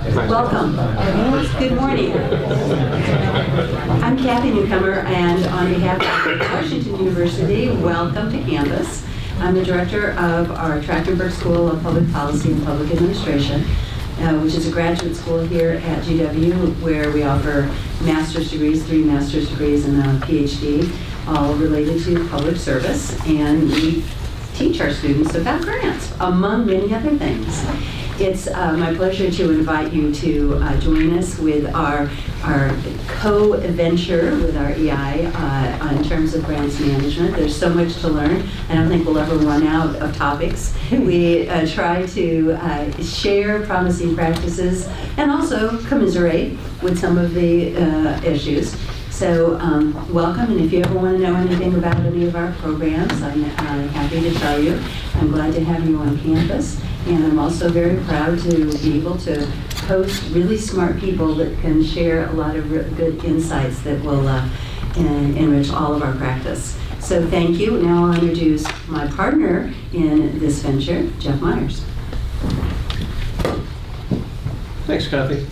Welcome. Good morning. I'm Kathy Newcomer, and on behalf of Washington University, welcome to campus. I'm the director of our Trachtenberg School of Public Policy and Public Administration, which is a graduate school here at GW, where we offer master's degrees, 3 master's degrees and a PhD, all related to public service, and we teach our students about grants, among many other things. It's my pleasure to invite you to join us with our co-venture with REI in terms of grants management. There's so much to learn. I don't think we'll ever run out of topics. We try to share promising practices and also commiserate with some of the issues. So welcome, and if you ever want to know anything about any of our programs, I'm happy to tell you. I'm glad to have you on campus, and I'm also very proud to be able to host really smart people that can share a lot of good insights that will enrich all of our practice. So thank you. Now I'll introduce my partner in this venture, Jeff Myers. Thanks, Kathy.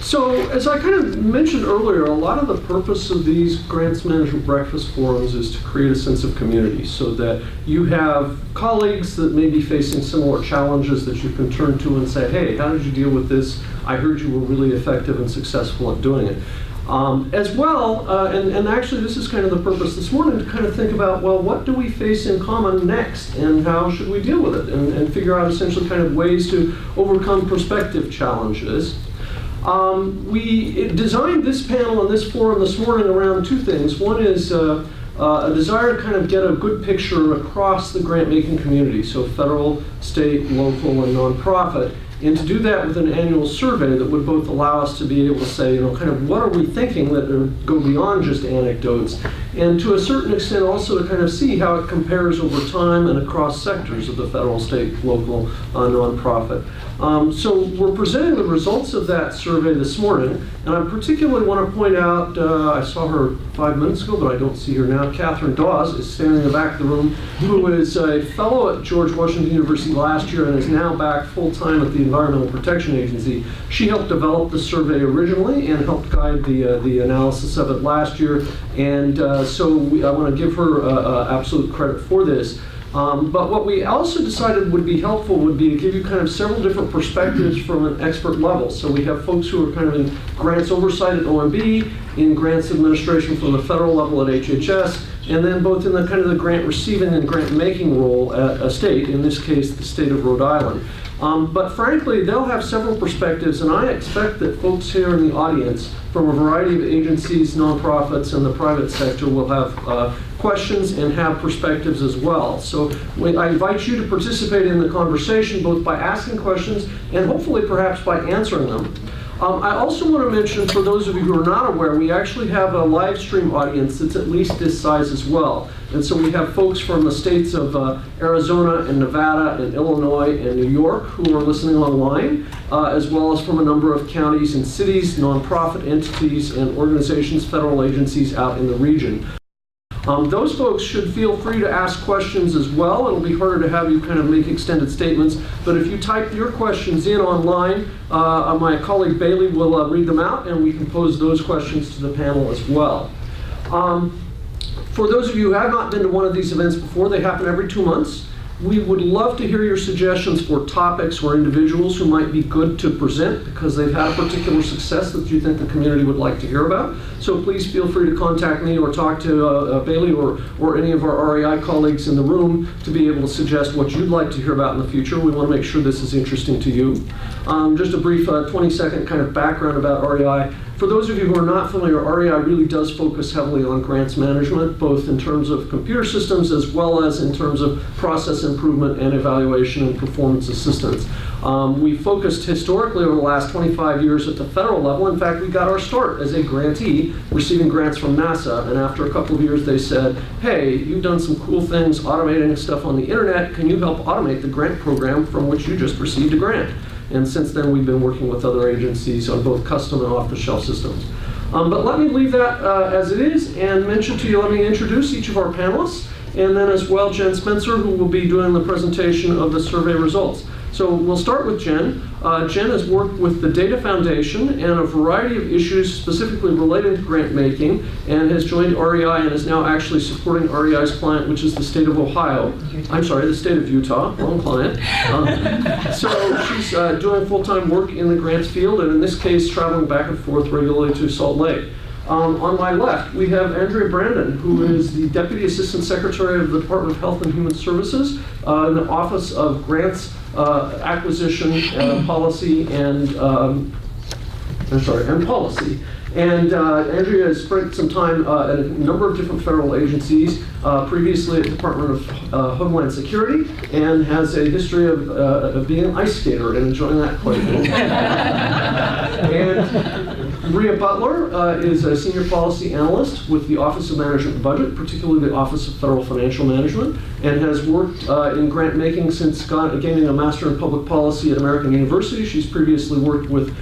So as I kind of mentioned earlier, a lot of the purpose of these grants management breakfast forums is to create a sense of community so that you have colleagues that may be facing similar challenges that you can turn to and say, hey, how did you deal with this? I heard you were really effective and successful at doing it. As well, and actually this is kind of the purpose this morning, to kind of think about, well, what do we face in common next and how should we deal with it, and figure out essentially kind of ways to overcome perspective challenges. We designed this panel and this forum this morning around 2 things. One is a desire to kind of get a good picture across the grant-making community, so federal, state, local, and nonprofit, and to do that with an annual survey that would both allow us to be able to say, you know, kind of what are we thinking that go beyond just anecdotes, and to a certain extent also to kind of see how it compares over time and across sectors of the federal, state, local, nonprofit. So we're presenting the results of that survey this morning, and I particularly want to point out, I saw her 5 minutes ago, but I don't see her now. Catherine Dawes is standing in the back of the room, who is a fellow at George Washington University last year and is now back full-time at the Environmental Protection Agency. She helped develop the survey originally and helped guide the analysis of it last year, and so I want to give her absolute credit for this. But what we also decided would be helpful would be to give you kind of several different perspectives from an expert level. So we have folks who are kind of in grants oversight at OMB, in grants administration from the federal level at HHS, and then both in the kind of the grant receiving and grant making role at a state, in this case the state of Rhode Island. But frankly, they'll have several perspectives, and I expect that folks here in the audience from a variety of agencies, nonprofits, and the private sector will have questions and have perspectives as well. So I invite you to participate in the conversation both by asking questions and hopefully perhaps by answering them. I also want to mention, for those of you who are not aware, we actually have a live stream audience that's at least this size as well. And so we have folks from the states of Arizona and Nevada and Illinois and New York who are listening online, as well as from a number of counties and cities, nonprofit entities, and organizations, federal agencies out in the region. Those folks should feel free to ask questions as well. It'll be harder to have you kind of make extended statements, but if you type your questions in online, my colleague Bailey will read them out and we can pose those questions to the panel as well. For those of you who have not been to one of these events before, they happen every 2 months. We would love to hear your suggestions for topics or individuals who might be good to present because they've had a particular success that you think the community would like to hear about. So please feel free to contact me or talk to Bailey or any of our REI colleagues in the room to be able to suggest what you'd like to hear about in the future. We want to make sure this is interesting to you. Just a brief 20-second kind of background about REI. For those of you who are not familiar, REI really does focus heavily on grants management, both in terms of computer systems as well as in terms of process improvement and evaluation and performance assistance. We focused historically over the last 25 years at the federal level. In fact, we got our start as a grantee receiving grants from NASA, and after a couple of years they said, hey, you've done some cool things automating stuff on the internet, can you help automate the grant program from which you just received a grant? And since then, we've been working with other agencies on both custom and off-the-shelf systems. But let me leave that as it is and mention to you, let me introduce each of our panelists, and then as well, Jen Spencer, who will be doing the presentation of the survey results. So we'll start with Jen. Jen has worked with the Data Foundation and a variety of issues specifically relating to grant making, and has joined REI and is now actually supporting REI's client, which is the state of Ohio. I'm sorry, the state of Utah, wrong client. So she's doing full-time work in the grants field, and in this case, traveling back and forth regularly to Salt Lake. On my left, we have Andrea Brandon, who is the Deputy Assistant Secretary of the Department of Health and Human Services in the Office of Grants, Acquisition, Policy, and Policy. And Andrea has spent some time at a number of different federal agencies, previously at the Department of Homeland Security, and has a history of being an ice skater and enjoying that quite a bit. And Rhea Butler is a Senior Policy Analyst with the Office of Management and Budget, particularly the Office of Federal Financial Management, and has worked in grant making since gaining a Master in Public Policy at American University. She's previously worked with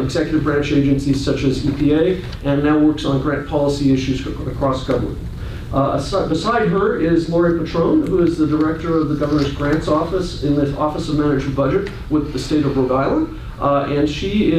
executive branch agencies such as EPA, and now works on grant policy issues across government. Beside her is Laurie Petrone, who is the Director of the Governor's Grants Office in the Office of Management and Budget with the state of Rhode Island. And she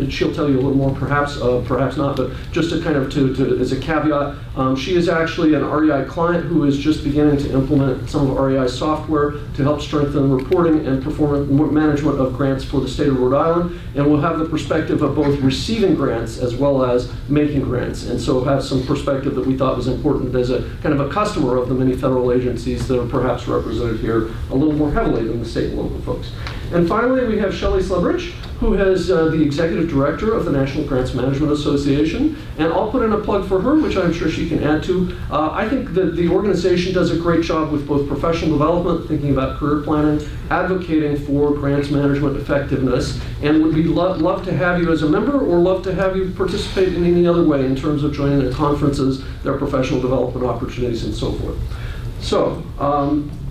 she'll tell you a little more, perhaps not, but just to kind of as a caveat, she is actually an REI client who is just beginning to implement some of REI's software to help strengthen reporting and performance management of grants for the state of Rhode Island, and will have the perspective of both receiving grants as well as making grants, and so have some perspective that we thought was important as a kind of a customer of the many federal agencies that are perhaps represented here a little more heavily than the state and local folks. And finally, we have Shelley Slimbridge, who is the Executive Director of the National Grants Management Association. And I'll put in a plug for her, which I'm sure she can add to. I think that the organization does a great job with both professional development, thinking about career planning, advocating for grants management effectiveness, and would be love to have you as a member, or love to have you participate in any other way in terms of joining their conferences, their professional development opportunities, and so forth. So,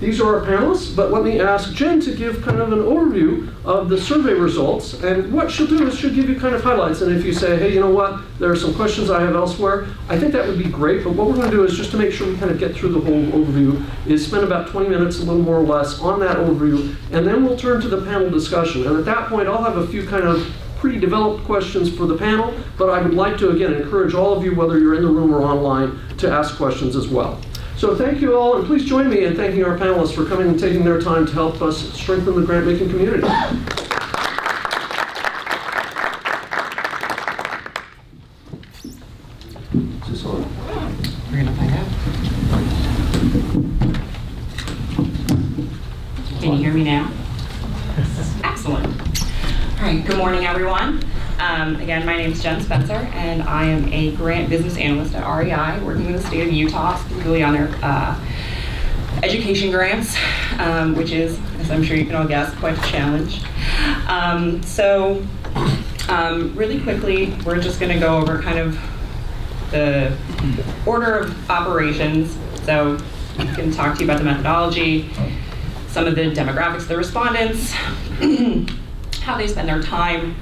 these are our panelists, but let me ask Jen to give kind of an overview of the survey results. And what she'll do is she'll give you kind of highlights. And if you say, hey, you know what, there are some questions I have elsewhere, I think that would be great. But what we're going to do is just to make sure we kind of get through the whole overview, is spend about 20 minutes, a little more or less, on that overview. And then we'll turn to the panel discussion. And at that point, I'll have a few kind of pre-developed questions for the panel. But I would like to, again, encourage all of you, whether you're in the room or online, to ask questions as well. So thank you all, and please join me in thanking our panelists for coming and taking their time to help us strengthen the grant-making community. Is this on? We're going to find out. Can you hear me now? Excellent. All right, good morning, everyone. Again, my name is Jen Spencer, and I am a grant business analyst at REI, working with the state of Utah, specifically on their education grants, which is, as I'm sure you can all guess, quite a challenge. Really quickly, we're just going to go over kind of the order of operations. So I can talk to you about the methodology, some of the demographics of the respondents, how they spend their time,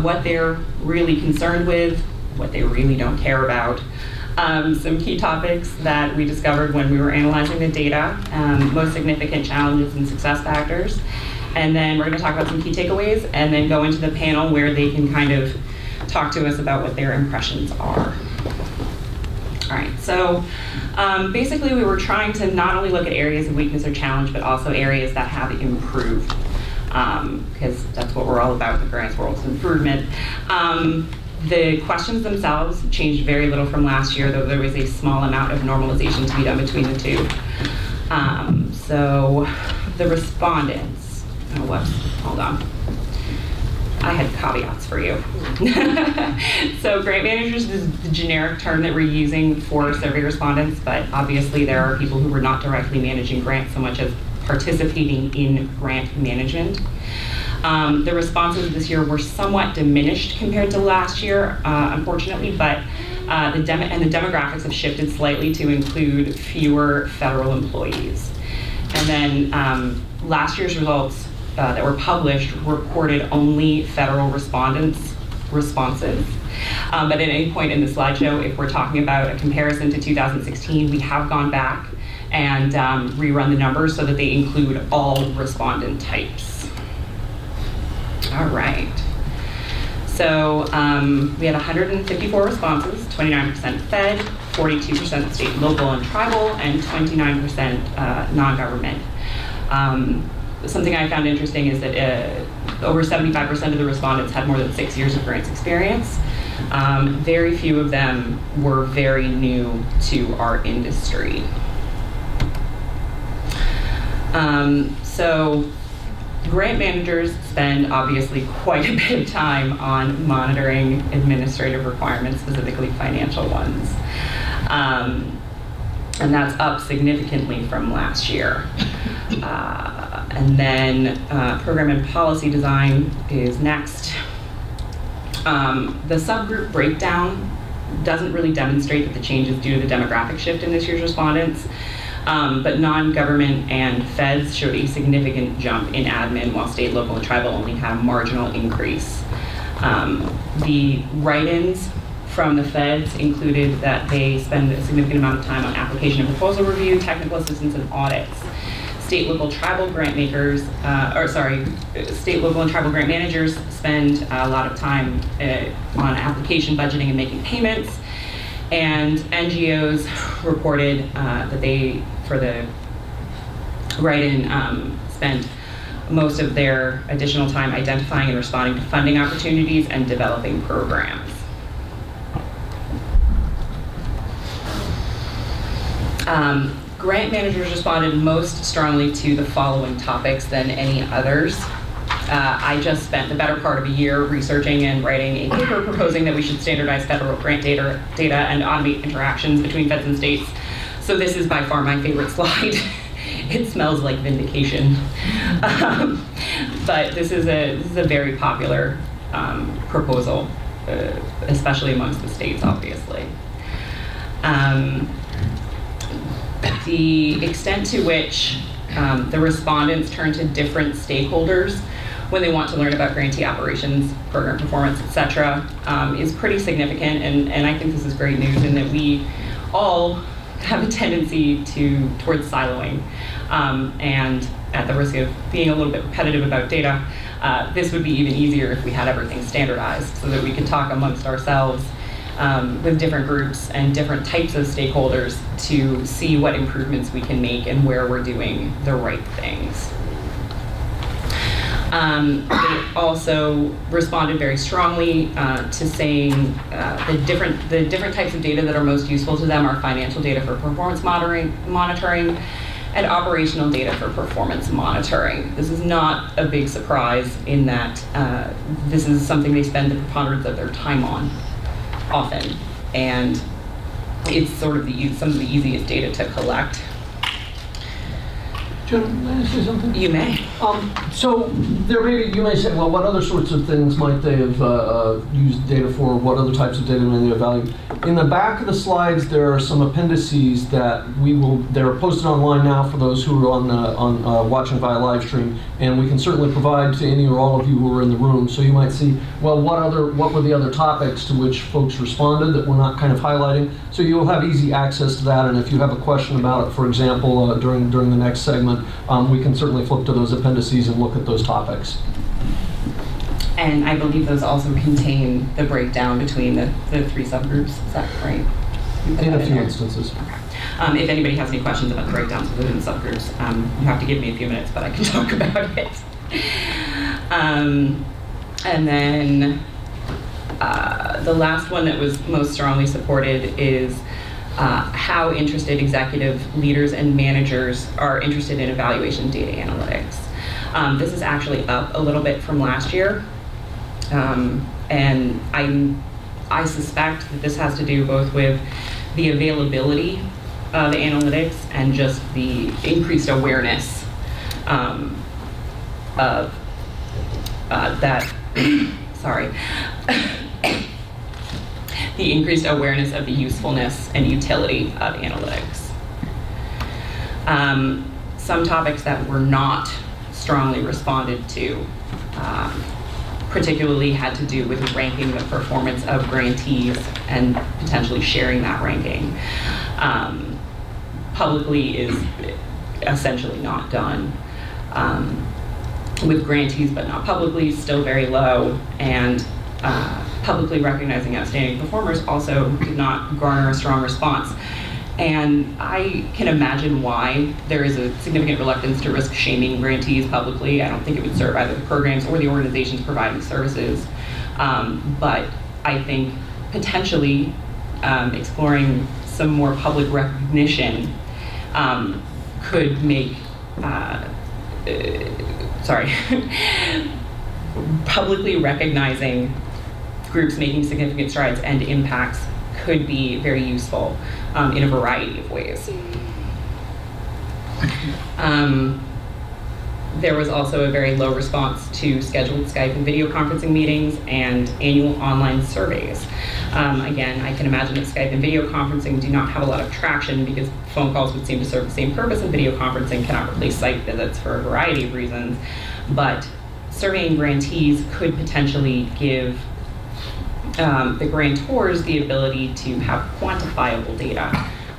what they're really concerned with, what they really don't care about, some key topics that we discovered when we were analyzing the data, most significant challenges and success factors, and then we're going to talk about some key takeaways, and then go into the panel where they can kind of talk to us about what their impressions are. All right, so basically we were trying to not only look at areas of weakness or challenge, but also areas that have improved. Because that's what we're all about in the grants world, is improvement. The questions themselves changed very little from last year, though there was a small amount of normalization to be done between the two. So the respondents, oh whoops, hold on. I had caveats for you. So grant managers is the generic term that we're using for survey respondents, but obviously there are people who were not directly managing grants so much as participating in grant management. The responses this year were somewhat diminished compared to last year, unfortunately, but the demographics have shifted slightly to include fewer federal employees. And then last year's results that were published reported only federal respondents' responses. But at any point in the slideshow, if we're talking about a comparison to 2016, we have gone back and rerun the numbers so that they include all respondent types. All right. So we had 154 responses, 29% Fed, 42% state, local, and tribal, and 29% non-government. Something I found interesting is that over 75% of the respondents had more than 6 years of grants experience. Very few of them were very new to our industry. So grant managers spend obviously quite a bit of time on monitoring administrative requirements, specifically financial ones. And that's up significantly from last year. And then program and policy design is next. The subgroup breakdown doesn't really demonstrate that the change is due to the demographic shift in this year's respondents, but non-government and feds showed a significant jump in admin, while state, local, and tribal only had a marginal increase. The write-ins from the feds included that they spend a significant amount of time on application and proposal review, technical assistance, and audits. State, local, tribal grant makers, state, local, and tribal grant managers spend a lot of time on application, budgeting, and making payments. And NGOs reported that they, for the write-in, spent most of their additional time identifying and responding to funding opportunities and developing programs. Grant managers responded most strongly to the following topics than any others. I just spent the better part of a year researching and writing a paper proposing that we should standardize federal grant data and automate interactions between feds and states. So this is by far my favorite slide. It smells like vindication. But this is a very popular proposal, especially amongst the states, obviously. The extent to which the respondents turn to different stakeholders when they want to learn about grantee operations, program performance, et cetera, is pretty significant, and I think this is great news in that we all have a tendency towards siloing, and at the risk of being a little bit repetitive about data, this would be even easier if we had everything standardized so that we could talk amongst ourselves with different groups and different types of stakeholders to see what improvements we can make and where we're doing the right things. They also responded very strongly to saying the different types of data that are most useful to them are financial data for performance monitoring and operational data for performance monitoring. This is not a big surprise in that this is something they spend the preponderance of their time on often, and it's sort of some of the easiest data to collect. Jen, may I say something? You may. So there may be, you may say, well, what other sorts of things might they have used data for? What other types of data may they have valued? In the back of the slides, there are some appendices that they're posted online now for those who are on watching via live stream, and we can certainly provide to any or all of you who are in the room. So you might see, well, what were the other topics to which folks responded that we're not kind of highlighting? So you'll have easy access to that, and if you have a question about it, for example, during the next segment, we can certainly flip to those appendices and look at those topics. And I believe those also contain the breakdown between the three subgroups. Is that right? In a few instances. Okay. If anybody has any questions about the breakdowns within subgroups, you have to give me a few minutes, but I can talk about it. And then the last one that was most strongly supported is how interested executive leaders and managers are interested in evaluation data analytics. This is actually up a little bit from last year. And I suspect that this has to do both with the availability of analytics and just the increased awareness of that, sorry, the increased awareness of the usefulness and utility of analytics. Some topics that were not strongly responded to particularly had to do with ranking the performance of grantees and potentially sharing that ranking. publicly is essentially not done. With grantees but not publicly, still very low, and publicly recognizing outstanding performers also did not garner a strong response. And I can imagine why there is a significant reluctance to risk shaming grantees publicly. I don't think it would serve either the programs or the organizations providing services. But I think potentially exploring some more public recognition could make, publicly recognizing groups making significant strides and impacts could be very useful in a variety of ways. There was also a very low response to scheduled Skype and video conferencing meetings and annual online surveys. Again, I can imagine that Skype and video conferencing do not have a lot of traction because phone calls would seem to serve the same purpose, and video conferencing cannot replace site visits for a variety of reasons. But surveying grantees could potentially give the grantors the ability to have quantifiable data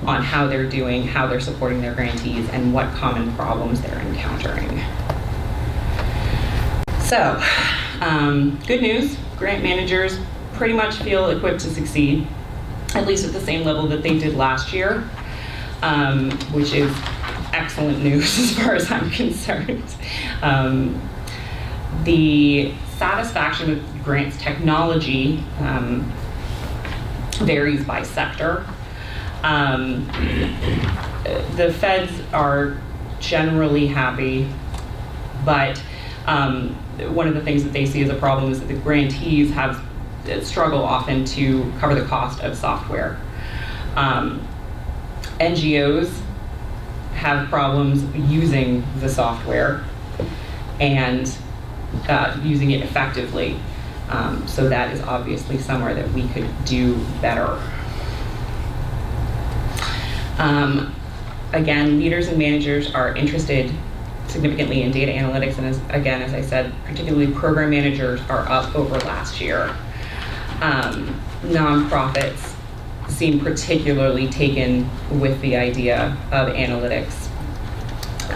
on how they're doing, how they're supporting their grantees, and what common problems they're encountering. So, good news, grant managers pretty much feel equipped to succeed, at least at the same level that they did last year, which is excellent news as far as I'm concerned. The satisfaction with grants technology varies by sector. The feds are generally happy, but one of the things that they see as a problem is that the grantees have struggle often to cover the cost of software. NGOs have problems using the software and using it effectively. So that is obviously somewhere that we could do better. Again, leaders and managers are interested significantly in data analytics, and as I said, particularly program managers are up over last year. Nonprofits seem particularly taken with the idea of analytics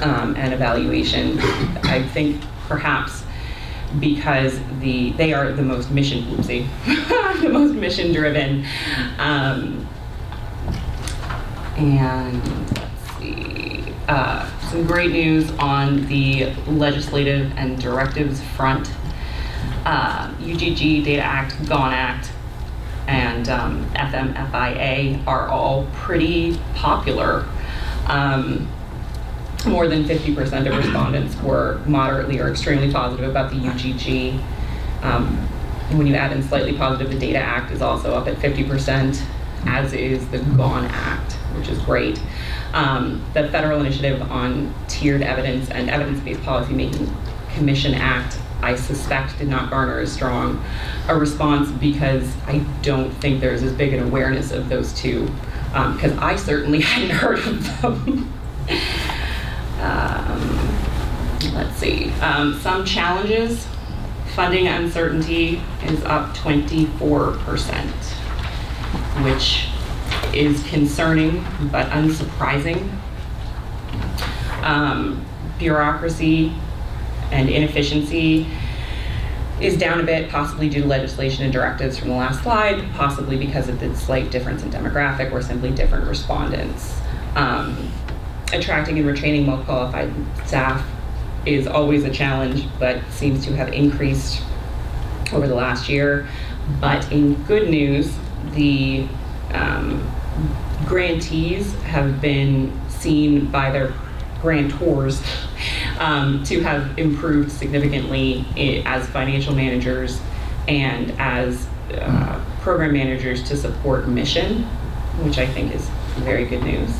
and evaluation. I think perhaps because they are the most the most mission driven. And let's see, some great news on the legislative and directives front. UGG, Data Act, GONE Act, and FMFIA are all pretty popular. More than 50% of respondents were moderately or extremely positive about the UGG. When you add in slightly positive, the Data Act is also up at 50%, as is the GONE Act, which is great. The Federal Initiative on Tiered Evidence and Evidence-Based Policymaking Commission Act, I suspect, did not garner as strong a response because I don't think there's as big an awareness of those two, because I certainly hadn't heard of them. Let's see, some challenges. Funding uncertainty is up 24%, which is concerning but unsurprising. Bureaucracy and inefficiency is down a bit, possibly due to legislation and directives from the last slide, possibly because of the slight difference in demographic or simply different respondents. Attracting and retaining well-qualified staff is always a challenge, but seems to have increased over the last year. But in good news, the grantees have been seen by their grantors to have improved significantly as financial managers and as program managers to support mission, which I think is very good news.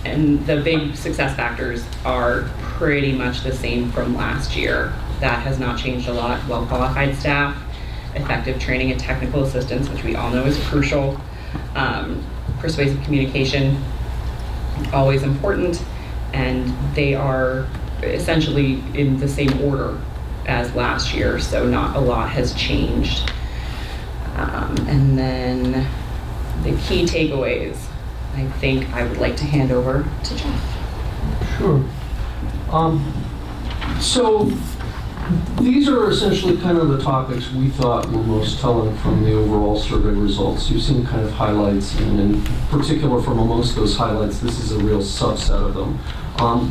And the big success factors are pretty much the same from last year. That has not changed a lot. Well-qualified staff, effective training and technical assistance, which we all know is crucial. Persuasive communication, always important, and they are essentially in the same order as last year, so not a lot has changed. And then the key takeaways, I think I would like to hand over to Jeff. Sure. So these are essentially kind of the topics we thought were most telling from the overall survey results. You've seen kind of highlights, and in particular from amongst those highlights, this is a real subset of them.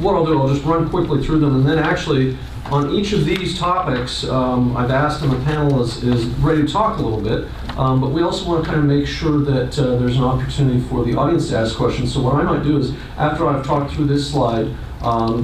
What I'll do, I'll just run quickly through them, and then actually on each of these topics, I've asked, and the panel is ready to talk a little bit, but we also want to kind of make sure that there's an opportunity for the audience to ask questions. So what I might do is, after I've talked through this slide,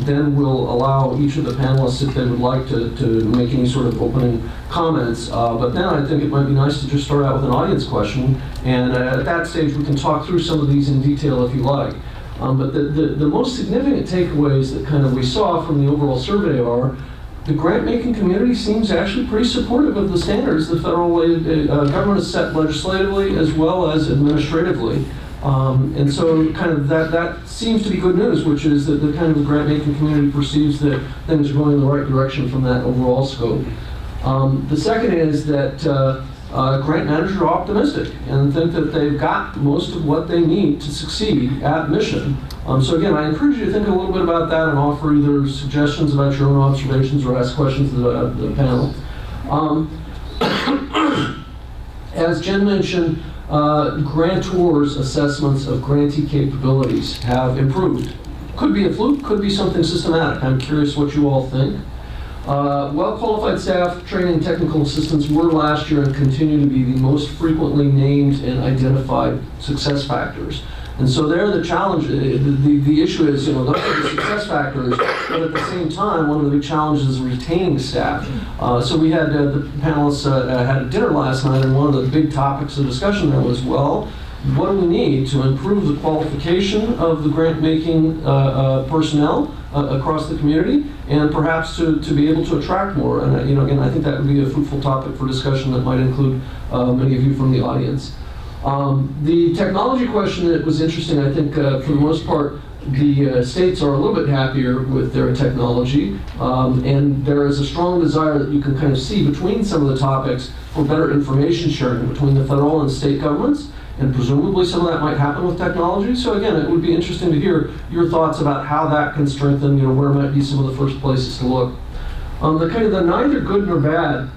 then we'll allow each of the panelists, if they would like, to make any sort of opening comments. But then I think it might be nice to just start out with an audience question, and at that stage we can talk through some of these in detail if you like. But the most significant takeaways that kind of we saw from the overall survey are the grant-making community seems actually pretty supportive of the standards the federal government has set legislatively as well as administratively. And so kind of that seems to be good news, which is that the kind of the grant-making community perceives that things are going in the right direction from that overall scope. The second is that grant managers are optimistic and think that they've got most of what they need to succeed at mission. So again, I encourage you to think a little bit about that and offer either suggestions about your own observations or ask questions to the panel. As Jen mentioned, grantors' assessments of grantee capabilities have improved. Could be a fluke, could be something systematic. I'm curious what you all think. Well-qualified staff, training, technical assistants were last year and continue to be the most frequently named and identified success factors. And so there the challenge, the issue is, those are the success factors, but at the same time, one of the big challenges is retaining staff. So we had, the panelists had a dinner last night, and one of the big topics of discussion there was, well, what do we need to improve the qualification of the grant-making personnel across the community, and perhaps to be able to attract more? And again, I think that would be a fruitful topic for discussion that might include many of you from the audience. The technology question that was interesting, I think for the most part, the states are a little bit happier with their technology, and there is a strong desire that you can kind of see between some of the topics for better information sharing between the federal and state governments, and presumably some of that might happen with technology. So again, it would be interesting to hear your thoughts about how that can strengthen, where might be some of the first places to look. The kind of the neither good nor bad.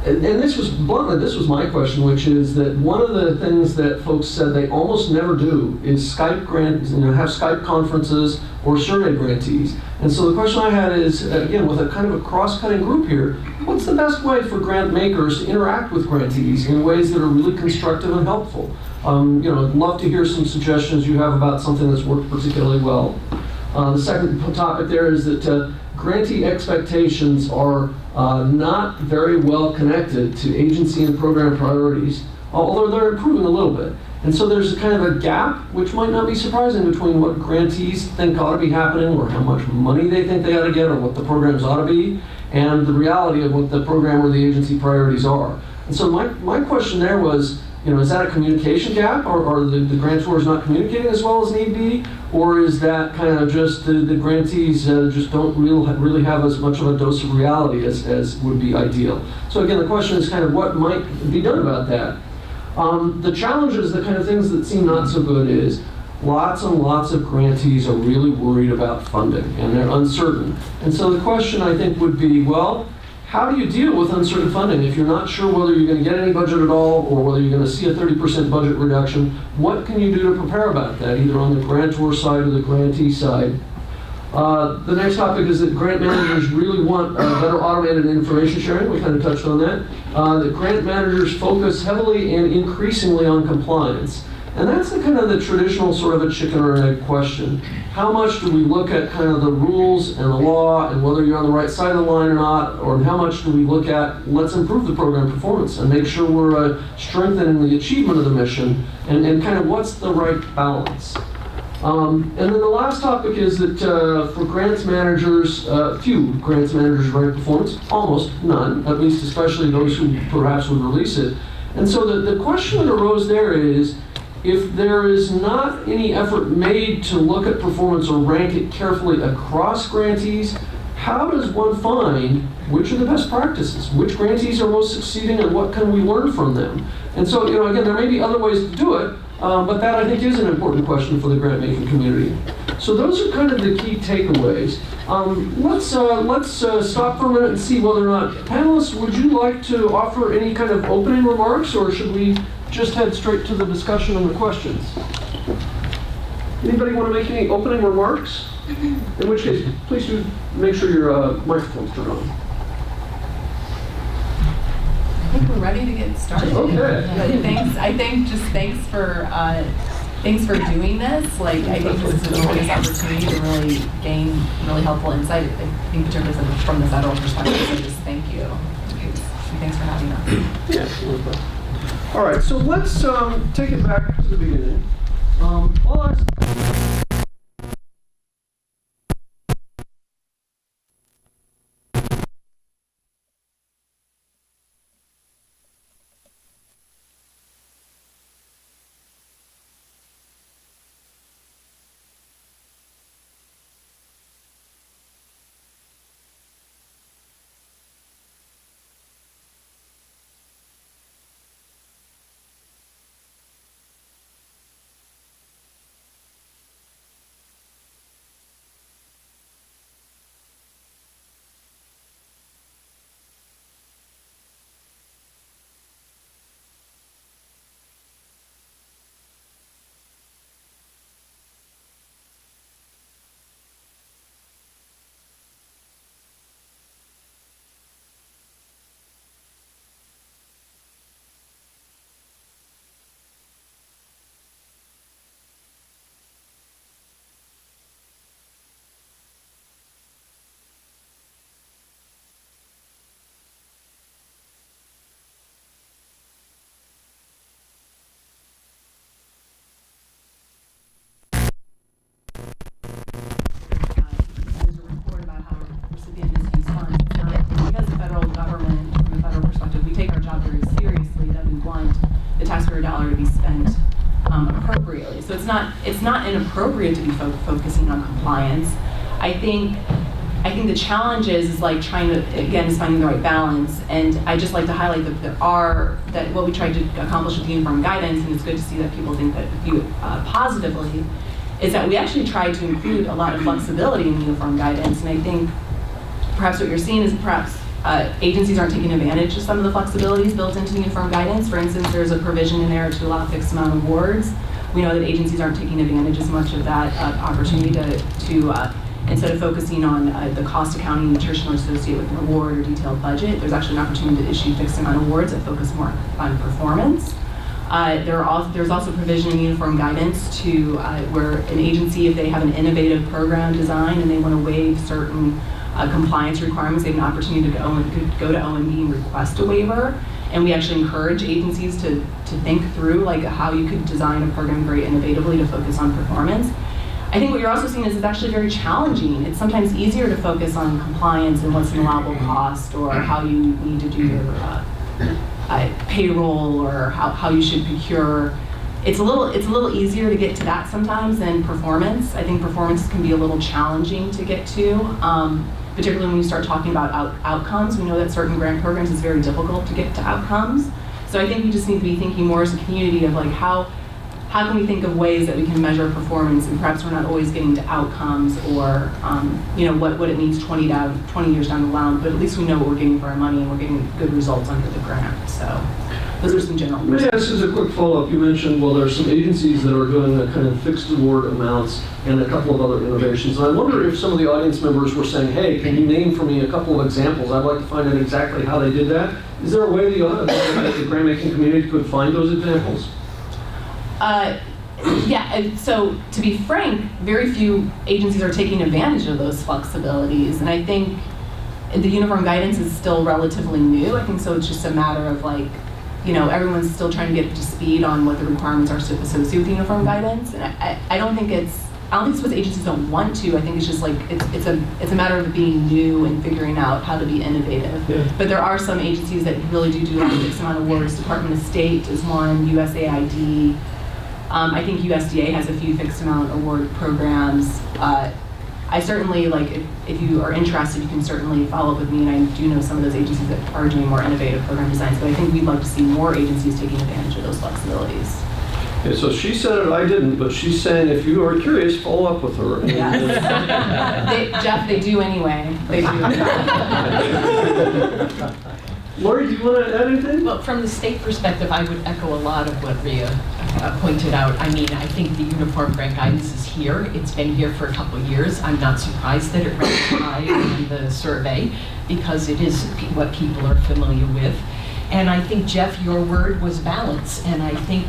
And this was, bluntly, this was my question, which is that one of the things that folks said they almost never do is Skype grants, have Skype conferences or survey grantees. And so the question I had is, again, with a kind of a cross-cutting group here, what's the best way for grant makers to interact with grantees in ways that are really constructive and helpful? I'd love to hear some suggestions you have about something that's worked particularly well. The second topic there is that grantee expectations are not very well connected to agency and program priorities, although they're improving a little bit. And so there's a kind of a gap, which might not be surprising, between what grantees think ought to be happening, or how much money they think they ought to get, or what the programs ought to be, and the reality of what the program or the agency priorities are. And so my question there was, is that a communication gap? Are the grantors not communicating as well as need be? Or is that kind of just the grantees just don't really have as much of a dose of reality as would be ideal? So again, the question is kind of what might be done about that. The challenges, the kind of things that seem not so good is lots and lots of grantees are really worried about funding, and they're uncertain. And so the question, I think, would be, well, how do you deal with uncertain funding? If you're not sure whether you're going to get any budget at all, or whether you're going to see a 30% budget reduction, what can you do to prepare about that, either on the grantor side or the grantee side? The next topic is that grant managers really want better automated information sharing. We kind of touched on that. The grant managers focus heavily and increasingly on compliance. And that's the kind of the traditional sort of a chicken or egg question. How much do we look at kind of the rules and the law and whether you're on the right side of the line or not, or how much do we look at, let's improve the program performance and make sure we're strengthening the achievement of the mission, and kind of what's the right balance. And then the last topic is that for grants managers, few grants managers rank performance, almost none, at least especially those who perhaps would release it. And so the question that arose there is, if there is not any effort made to look at performance or rank it carefully across grantees, how does one find which are the best practices, which grantees are most succeeding, and what can we learn from them? And so, again, there may be other ways to do it, but that I think is an important question for the grant making community. So those are kind of the key takeaways. Let's stop for a minute and see whether or not, panelists, would you like to offer any kind of opening remarks, or should we just head straight to the discussion and the questions? Anybody want to make any opening remarks? In which case, please do make sure your microphone's turned on. I think we're ready to get started. Okay. But thanks for doing this. I think this is a tremendous opportunity to really gain really helpful insight. I think particularly from the federal perspective. So just thank you. Thanks for having us. Yeah. All right. So let's take it back to the beginning. I'll ask. Appropriately. So it's not inappropriate to be focusing on compliance. I think the challenge is trying to, again, is finding the right balance. And I just like to highlight that what we tried to accomplish with uniform guidance, and it's good to see that people think that view it positively, is that we actually tried to include a lot of flexibility in uniform guidance. And I think perhaps what you're seeing is perhaps agencies aren't taking advantage of some of the flexibilities built into uniform guidance. For instance, there's a provision in there to allow a fixed amount of awards. We know that agencies aren't taking advantage as much of that opportunity to instead of focusing on the cost accounting nutritional associated with an award or detailed budget, there's actually an opportunity to issue fixed amount of awards that focus more on performance. There's also provision in uniform guidance to where an agency, if they have an innovative program design and they want to waive certain compliance requirements, they have an opportunity to go to O&B and request a waiver. And we actually encourage agencies to think through how you could design a program very innovatively to focus on performance. I think what you're also seeing is it's actually very challenging. It's sometimes easier to focus on compliance and what's an allowable cost, or how you need to do your payroll, or how you should procure. It's a little easier to get to that sometimes than performance. I think performance can be a little challenging to get to, particularly when you start talking about outcomes. We know that certain grant programs is very difficult to get to outcomes. So I think we just need to be thinking more as a community of how can we think of ways that we can measure performance, and perhaps we're not always getting to outcomes or what it means 20 years down the line, but at least we know what we're getting for our money and we're getting good results under the grant. So those are some general. May I ask as a quick follow-up? You mentioned, there are some agencies that are doing a kind of fixed award amounts and a couple of other innovations. And I wonder if some of the audience members were saying, hey, can you name for me a couple of examples? I'd like to find out exactly how they did that. Is there a way the grant-making community could find those examples? Yeah, so to be frank, very few agencies are taking advantage of those flexibilities. And I think the uniform guidance is still relatively new. I think so it's just a matter of everyone's still trying to get to speed on what the requirements are associated with uniform guidance. And I don't think it's what agencies don't want to. I think it's just it's a matter of being new and figuring out how to be innovative. Yeah. But there are some agencies that really do have a fixed amount of awards. Department of State is one, USAID. I think USDA has a few fixed amount award programs. I certainly, like, if you are interested, you can certainly follow up with me, and I do know some of those agencies that are doing more innovative program designs, but I think we'd like to see more agencies taking advantage of those flexibilities. Okay, so she said it, I didn't, but she's saying if you are curious, follow up with her. Yes. Jeff, they do anyway. They do. Laurie, do you want to add anything? Well, from the state perspective, I would echo a lot of what Rhea pointed out. I mean, I think the uniform grant guidance is here. It's been here for a couple of years. I'm not surprised that it ranked high in the survey because it is what people are familiar with. And I think, Jeff, your word was balance. And I think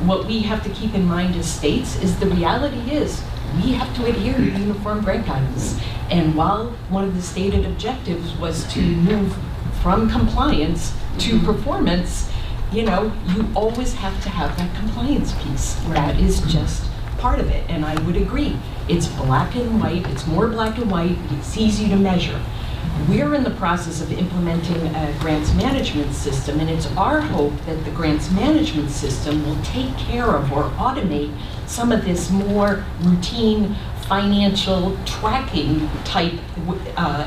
what we have to keep in mind as states is the reality is we have to adhere to uniform grant guidance. And while one of the stated objectives was to move from compliance to performance, you know, you always have to have that compliance piece. That is just part of it, and I would agree. It's black and white, it's more black and white, it's easy to measure. We're in the process of implementing a grants management system, and it's our hope that the grants management system will take care of or automate some of this more routine financial tracking type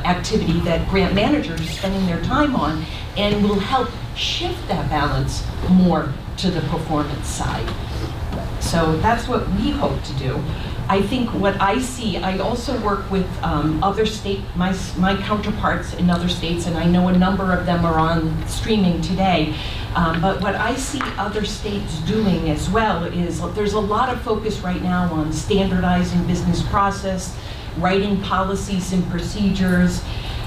activity that grant managers are spending their time on, and will help shift that balance more to the performance side. So that's what we hope to do. I think what I see, I also work with other my counterparts in other states, and I know a number of them are on streaming today. But what I see other states doing as well is there's a lot of focus right now on standardizing business process, writing policies and procedures,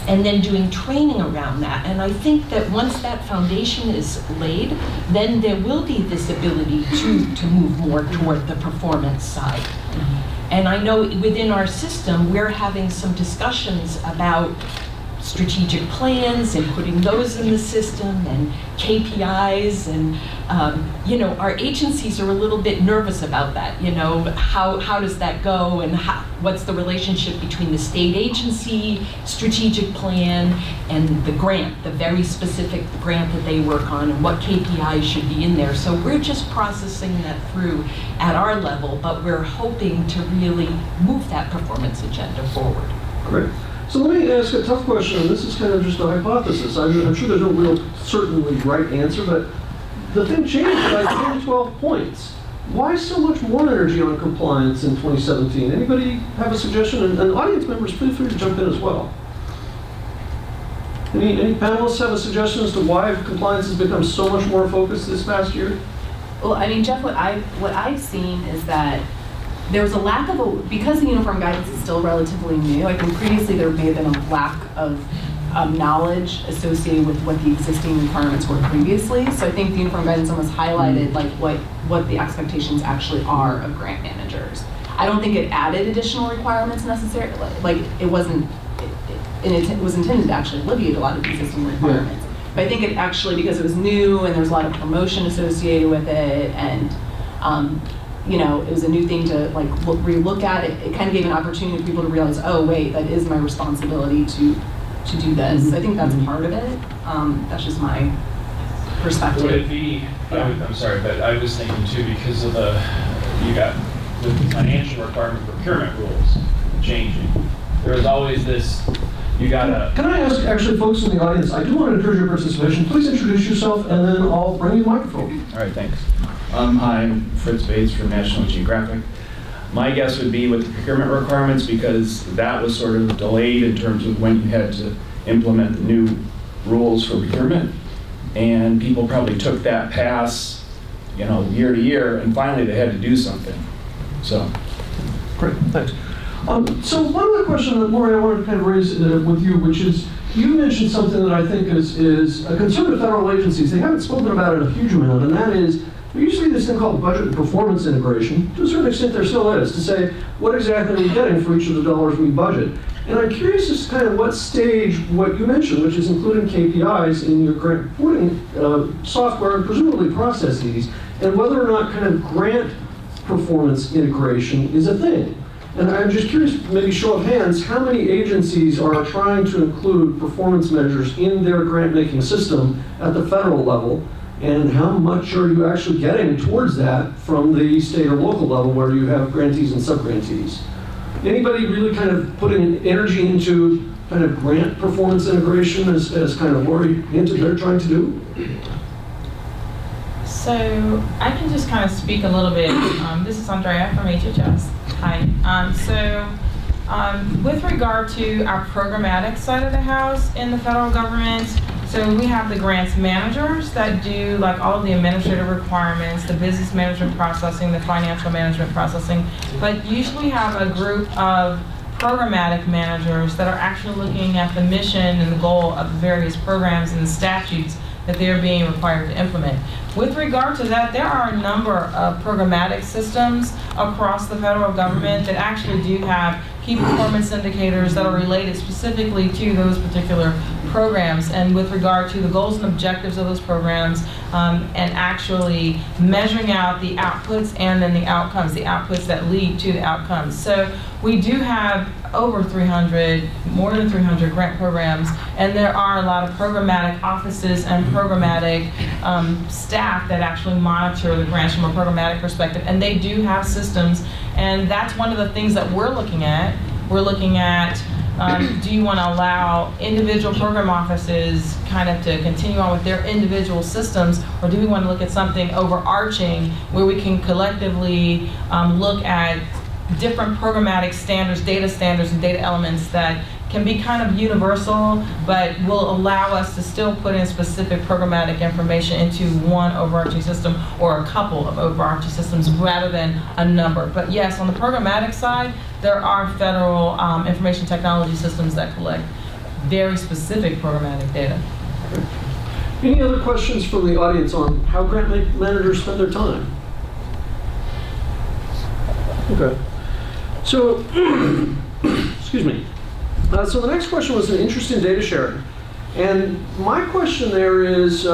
and then doing training around that. And I think that once that foundation is laid, then there will be this ability to move more toward the performance side. And I know within our system, we're having some discussions about strategic plans and putting those in the system and KPIs, and you know, our agencies are a little bit nervous about that. You know, how does that go, and what's the relationship between the state agency strategic plan and the grant, the very specific grant that they work on, and what KPIs should be in there. So we're just processing that through at our level, but we're hoping to really move that performance agenda forward. Great. So let me ask a tough question, and this is kind of just a hypothesis. I'm sure there's no real certainly right answer, but the thing changed by 10 to 12 points. Why so much more energy on compliance in 2017? Anybody have a suggestion? And audience members, feel free to jump in as well. Any panelists have a suggestion as to why compliance has become so much more focused this past year? Well, I mean, Jeff, what I've seen is that there was a lack of because the uniform guidance is still relatively new. I think previously there may have been a lack of knowledge associated with what the existing requirements were previously. So I think the uniform guidance almost highlighted like what the expectations actually are of grant managers. I don't think it added additional requirements necessarily. Like it wasn't. It was intended to actually alleviate a lot of the existing requirements. Yeah. But I think it actually, because it was new and there was a lot of promotion associated with it, and you know, it was a new thing to like relook at it. It kind of gave an opportunity for people to realize, oh wait, that is my responsibility to do this. Mm-hmm. I think that's part of it. That's just my perspective. Would it be? I'm sorry, but I was thinking too, because of you got the financial requirement procurement rules changing. There was always this. You gotta. Can I ask, actually, folks in the audience, I do want to encourage your participation. Please introduce yourself, and then I'll bring you the microphone. All right, thanks. Hi, I'm Fritz Bates from National Geographic. My guess would be with the procurement requirements, because that was sort of delayed in terms of when you had to implement the new rules for procurement, and people probably took that pass, you know, year to year, and finally they had to do something. So. Great, thanks. So one other question that, Laurie, I wanted to kind of raise with you, which is, you mentioned something that I think is a concern of federal agencies. They haven't spoken about it a huge amount, and that is, there used to be this thing called budget and performance integration. To a certain extent, there still is, to say, what exactly are we getting for each of the dollars we budget? And I'm curious as to kind of what stage, what you mentioned, which is including KPIs in your grant reporting software and presumably processes, and whether or not kind of grant performance integration is a thing. And I'm just curious, maybe show of hands, how many agencies are trying to include performance measures in their grant-making system at the federal level, and how much are you actually getting towards that from the state or local level where you have grantees and sub-grantees? Anybody really kind of putting energy into kind of grant performance integration as kind of Laurie hinted they're trying to do? So I can just kind of speak a little bit. This is Andrea from HHS. Hi. With regard to our programmatic side of the house in the federal government, so we have the grants managers that do like all of the administrative requirements, the business management processing, the financial management processing, but usually we have a group of programmatic managers that are actually looking at the mission and the goal of the various programs and the statutes that they're being required to implement. With regard to that, there are a number of programmatic systems across the federal government that actually do have key performance indicators that are related specifically to those particular programs and with regard to the goals and objectives of those programs and actually measuring out the outputs and then the outcomes that lead to the outcomes. So we do have more than 300 grant programs, and there are a lot of programmatic offices and programmatic staff that actually monitor the grants from a programmatic perspective, and they do have systems, and that's one of the things that we're looking at. We're looking at, do you want to allow individual program offices kind of to continue on with their individual systems, or do we want to look at something overarching where we can collectively look at different programmatic standards, and data elements that can be kind of universal, but will allow us to still put in specific programmatic information into one overarching system or a couple of overarching systems rather than a number. But yes, on the programmatic side, there are federal information technology systems that collect very specific programmatic data. Any other questions from the audience on how grant managers spend their time? Okay. So, excuse me. So the next question was an interest in data sharing. And my question there is,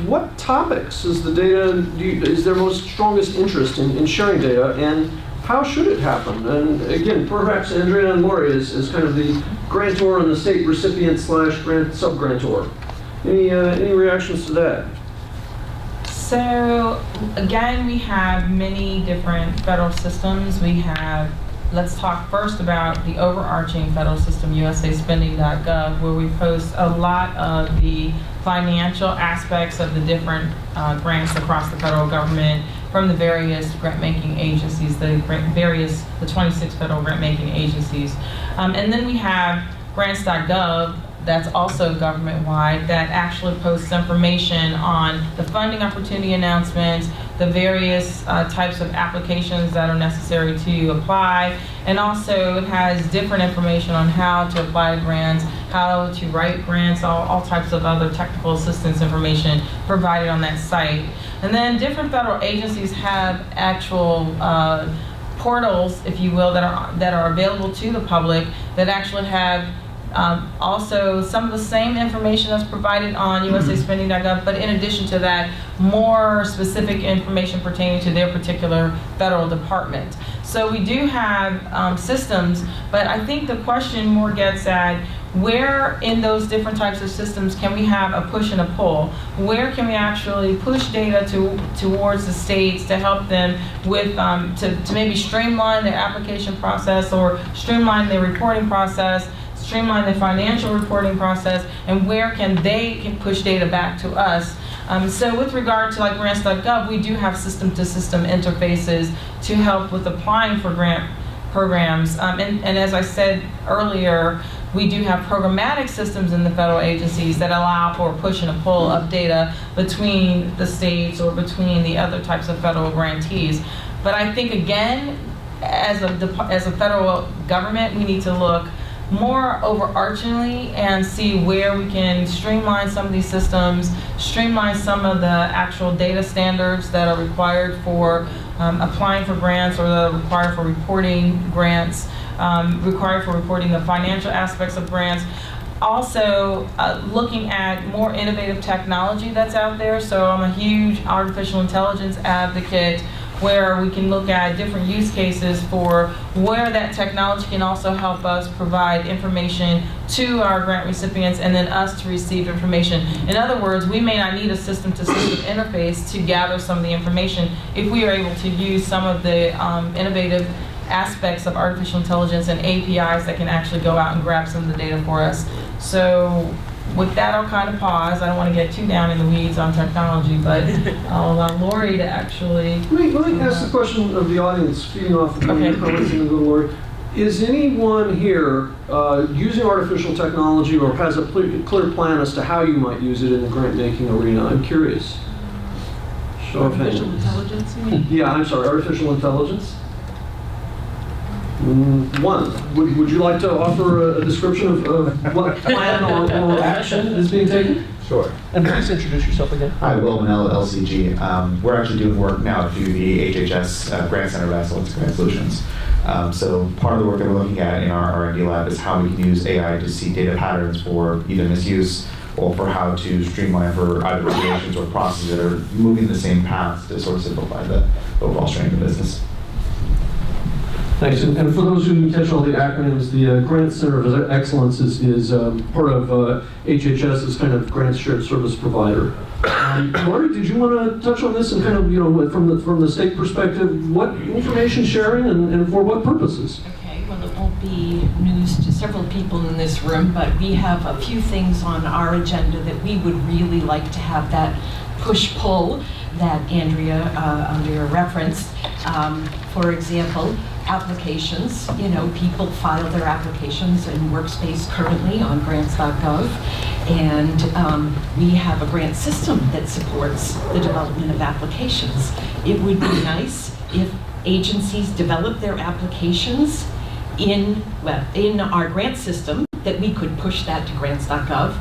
what topics is the data, is there most strongest interest in sharing data, and how should it happen? And again, perhaps Andrea and Laurie is kind of the grantor and the state recipient / grant sub-grantor. Any reactions to that? So again, we have many different federal systems. Let's talk first about the overarching federal system, usaspending.gov, where we post a lot of the financial aspects of the different grants across the federal government from the various grant-making agencies, the 26 federal grant-making agencies. And then we have grants.gov, that's also government-wide, that actually posts information on the funding opportunity announcements, the various types of applications that are necessary to apply, and also it has different information on how to apply to grants, how to write grants, all types of other technical assistance information provided on that site. And then different federal agencies have actual portals, if you will, that are available to the public that actually have also some of the same information that's provided on usaspending.gov, but in addition to that, more specific information pertaining to their particular federal department. So we do have systems, but I think the question more gets at where in those different types of systems can we have a push and a pull? Where can we actually push data towards the states to help them with, to maybe streamline their application process or streamline their reporting process, streamline the financial reporting process, and where can they push data back to us? So with regard to like grants.gov, we do have system-to-system interfaces to help with applying for grant programs. And as I said earlier, we do have programmatic systems in the federal agencies that allow for a push and a pull of data between the states or between the other types of federal grantees. But I think, again, as a federal government, we need to look more overarchingly and see where we can streamline some of these systems, streamline some of the actual data standards that are required for applying for grants or that are required for reporting grants, required for reporting the financial aspects of grants. Also, looking at more innovative technology that's out there. So I'm a huge artificial intelligence advocate, where we can look at different use cases for where that technology can also help us provide information to our grant recipients and then us to receive information. In other words, we may not need a system-to-system interface to gather some of the information if we are able to use some of the innovative aspects of artificial intelligence and APIs that can actually go out and grab some of the data for us. So with that, I'll kind of pause. I don't want to get too down in the weeds on technology, but I'll allow Laurie to actually. Let me ask the question of the audience, feeding off the Okay. comments and then go to Laurie. Is anyone here using artificial technology or has a clear plan as to how you might use it in the grant-making arena? I'm curious. Show of hands. Artificial intelligence, you mean? Yeah, I'm sorry, artificial intelligence? One. Would you like to offer a description of what plan or action is being taken? Sure. And please introduce yourself again. Hi, Will Manel, LCG. We're actually doing work now through the HHS Grant Center of Excellence Grant Solutions. So part of the work that we're looking at in our R&D lab is how we can use AI to see data patterns for either misuse or for how to streamline for either regulations or processes that are moving the same path to sort of simplify the overall strain of the business. Thanks. And for those who didn't catch all the acronyms, the Grant Center of Excellence is part of HHS as kind of grants shared service provider. Laurie, did you want to touch on this and kind of, you know, from the state perspective, what information sharing and for what purposes? Okay, well, it won't be news to several people in this room, but we have a few things on our agenda that we would really like to have that push-pull that Andrea referenced. For example, applications, you know, people file their applications in Workspace currently on grants.gov, and we have a grant system that supports the development of applications. It would be nice if agencies develop their applications in our grant system, that we could push that to grants.gov,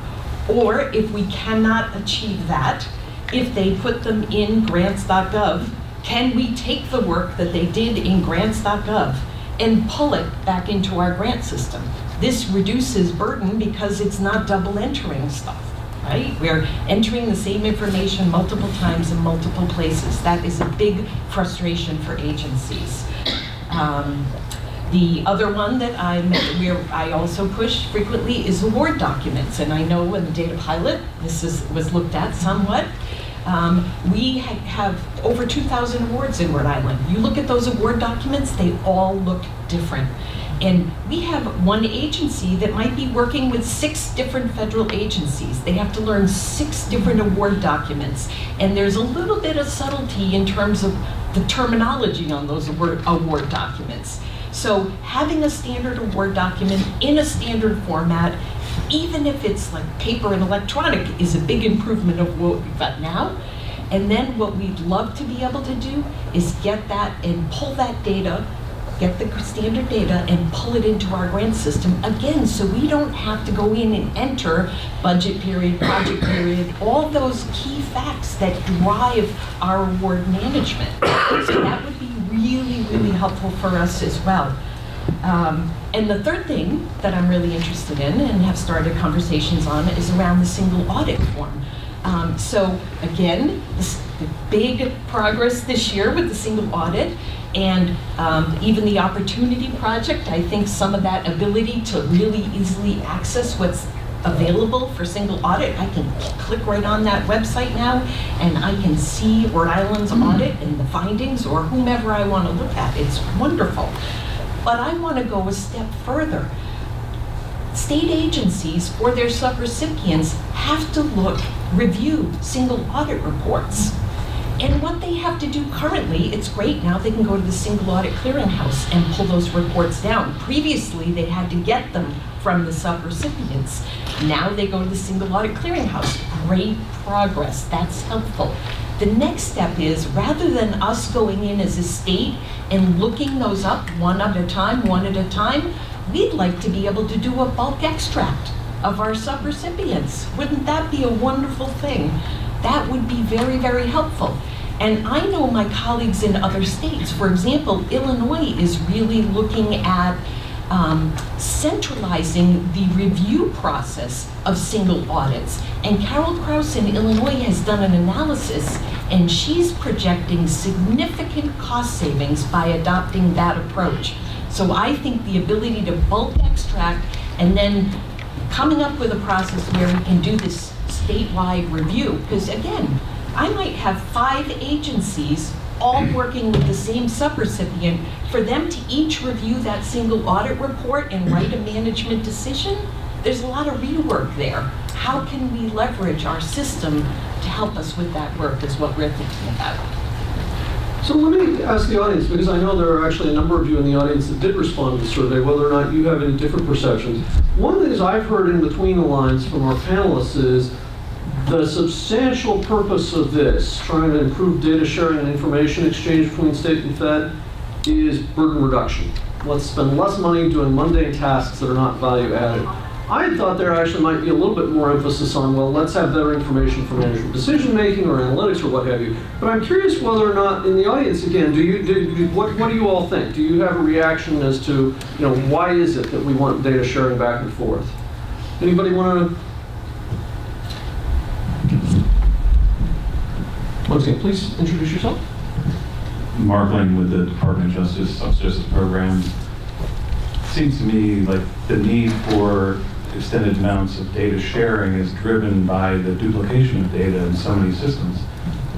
or if we cannot achieve that, if they put them in grants.gov, can we take the work that they did in grants.gov and pull it back into our grant system? This reduces burden because it's not double entering stuff, right? We're entering the same information multiple times in multiple places. That is a big frustration for agencies. The other one that I also push frequently is award documents, and I know in the data pilot this was looked at somewhat. We have over 2,000 awards in Rhode Island. You look at those award documents, they all look different. And we have one agency that might be working with 6 different federal agencies. They have to learn 6 different award documents. And there's a little bit of subtlety in terms of the terminology on those award documents. So having a standard award document in a standard format, even if it's like paper and electronic, is a big improvement of what we've got now. And then what we'd love to be able to do is get that and pull that data, get the standard data and pull it into our grant system again, so we don't have to go in and enter budget period, project period, all those key facts that drive our award management. So that would be really, really helpful for us as well. And the third thing that I'm really interested in and have started conversations on is around the single audit form. So again, the big progress this year with the single audit and even the Opportunity Project. I think some of that ability to really easily access what's available for single audit. I can click right on that website now and I can see Rhode Island's audit and the findings or whomever I want to look at. It's wonderful. But I want to go a step further. State agencies, for their subrecipients, have to review single audit reports. And what they have to do currently, it's great now, they can go to the Single Audit Clearinghouse and pull those reports down. Previously, they had to get them from the subrecipients. Now they go to the Single Audit Clearinghouse. Great progress, that's helpful. The next step is, rather than us going in as a state and looking those up one at a time, we'd like to be able to do a bulk extract of our subrecipients. Wouldn't that be a wonderful thing? That would be very, very helpful. And I know my colleagues in other states, for example, Illinois is really looking at centralizing the review process of single audits. And Carol Krause in Illinois has done an analysis, and she's projecting significant cost savings by adopting that approach. So I think the ability to bulk extract and then coming up with a process where we can do this statewide review, because again, I might have 5 agencies all working with the same subrecipient, for them to each review that single audit report and write a management decision, there's a lot of rework there. How can we leverage our system to help us with that work is what we're thinking about. So let me ask the audience, because I know there are actually a number of you in the audience that did respond to the survey, whether or not you have any different perceptions. One of the things I've heard in between the lines from our panelists is the substantial purpose of this, trying to improve data sharing and information exchange between state and Fed, is burden reduction. Let's spend less money doing mundane tasks that are not value added. I thought there actually might be a little bit more emphasis on, well, let's have better information for management decision making or analytics or what have you. But I'm curious whether or not in the audience, again, what do you all think? Do you have a reaction as to, why is it that we want data sharing back and forth? Anybody want to? Once again, please introduce yourself. Mark Lane with the Department of Justice Justice Program. Seems to me like the need for extended amounts of data sharing is driven by the duplication of data in so many systems.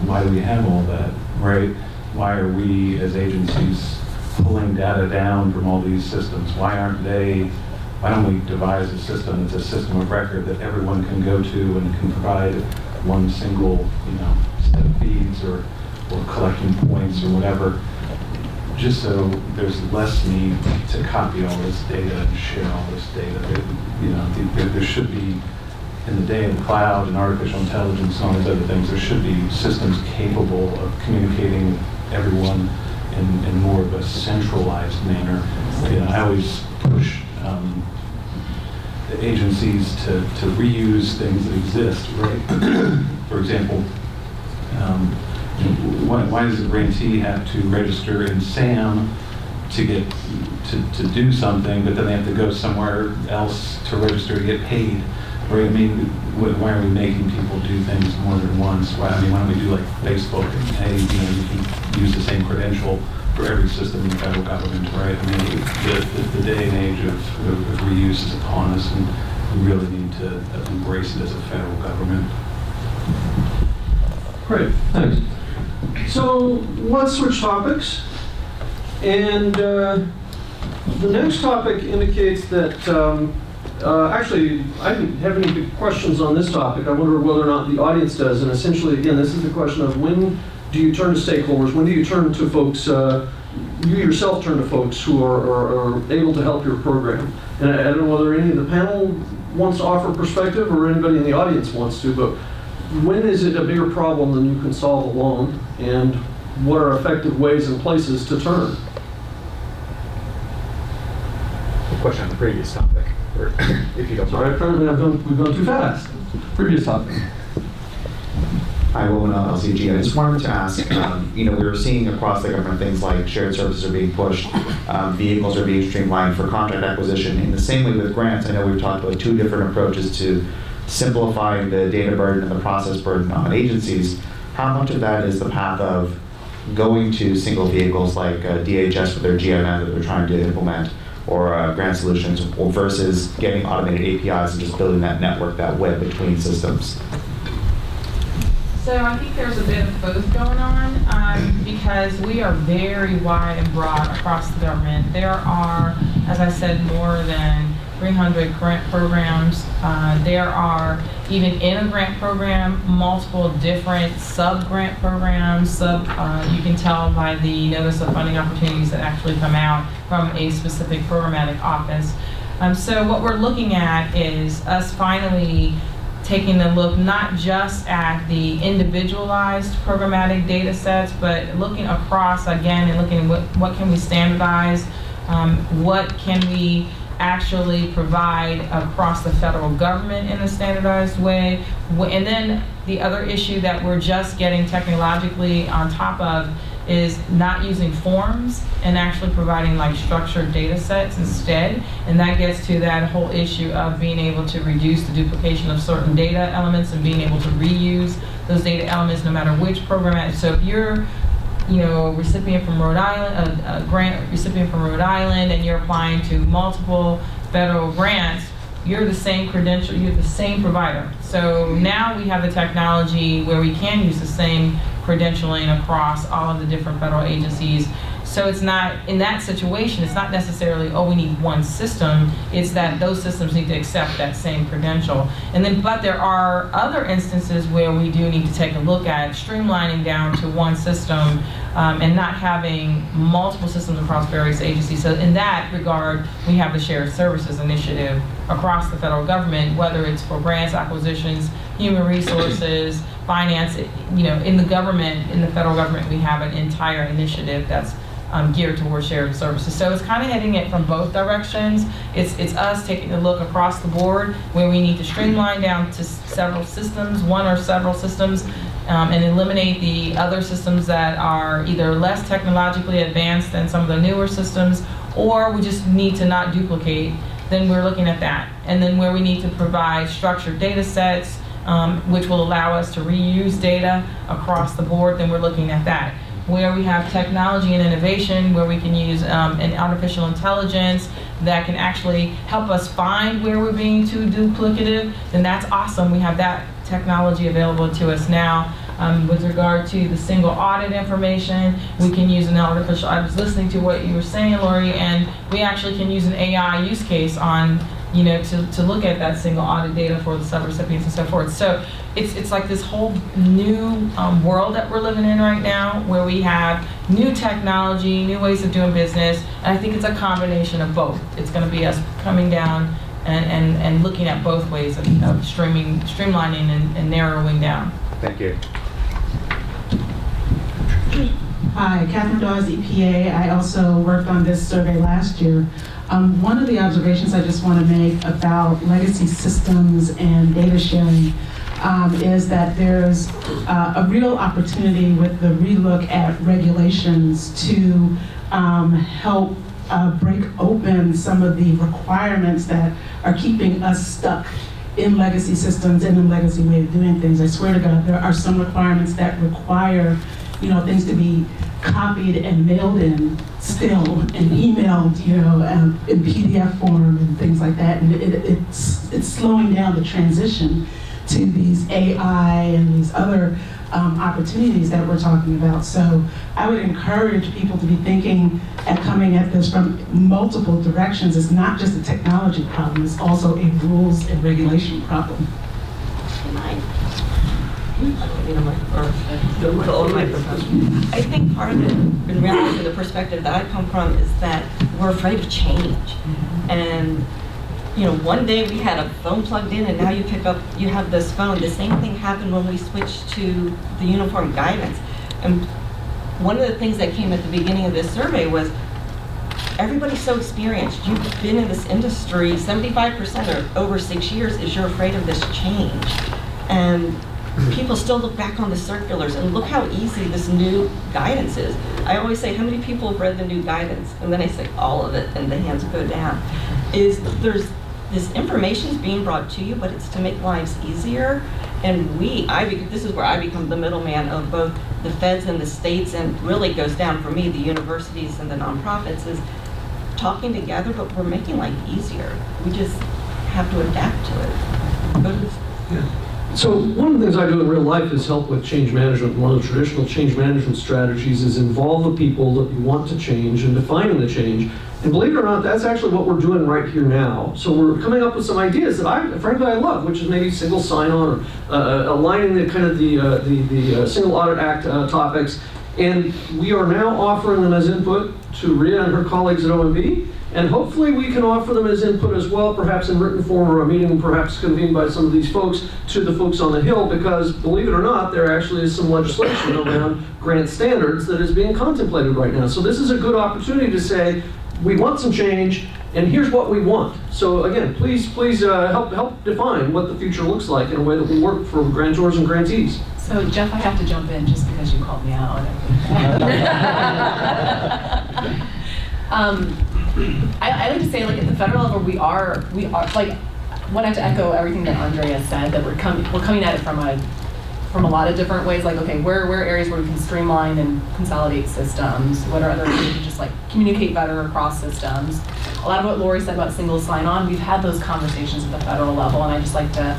Why do we have all that, right? Why are we as agencies pulling data down from all these systems? Why don't we devise a system that's a system of record that everyone can go to and can provide one single, set of feeds or collecting points or whatever, just so there's less need to copy all this data and share all this data. There should be, in the day of the cloud and artificial intelligence and all these other things, there should be systems capable of communicating with everyone in more of a centralized manner. I always push the agencies to reuse things that exist, right? For example, why does a grantee have to register in SAM to get to do something, but then they have to go somewhere else to register to get paid? Right? I mean, why are we making people do things more than once? Why don't we do like Facebook and hey, you can use the same credential for every system in the federal government, right? I mean, the day and age of reuse is upon us, and we really need to embrace it as a federal government. Great, thanks. So let's switch topics. And the next topic indicates that, actually, I didn't have any big questions on this topic. I wonder whether or not the audience does. And essentially, again, this is the question of when do you turn to stakeholders? When do you turn to folks, you yourself turn to folks who are able to help your program? And I don't know whether any of the panel wants to offer perspective or anybody in the audience wants to, but when is it a bigger problem than you can solve alone, and what are effective ways and places to turn? A question on the previous topic, or if you don't Sorry, mind. apparently we've gone too fast. Previous topic. Hi, Will with LCG. I just wanted to ask, we were seeing across the government things like shared services are being pushed, vehicles are being streamlined for contract acquisition. In the same way with grants, I know we've talked about two different approaches to simplifying the data burden and the process burden on agencies. How much of that is the path of going to single vehicles like DHS with their GMM that they're trying to implement, or Grant Solutions, or versus getting automated APIs and just building that network, that web between systems? So I think there's a bit of both going on because we are very wide and broad across the government. There are, as I said, more than 300 grant programs. There are, even in a grant program, multiple different sub-grant programs. You can tell by the notice of funding opportunities that actually come out from a specific programmatic office. So what we're looking at is us finally taking a look not just at the individualized programmatic data sets, but looking across again and looking at what can we standardize, what can we actually provide across the federal government in a standardized way. And then the other issue that we're just getting technologically on top of is not using forms and actually providing like structured data sets instead. And that gets to that whole issue of being able to reduce the duplication of certain data elements and being able to reuse those data elements no matter which program. So if you're a recipient from Rhode Island, a grant recipient from Rhode Island, and you're applying to multiple federal grants, you're the same credential, you're the same provider. So now we have the technology where we can use the same credentialing across all of the different federal agencies. So it's not, in that situation, it's not necessarily, oh, we need one system. It's that those systems need to accept that same credential. And then, but there are other instances where we do need to take a look at streamlining down to one system and not having multiple systems across various agencies. So in that regard, we have the Shared Services Initiative across the federal government, whether it's for grants, acquisitions, human resources, finance. You know, in the government, in the federal government, we have an entire initiative that's geared towards shared services. So it's kind of heading it from both directions. It's us taking a look across the board where we need to streamline down to several systems, one or several systems, and eliminate the other systems that are either less technologically advanced than some of the newer systems, or we just need to not duplicate. Then we're looking at that. And then where we need to provide structured data sets, which will allow us to reuse data across the board, then we're looking at that. Where we have technology and innovation, where we can use an artificial intelligence that can actually help us find where we're being too duplicative, then that's awesome. We have that technology available to us now. With regard to the single audit information, we can use an artificial, I was listening to what you were saying, Laurie, and we actually can use an AI use case on, you know, to look at that single audit data for the sub-recipients and so forth. So it's like this whole new world that we're living in right now, where we have new technology, new ways of doing business, and I think it's a combination of both. It's going to be us coming down and looking at both ways of streamlining and narrowing down. Thank you. Hi, Catherine Dawes, EPA. I also worked on this survey last year. One of the observations I just want to make about legacy systems and data sharing is that there's a real opportunity with the relook at regulations to help break open some of the requirements that are keeping us stuck in legacy systems and in legacy way of doing things. I swear to God, there are some requirements that require, you know, things to be copied and mailed in still and emailed, you know, in PDF form and things like that. And it's slowing down the transition to these AI and these other opportunities that we're talking about. So I would encourage people to be thinking and coming at this from multiple directions. It's not just a technology problem, it's also a rules and regulation problem. I think part of it, in reality, the perspective that I come from, is that we're afraid of change. And you know, one day we had a phone plugged in, and now you have this phone. The same thing happened when we switched to the uniform guidance. And one of the things that came at the beginning of this survey was, everybody's so experienced. You've been in this industry 75% or over 6 years, is you're afraid of this change. And people still look back on the circulars and look how easy this new guidance is. I always say, how many people have read the new guidance? And then I say, all of it, and the hands go down. There's this information is being brought to you, but it's to make lives easier. And this is where I become the middleman of both the feds and the states, and really goes down for me, the universities and the nonprofits, is talking together, but we're making life easier. We just have to adapt to it. Yeah. So one of the things I do in real life is help with change management. One of the traditional change management strategies is involve the people that you want to change and defining the change. And believe it or not, that's actually what we're doing right here now. So we're coming up with some ideas that frankly I love, which is maybe single sign-on or aligning the kind of the Single Audit Act topics. And we are now offering them as input to Rhea and her colleagues at OMB. And hopefully we can offer them as input as well, perhaps in written form or a meeting perhaps convened by some of these folks to the folks on the Hill, because believe it or not, there actually is some legislation around grant standards that is being contemplated right now. So this is a good opportunity to say, we want some change, and here's what we want. So again, please help define what the future looks like in a way that will work for grantors and grantees. So Jeff, I have to jump in just because you called me out. I like to say, like, at the federal level, we are like, wanted to echo everything that Andrea said, that we're coming at it from a lot of different ways. Like, okay, where are areas where we can streamline and consolidate systems? What are other ways to just like communicate better across systems? A lot of what Laurie said about single sign-on, we've had those conversations at the federal level, and I just like to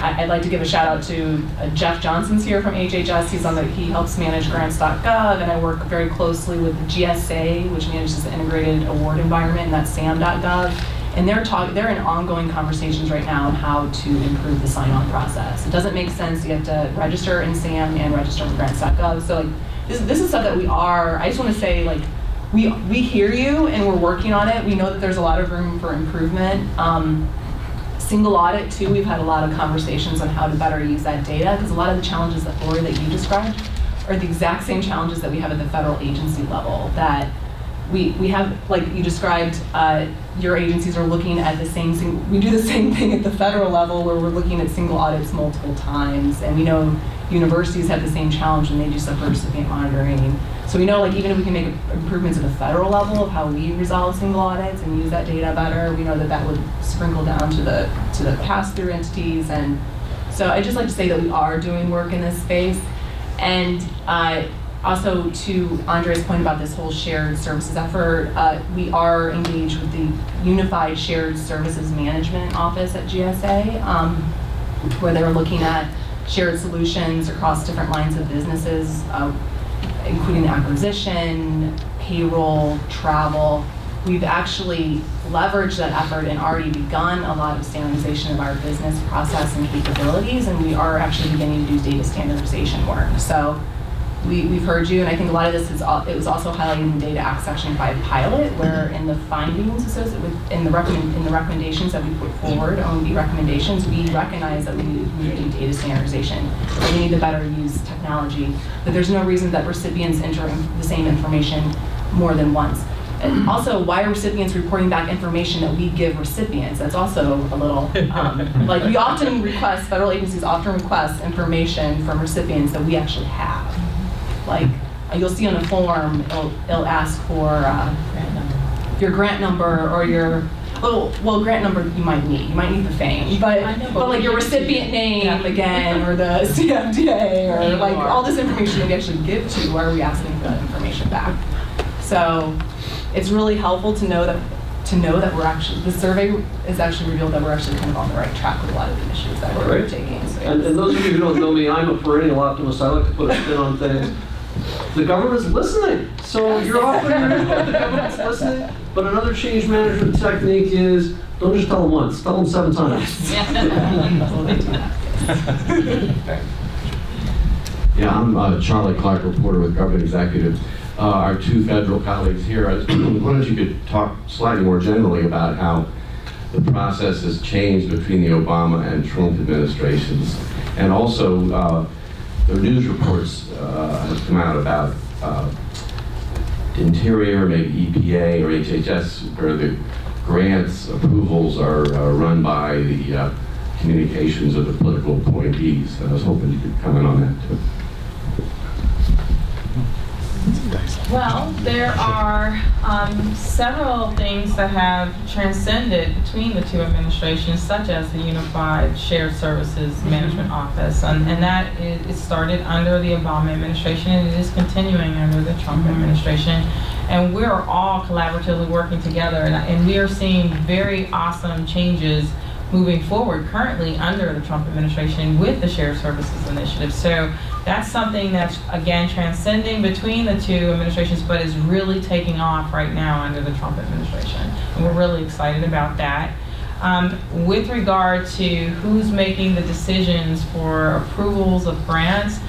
I'd like to give a shout out to Jeff Johnson's here from HHS. He helps manage grants.gov, and I work very closely with GSA, which manages the integrated award environment, and that's sam.gov. And they're in ongoing conversations right now on how to improve the sign-on process. It doesn't make sense. You have to register in SAM and register in grants.gov. So like, this is stuff that I just want to say, like, we hear you and we're working on it. We know that there's a lot of room for improvement. Single audit too, we've had a lot of conversations on how to better use that data, because a lot of the challenges that Laurie, that you described are the exact same challenges that we have at the federal agency level, that we have, like you described, your agencies are looking at the same, we do the same thing at the federal level where we're looking at single audits multiple times, and we know universities have the same challenge when they do sub-recipient monitoring. So we know, like, even if we can make improvements at the federal level of how we resolve single audits and use that data better, we know that that would sprinkle down to the pass-through entities. And so I just like to say that we are doing work in this space. And also to Andrea's point about this whole shared services effort, we are engaged with the Unified Shared Services Management Office at GSA, where they're looking at shared solutions across different lines of businesses, including acquisition, payroll, travel. We've actually leveraged that effort and already begun a lot of standardization of our business process and capabilities, and we are actually beginning to do data standardization work. So we've heard you, and I think a lot of this it was also highlighted in the Data Act Section 5 pilot, where in the findings associated with, in the recommendations that we put forward, OMB recommendations, we recognize that we need data standardization, that we need to better use technology, that there's no reason that recipients enter the same information more than once. And also, why are recipients reporting back information that we give recipients? That's also a little, like, we often request, federal agencies often request information from recipients that we actually have. Like, you'll see on a form, it'll ask for your grant number or your, well, grant number you might need the FAME, but like your recipient name again, or the CFDA, or like all this information that we actually give to, why are we asking for that information back? So it's really helpful to know that we're actually, the survey has actually revealed that we're actually kind of on the right track with a lot of the initiatives that we're taking. So and those of you who don't know me, I'm a perennial optimist. I like to put a spin on things. The government's listening. So you're offering the government's listening. But another change management technique is, don't just tell them once, tell them 7 times. Yeah, I'm Charlie Clark, reporter with Government Executive. Our 2 federal colleagues here, I was wondering if you could talk slightly more generally about how the process has changed between the Obama and Trump administrations. And also, the news reports have come out about Interior, maybe EPA or HHS, where the grants approvals are run by the communications of the political appointees. I was hoping you could comment on that too. Well, there are several things that have transcended between the 2 administrations, such as the Unified Shared Services Management Office, and that it started under the Obama administration, and it is continuing under the Trump administration. And we're all collaboratively working together, and we are seeing very awesome changes moving forward currently under the Trump administration with the Shared Services Initiative. So that's something that's, again, transcending between the 2 administrations, but is really taking off right now under the Trump administration. And we're really excited about that. With regard to who's making the decisions for approvals of grants,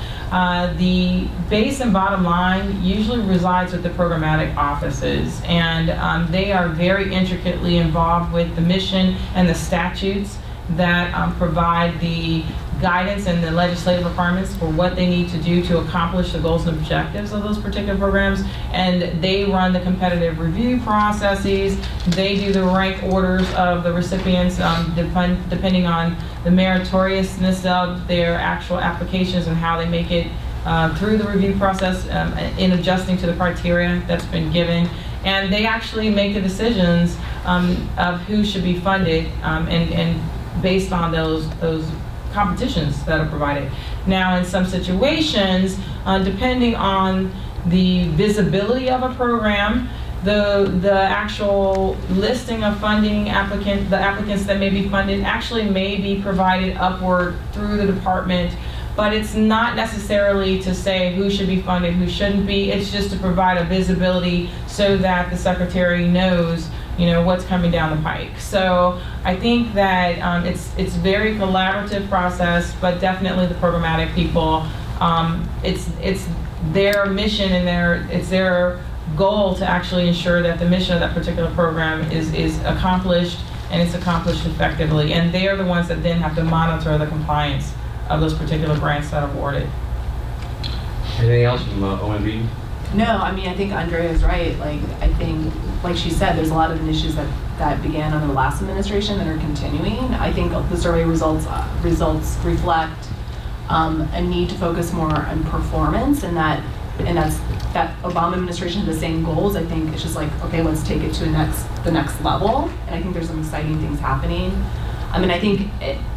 the base and bottom line usually resides with the programmatic offices, and they are very intricately involved with the mission and the statutes that provide the guidance and the legislative requirements for what they need to do to accomplish the goals and objectives of those particular programs. And they run the competitive review processes. They do the rank orders of the recipients depending on the meritoriousness of their actual applications and how they make it through the review process in adjusting to the criteria that's been given. And they actually make the decisions of who should be funded and based on those competitions that are provided. Now, in some situations, depending on the visibility of a program, the actual listing of funding the applicants that may be funded actually may be provided upward through the department, but it's not necessarily to say who should be funded, who shouldn't be. It's just to provide a visibility so that the secretary knows, what's coming down the pike. So I think that it's very collaborative process, but definitely the programmatic people, it's their mission and it's their goal to actually ensure that the mission of that particular program is accomplished, and it's accomplished effectively. And they are the ones that then have to monitor the compliance of those particular grants that are awarded. Anything else from OMB? No, I mean, I think Andrea is right. I think, like she said, there's a lot of initiatives that began under the last administration that are continuing. I think the survey results reflect a need to focus more on performance, and that Obama administration had the same goals. I think it's just okay, let's take it to the next level. And I think there's some exciting things happening. I mean, I think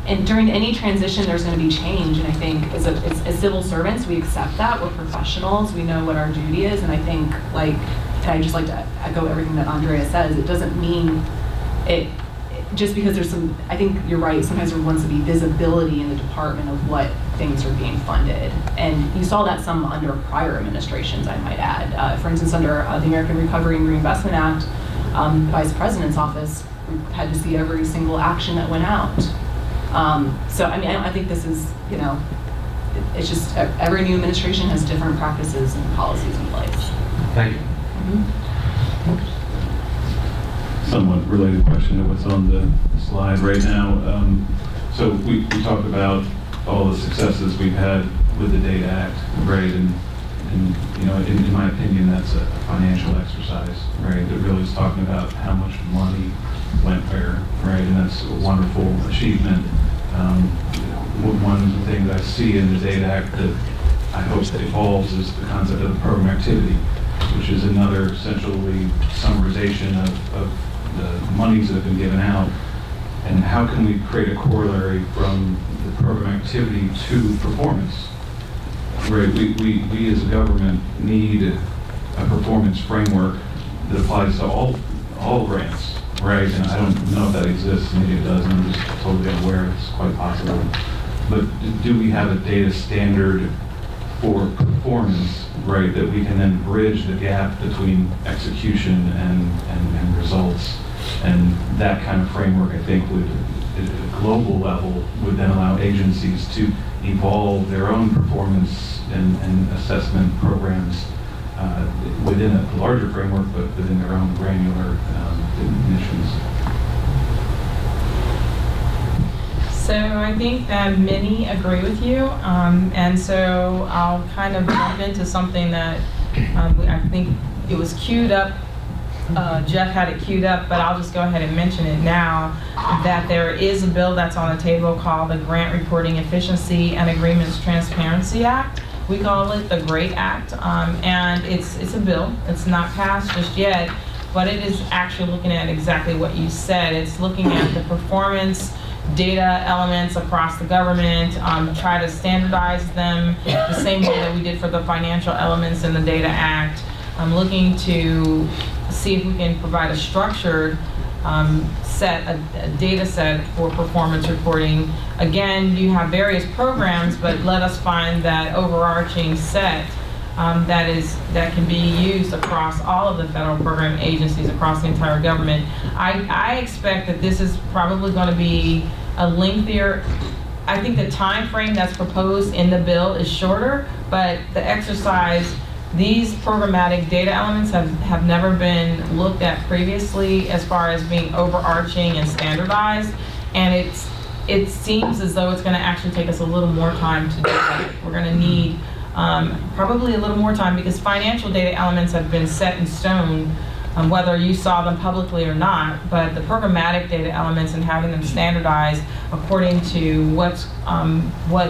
and during any transition, there's going to be change. And I think as civil servants, we accept that. We're professionals. We know what our duty is. And I think, and I just like to echo everything that Andrea says. It doesn't mean just because there's I think you're right. Sometimes there wants to be visibility in the department of what things are being funded. And you saw that some under prior administrations, I might add. For instance, under the American Recovery and Reinvestment Act, the Vice President's office had to see every single action that went out. So, I mean, I think this is, it's just every new administration has different practices and policies in place. Thank you. Somewhat related question to what's on the slide right now. So we talked about all the successes we've had with the Data Act, right? And in my opinion, that's a financial exercise, right? That really is talking about how much money went where, right? And that's a wonderful achievement. One of the things I see in the Data Act that I hope that evolves is the concept of program activity, which is another essentially summarization of the monies that have been given out, and how can we create a corollary from the program activity to performance. Right, we as a government need a performance framework that applies to all grants, right? And I don't know if that exists, maybe it does, and I'm just totally unaware, it's quite possible. But do we have a data standard for performance, right, that we can then bridge the gap between execution and results? And that kind of framework, I think, would, at a global level, would then allow agencies to evolve their own performance and assessment programs within a larger framework, but within their own granular missions. So I think that many agree with you, and so I'll kind of jump into something that I think it was queued up. Jeff had it queued up, but I'll just go ahead and mention it now, that there is a bill that's on the table called the Grant Reporting Efficiency and Agreements Transparency Act. We call it the GREAT Act, and it's a bill. It's not passed just yet, but it is actually looking at exactly what you said. It's looking at the performance data elements across the government, try to standardize them the same way that we did for the financial elements in the Data Act. I'm looking to see if we can provide a structured a data set for performance reporting. Again, you have various programs, but let us find that overarching set that can be used across all of the federal program agencies across the entire government. I expect that this is probably going to be a lengthier. I think the time frame that's proposed in the bill is shorter, but the exercise, these programmatic data elements have never been looked at previously as far as being overarching and standardized, and it seems as though it's going to actually take us a little more time to do that. We're going to need probably a little more time, because financial data elements have been set in stone, whether you saw them publicly or not, but the programmatic data elements and having them standardized according to what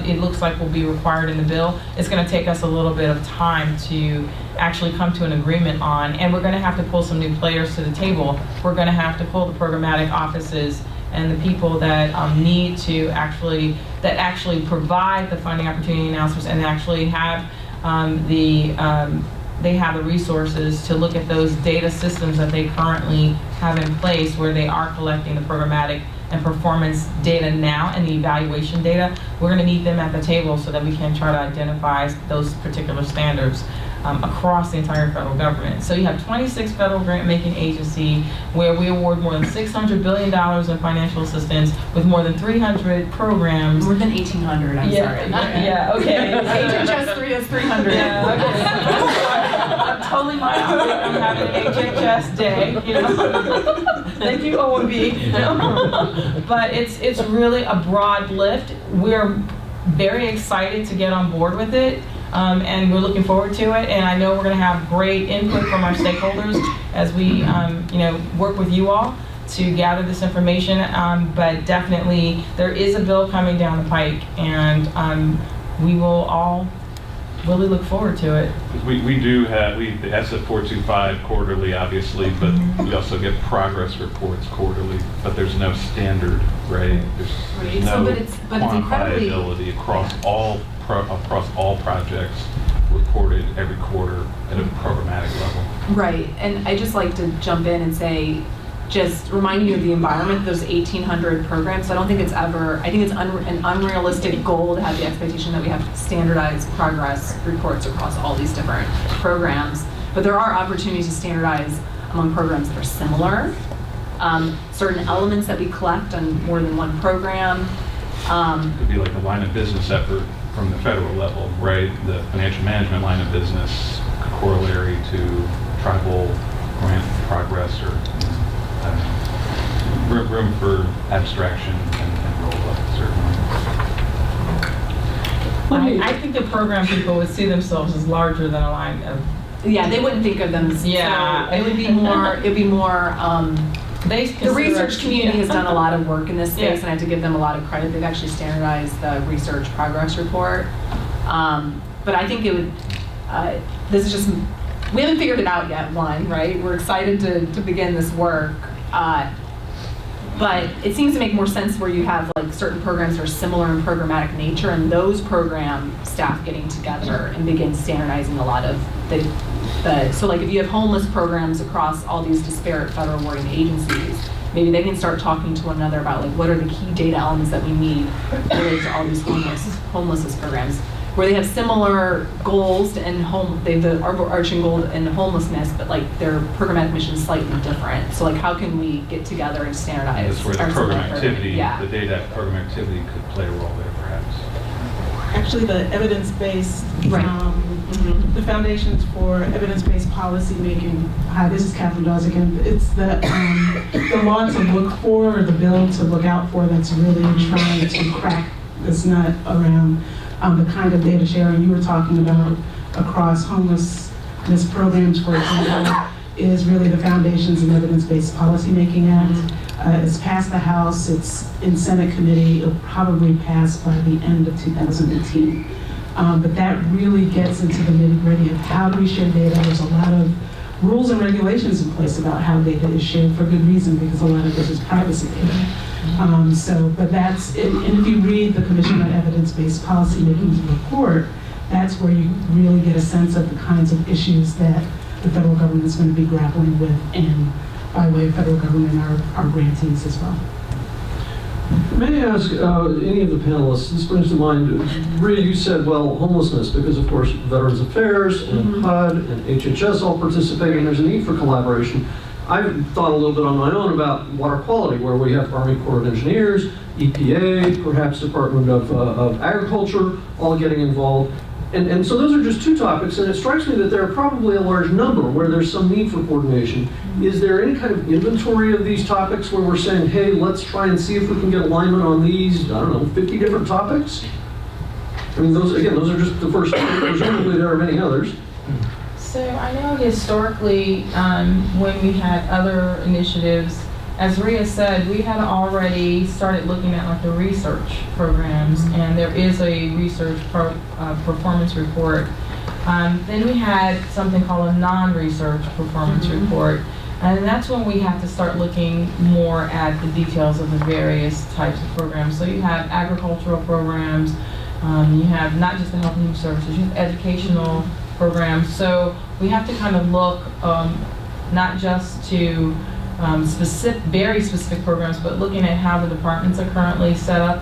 it looks like will be required in the bill, is going to take us a little bit of time to actually come to an agreement on, and we're going to have to pull some new players to the table. We're going to have to pull the programmatic offices and the people that need to actually provide the funding opportunity announcements and actually have they have the resources to look at those data systems that they currently have in place where they are collecting the programmatic and performance data now and the evaluation data. We're going to need them at the table so that we can try to identify those particular standards across the entire federal government. So you have 26 federal grant-making agencies where we award more than $600 billion in financial assistance with more than 300 programs. More than 1,800, I'm sorry. Yeah, okay. HHS 3 is 300. Yeah, okay. I'm totally myopic. I'm having an HHS day, you know. Thank you, OMB. You know? But it's really a broad lift. We're very excited to get on board with it. And we're looking forward to it. And I know we're going to have great input from our stakeholders as we, work with you all to gather this information. But definitely, there is a bill coming down the pike, and we will all really look forward to it. We do have, the SF 425 quarterly, obviously, but we also get progress reports quarterly, but there's no standard, right? There's no but it's incredibly quantifiability across all projects reported every quarter at a programmatic level. Right, and I just like to jump in and say, just reminding you of the environment, those 1,800 programs. I don't think it's ever, I think it's an unrealistic goal to have the expectation that we have standardized progress reports across all these different programs. But there are opportunities to standardize among programs that are similar. Certain elements that we collect on more than one program. It could be like a line of business effort from the federal level, right? The financial management line of business corollary to tribal grant progress, or room for abstraction and roll-up, certainly. I think the program people would see themselves as larger than a line of. Yeah, they wouldn't think of them as, Yeah. so it would be more, the research community has done a lot of work in this space, and I have to give them a lot of credit. They've actually standardized the research progress report. But I think it would, this is just, we haven't figured it out yet, right? We're excited to begin this work. But it seems to make more sense where you have like certain programs that are similar in programmatic nature, and those program staff getting together and begin standardizing a lot of so like if you have homeless programs across all these disparate federal awarding agencies, maybe they can start talking to one another about like what are the key data elements that we need related to all these homelessness programs, where they have similar goals and they have the overarching goal in homelessness, but like their programmatic mission is slightly different. So like how can we get together and standardize? That's where the program activity, the data program activity could play a role there, perhaps. Actually, the evidence-based, the Foundations for Evidence-Based Policy Making. Hi, this is Catherine Dawes again. It's the law to look for, or the bill to look out for, that's really trying to crack this nut around the kind of data sharing you were talking about across homelessness programs, for example, is really the Foundations and Evidence-Based Policy Making Act. It's passed the House, it's in Senate committee, it'll probably pass by the end of 2018. But that really gets into the nitty-gritty of how do we share data. There's a lot of rules and regulations in place about how data is shared, for good reason, because a lot of this is privacy data. But that's, and if you read the Commission on Evidence-Based Policy Making's report, that's where you really get a sense of the kinds of issues that the federal government is going to be grappling with, and by way of federal government, our grantees as well. May I ask any of the panelists, this brings to mind, Rhea, you said, well, homelessness, because of course Veterans Affairs and HUD and HHS all participate, and there's a need for collaboration. I've thought a little bit on my own about water quality, where we have Army Corps of Engineers, EPA, perhaps Department of Agriculture, all getting involved. And so those are just two topics, and it strikes me that there are probably a large number where there's some need for coordination. Is there any kind of inventory of these topics where we're saying, hey, let's try and see if we can get alignment on these, I don't know, 50 different topics? I mean, those are just the first, presumably there are many others. So I know historically, when we had other initiatives, as Rhea said, we had already started looking at like the research programs, and there is a research performance report. Then we had something called a non-research performance report, and that's when we have to start looking more at the details of the various types of programs. So you have agricultural programs, you have not just the health and human services, you have educational programs. So we have to kind of look not just to very specific programs, but looking at how the departments are currently set up.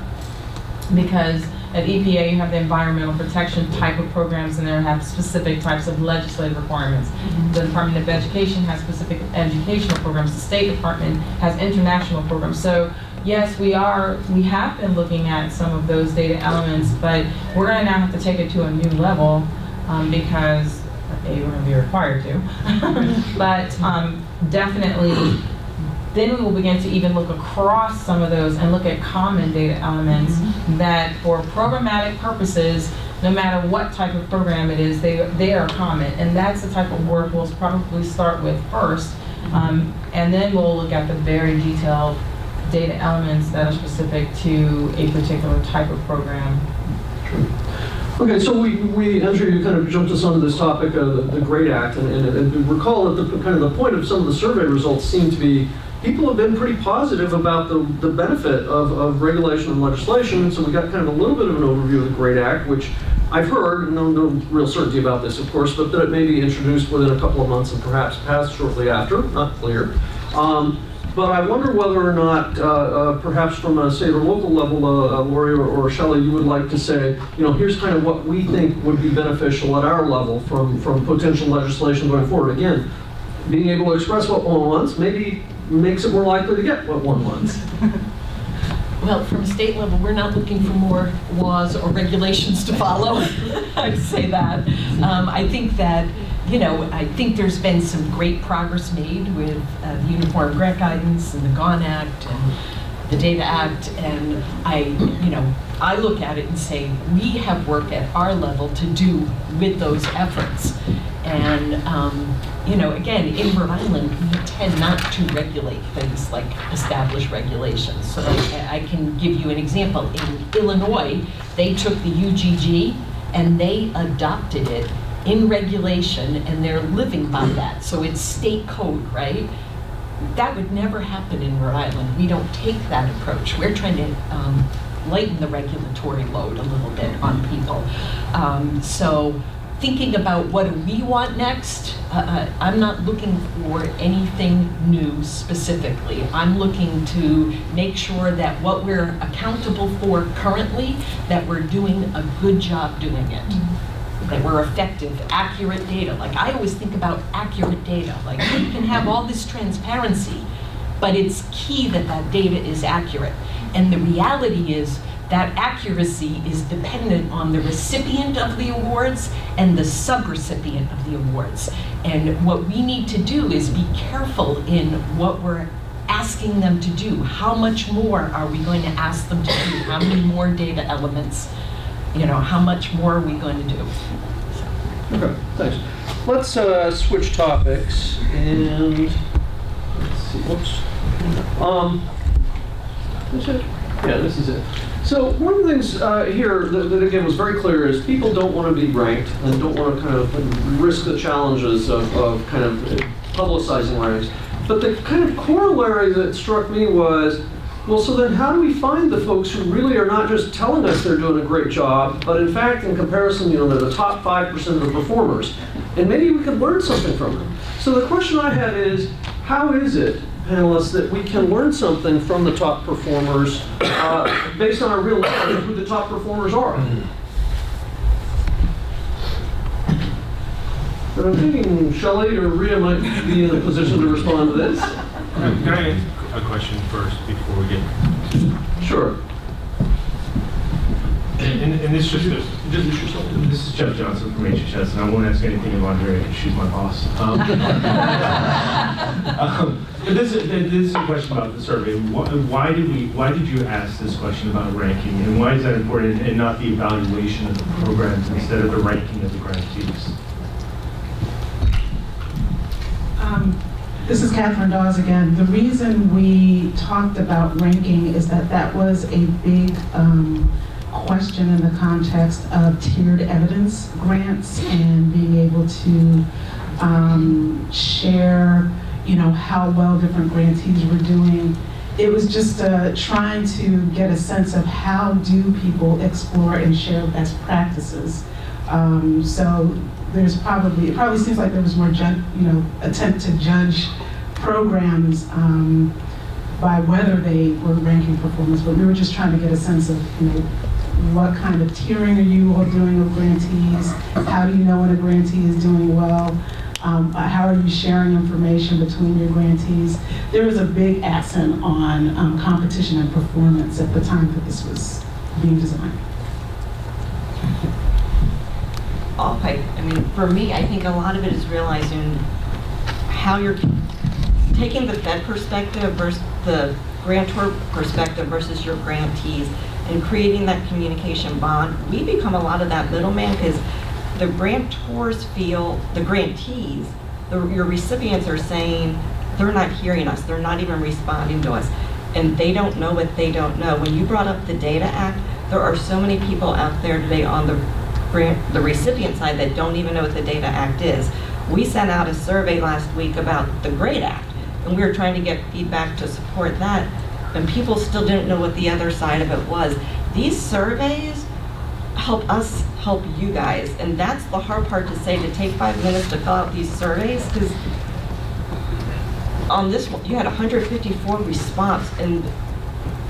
Because at EPA, you have the environmental protection type of programs, and there have specific types of legislative requirements. The Department of Education has specific educational programs. The State Department has international programs. So yes, we have been looking at some of those data elements, but we're going to now have to take it to a new level because we're going to be required to. But definitely, then we will begin to even look across some of those and look at common data elements that for programmatic purposes, no matter what type of program it is, they are common. And that's the type of work we'll probably start with first. And then we'll look at the very detailed data elements that are specific to a particular type of program. Okay, so we Andrea, you kind of jumped us onto this topic of the GREAT Act, and recall that the point of some of the survey results seem to be people have been pretty positive about the benefit of regulation and legislation. So we got kind of a little bit of an overview of the GREAT Act, which I've heard, no real certainty about this, of course, but that it may be introduced within a couple of months and perhaps passed shortly after, not clear. But I wonder whether or not, perhaps from a state or local level, Laurie or Shelly, you would like to say, here's kind of what we think would be beneficial at our level from potential legislation going forward. Again, being able to express what one wants maybe makes it more likely to get what one wants. Well, from a state level, we're not looking for more laws or regulations to follow. I'd say that. I think that, I think there's been some great progress made with the Uniform Grant Guidance and the GONE Act and the Data Act, and I look at it and say, we have work at our level to do with those efforts. And, again, in Rhode Island, we tend not to regulate things like established regulations. So I can give you an example. In Illinois, they took the UGG and they adopted it in regulation, and they're living by that. So it's state code, right? That would never happen in Rhode Island. We don't take that approach. We're trying to lighten the regulatory load a little bit on people. So thinking about what do we want next, I'm not looking for anything new specifically. I'm looking to make sure that what we're accountable for currently, that we're doing a good job doing it. That we're effective, accurate data. Like I always think about accurate data. Like we can have all this transparency, but it's key that that data is accurate. And the reality is that accuracy is dependent on the recipient of the awards and the subrecipient of the awards. And what we need to do is be careful in what we're asking them to do. How much more are we going to ask them to do? How many more data elements? How much more are we going to do? Okay, thanks. Let's switch topics and let's see. Whoops. Is it? Yeah, this is it. So one of the things here that again was very clear is people don't want to be ranked and don't want to kind of risk the challenges of kind of publicizing ranks. But the kind of corollary that struck me was, well, so then how do we find the folks who really are not just telling us they're doing a great job, but in fact, in comparison, they're the top 5% of the performers, and maybe we could learn something from them. So the question I had is, how is it, panelists, that we can learn something from the top performers based on our real knowledge of who the top performers are? But I'm thinking Shelly or Rhea might be in a position to respond to this. Can I ask a question first before we get to... Sure. And this just this is Jeff Johnson from HHS, and I won't ask anything of Andrea because she's my boss. But this is a question about the survey. Why did you ask this question about ranking, and why is that important, and not the evaluation of the programs instead of the ranking of the grantees? This is Catherine Dawes again. The reason we talked about ranking is that was a big question in the context of tiered evidence grants and being able to share, how well different grantees were doing. It was just trying to get a sense of how do people explore and share best practices So it probably seems like there was more, attempt to judge programs by whether they were ranking performance, but we were just trying to get a sense of, what kind of tiering are you all doing of grantees? How do you know when a grantee is doing well? How are you sharing information between your grantees? There was a big accent on competition and performance at the time that this was being designed. For me, I think a lot of it is realizing how you're taking the Fed perspective versus the grantor perspective versus your grantees and creating that communication bond. We become a lot of that middleman because the grantors feel, the grantees, your recipients are saying they're not hearing us, they're not even responding to us, and they don't know what they don't know. When you brought up the Data Act, there are so many people out there today on the recipient side that don't even know what the Data Act is. We sent out a survey last week about the GREAT Act, and we were trying to get feedback to support that, and people still didn't know what the other side of it was. These surveys help us help you guys, and that's the hard part to say, to take 5 minutes to fill out these surveys, because on this one, you had 154 response, and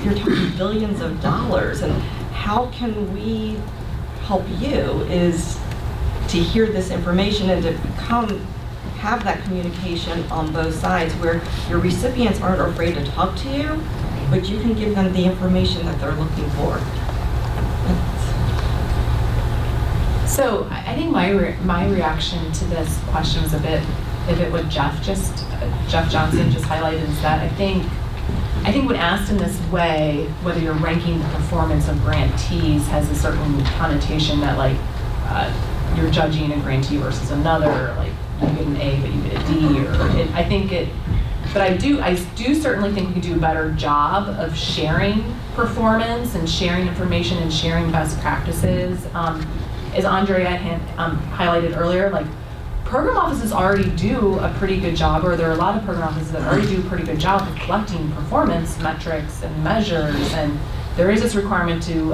you're talking billions of dollars, and how can we help you is to hear this information and to have that communication on both sides where your recipients aren't afraid to talk to you, but you can give them the information that they're looking for. So I think my reaction to this question was a bit what Jeff Johnson just highlighted, is that I think when asked in this way, whether you're ranking the performance of grantees has a certain connotation that you're judging a grantee versus another, like you get an A but you get a D, but I do certainly think we could do a better job of sharing performance and sharing information and sharing best practices. As Andrea highlighted earlier, program offices already do a pretty good job, or there are a lot of program offices that already do a pretty good job of collecting performance metrics and measures, and there is this requirement to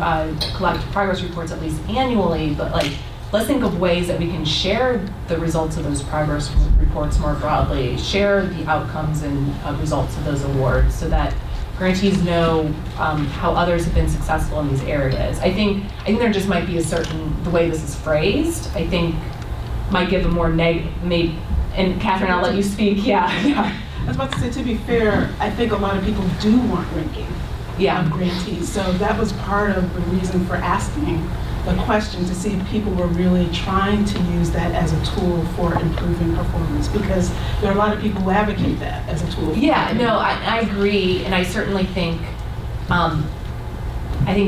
collect progress reports at least annually, but let's think of ways that we can share the results of those progress reports more broadly, share the outcomes and results of those awards so that grantees know how others have been successful in these areas. I think there just might be the way this is phrased, I think might give a more and Catherine, I'll let you speak, yeah. I was about to say, to be fair, I think a lot of people do want ranking of grantees. So that was part of the reason for asking the question, to see if people were really trying to use that as a tool for improving performance, because there are a lot of people who advocate that as a tool. I agree, and I certainly think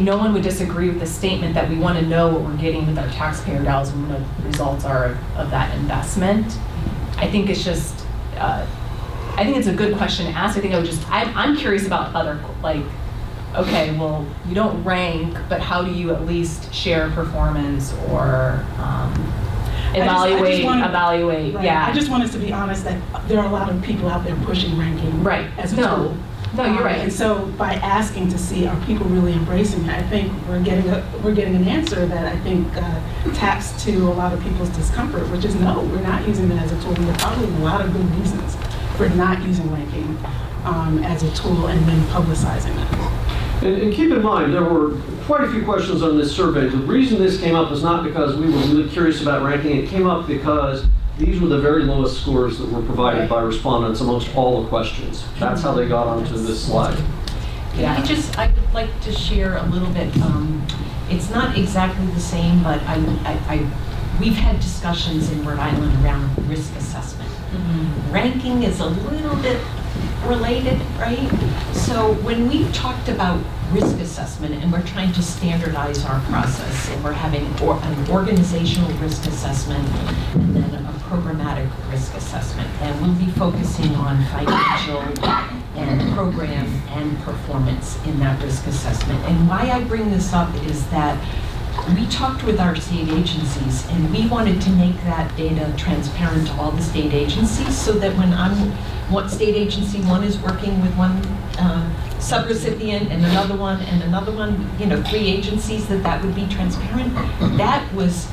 no one would disagree with the statement that we want to know what we're getting with our taxpayer dollars and what the results are of that investment. I think it's just, I think it's a good question to ask. I'm curious about other, okay, well, you don't rank, but how do you at least share performance or evaluate? Right. I just want us to be honest that there are a lot of people out there pushing ranking as a tool. No, you're right. And so by asking to see, are people really embracing it, I think we're getting an answer that I think taps to a lot of people's discomfort, which is no, we're not using it as a tool. And there are probably a lot of good reasons for not using ranking as a tool and then publicizing it. And keep in mind, there were quite a few questions on this survey. The reason this came up is not because we were really curious about ranking. It came up because these were the very lowest scores that were provided by respondents amongst all the questions. That's how they got onto this slide. Yeah, I would like to share a little bit. It's not exactly the same, but we've had discussions in Rhode Island around risk assessment. Mm-hmm. Ranking is a little bit related, right? So when we've talked about risk assessment and we're trying to standardize our process, and we're having an organizational risk assessment and then a programmatic risk assessment, and we'll be focusing on financial and program and performance in that risk assessment. And why I bring this up is that we talked with our state agencies, and we wanted to make that data transparent to all the state agencies, so that when what state agency one is working with one subrecipient and another one, 3 agencies, that would be transparent. That was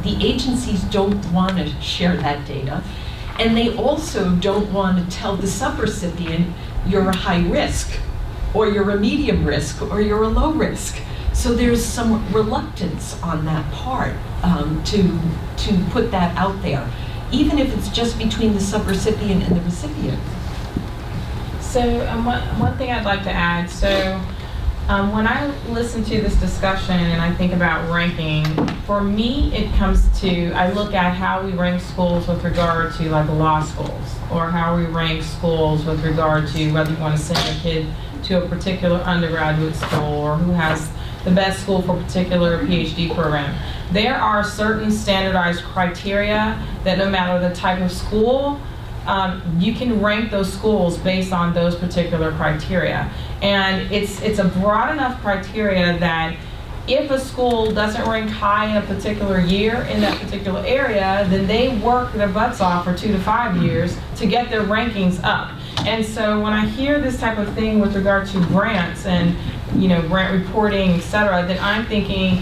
the agencies don't want to share that data. And they also don't want to tell the subrecipient, you're a high risk, or you're a medium risk, or you're a low risk. So there's some reluctance on that part to put that out there, even if it's just between the subrecipient and the recipient. So one thing I'd like to add, when I listen to this discussion and I think about ranking, for me it comes to, I look at how we rank schools with regard to like law schools, or how we rank schools with regard to whether you want to send your kid to a particular undergraduate school, or who has the best school for a particular PhD program. There are certain standardized criteria that no matter the type of school, you can rank those schools based on those particular criteria. And it's a broad enough criteria that if a school doesn't rank high in a particular year in that particular area, then they work their butts off for 2 to 5 years to get their rankings up. And so when I hear this type of thing with regard to grants and grant reporting, et cetera, then I'm thinking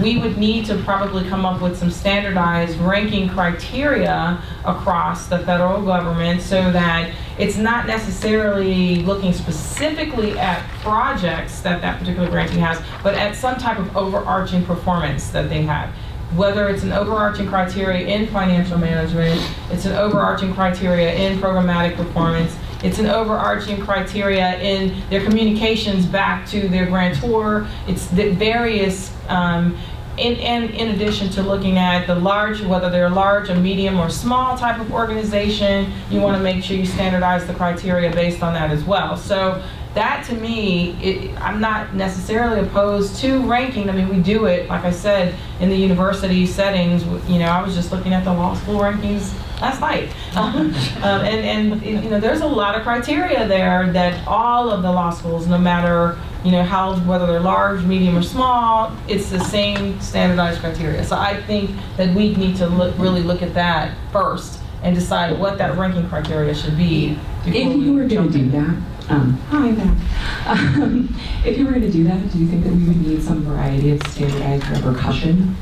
we would need to probably come up with some standardized ranking criteria across the federal government so that it's not necessarily looking specifically at projects that particular grantee has, but at some type of overarching performance that they have. Whether it's an overarching criteria in financial management, it's an overarching criteria in programmatic performance, it's an overarching criteria in their communications back to their grantor. It's the various, in addition to looking at the large, whether they're a large, a medium, or small type of organization, you want to make sure you standardize the criteria based on that as well. So that to me, I'm not necessarily opposed to ranking. I mean, we do it, like I said, in the university settings. I was just looking at the law school rankings last night. And there's a lot of criteria there that all of the law schools, no matter whether they're large, medium, or small, it's the same standardized criteria. So I think that we need to really look at that first and decide what that ranking criteria should be. If you were going to do that, hi there. If you were going to do that, do you think that we would need some variety of standardized repercussion?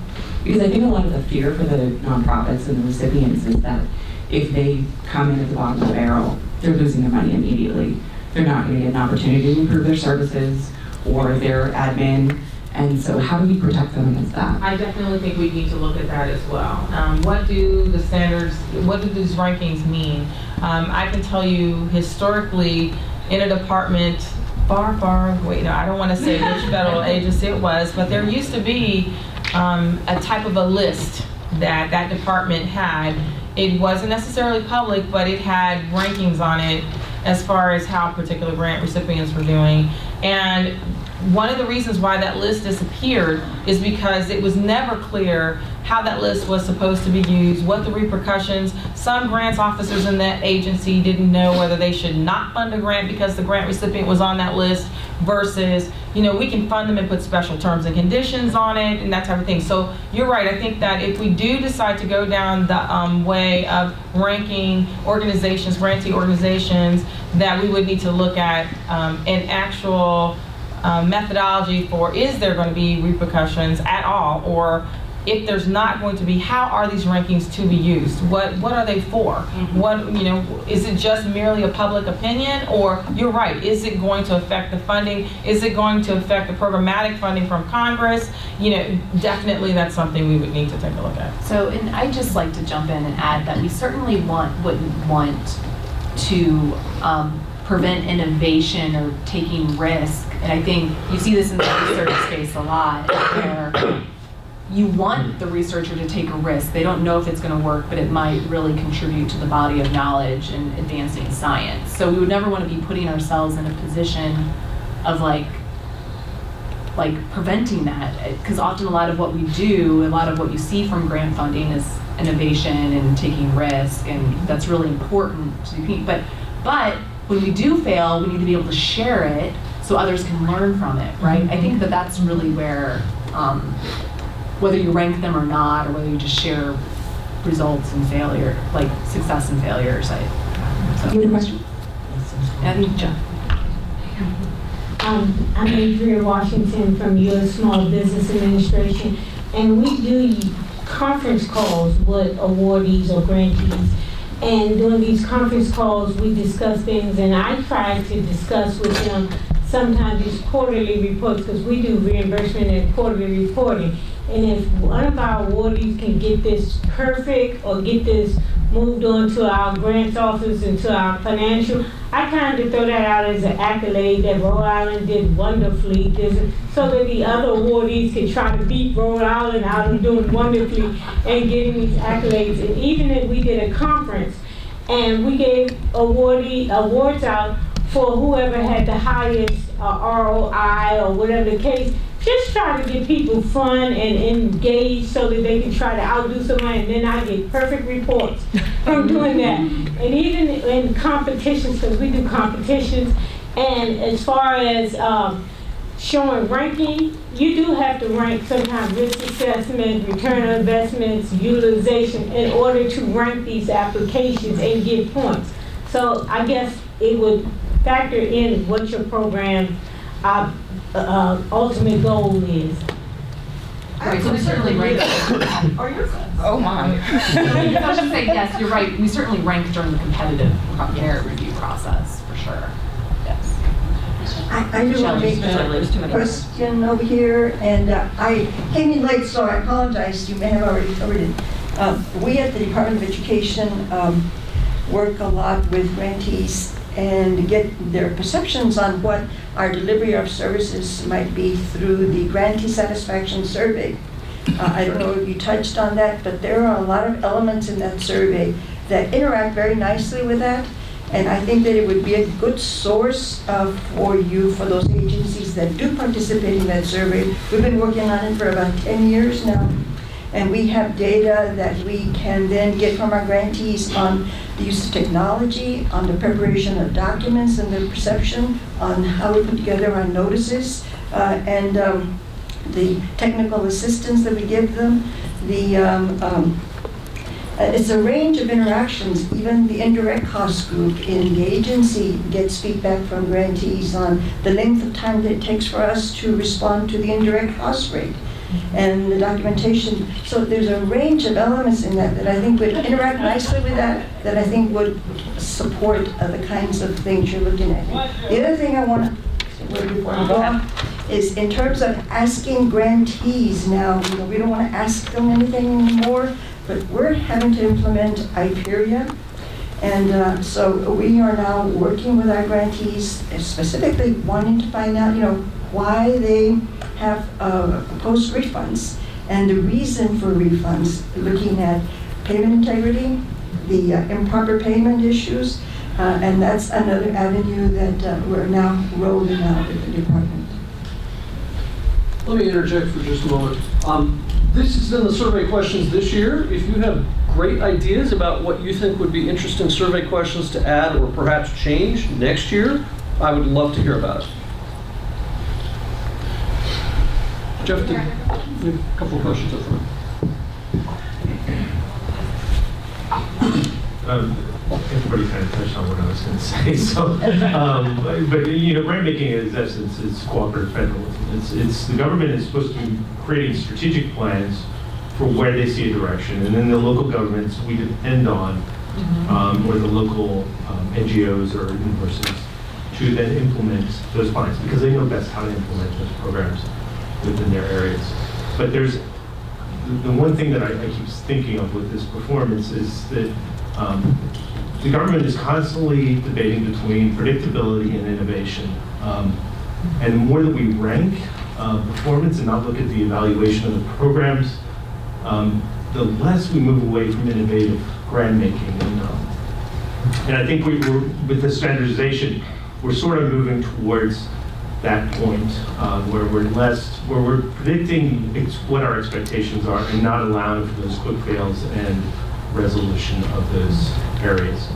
Because I think a lot of the fear for the nonprofits and the recipients is that if they come in at the bottom of the barrel, they're losing their money immediately. They're not going to get an opportunity to improve their services or their admin. And so how do we protect them against that? I definitely think we need to look at that as well. What do the standards, what do these rankings mean? I can tell you historically in a department far away, I don't want to say which federal agency it was, but there used to be a type of a list that department had. It wasn't necessarily public, but it had rankings on it as far as how particular grant recipients were doing. And one of the reasons why that list disappeared is because it was never clear how that list was supposed to be used, what the repercussions. Some grants officers in that agency didn't know whether they should not fund a grant because the grant recipient was on that list versus, we can fund them and put special terms and conditions on it and that type of thing. So you're right, I think that if we do decide to go down the way of ranking organizations, grantee organizations, that we would need to look at an actual methodology for, is there going to be repercussions at all, or if there's not going to be, how are these rankings to be used? What are they for? What, is it just merely a public opinion, or you're right, is it going to affect the funding? Is it going to affect the programmatic funding from Congress? Definitely that's something we would need to take a look at. So, and I'd just like to jump in and add that we certainly wouldn't want to prevent innovation or taking risk. And I think you see this in the research space a lot, where you want the researcher to take a risk. They don't know if it's going to work, but it might really contribute to the body of knowledge and advancing science. So we would never want to be putting ourselves in a position of like preventing that, because often a lot of what we do, a lot of what you see from grant funding is innovation and taking risk, and that's really important to be. But when we do fail, we need to be able to share it so others can learn from it, right? I think that that's really where, whether you rank them or not, or whether you just share results and failure, like success and failures. You have a question? And Jeff. I'm Andrea Washington from U.S. Small Business Administration, and we do conference calls with awardees or grantees. And during these conference calls, we discuss things, and I try to discuss with them sometimes these quarterly reports, because we do reimbursement and quarterly reporting. And if one of our awardees can get this perfect or get this moved on to our grants office and to our financial, I kind of throw that out as an accolade that Rhode Island did wonderfully, so that the other awardees can try to beat Rhode Island out of doing wonderfully and getting these accolades. And even if we did a conference and we gave awards out for whoever had the highest ROI or whatever the case, just try to get people fun and engaged so that they can try to outdo somebody, and then I get perfect reports from doing that. And even in competitions, because we do competitions, and as far as showing ranking, you do have to rank sometimes risk assessment, return on investments, utilization, in order to rank these applications and get points. So I guess it would factor in what your program ultimate goal is. Right, so we certainly rank. Oh my. I was just saying, yes, you're right. We certainly rank during the competitive merit review process, for sure. Yes. I do want to make a question over here, and I came in late, so I apologize. You may have already covered it. We at the Department of Education work a lot with grantees and get their perceptions on what our delivery of services might be through the grantee satisfaction survey. I don't know if you touched on that, but there are a lot of elements in that survey that interact very nicely with that. And I think that it would be a good source for you, for those agencies that do participate in that survey. We've been working on it for about 10 years now. And we have data that we can then get from our grantees on the use of technology, on the preparation of documents and the perception, on how we put together our notices, and the technical assistance that we give them. It's a range of interactions. Even the indirect cost group in the agency gets feedback from grantees on the length of time that it takes for us to respond to the indirect cost rate and the documentation. So there's a range of elements in that I think would interact nicely with that I think would support the kinds of things you're looking at. The other thing I want to say before I go on is in terms of asking grantees now, we don't want to ask them anything anymore, but we're having to implement IPERIA. And so we are now working with our grantees, specifically wanting to find out, why they have post refunds and the reason for refunds, looking at payment integrity, the improper payment issues, and that's another avenue that we're now rolling out with the department. Let me interject for just a moment. This is in the survey questions this year. If you have great ideas about what you think would be interesting survey questions to add or perhaps change next year, I would love to hear about it. Jeff, we have a couple of questions up front. Everybody kind of touched on what I was going to say. So, but grant making in essence is cooperative federalism. It's the government is supposed to be creating strategic plans for where they see a direction, and then the local governments we depend on, or the local NGOs or universities, to then implement those plans because they know best how to implement those programs within their areas. But there's the one thing that I keep thinking of with this performance is that the government is constantly debating between predictability and innovation. And the more that we rank performance and not look at the evaluation of the programs, the less we move away from innovative grant making. And I think we're with the standardization, we're sort of moving towards that point where we're predicting what our expectations are and not allowing for those quick fails and resolution of those areas.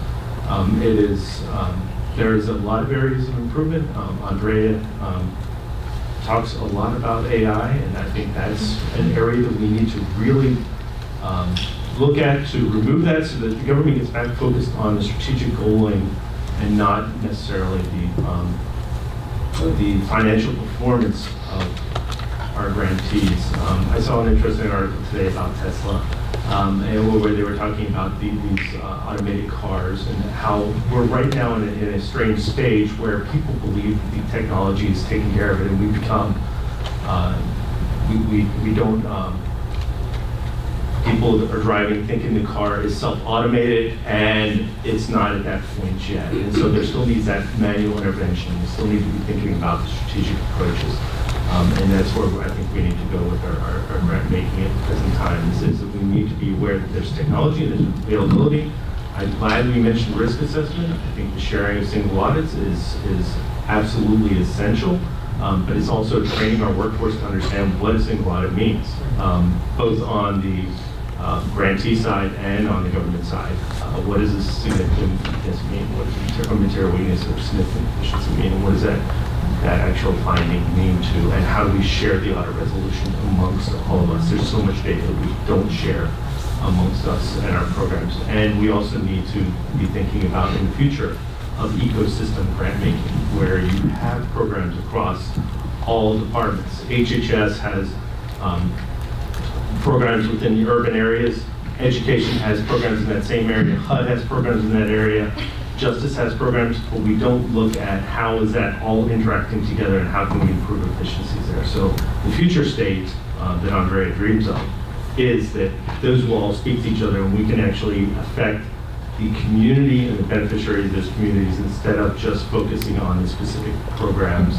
There is a lot of areas of improvement. Andrea talks a lot about AI, and I think that's an area that we need to really look at to remove that so that the government gets back focused on the strategic goaling and not necessarily the financial performance of our grantees. I saw an interesting article today about Tesla, and where they were talking about these automated cars and how we're right now in a strange stage where people believe the technology is taking care of it, and we become we don't. People that are driving thinking the car is self-automated, and it's not at that point yet. And so there still needs that manual intervention. We still need to be thinking about the strategic approaches. And that's where I think we need to go with our grant making at the present time, is that we need to be aware that there's technology, there's availability. I'm glad we mentioned risk assessment. I think the sharing of single audits is absolutely essential. But it's also training our workforce to understand what a single audit means, both on the grantee side and on the government side. What does a significant weakness mean? What does a material weakness or significant deficiency mean? And what does that actual finding mean to? And how do we share the audit resolution amongst all of us? There's so much data that we don't share amongst us and our programs. And we also need to be thinking about in the future of ecosystem grant making, where you have programs across all departments. HHS has programs within the urban areas. Education has programs in that same area. HUD has programs in that area. Justice has programs, but we don't look at how is that all interacting together and how can we improve efficiencies there. So the future state that Andrea dreams of is that those will all speak to each other, and we can actually affect the community and the beneficiaries of those communities instead of just focusing on the specific programs.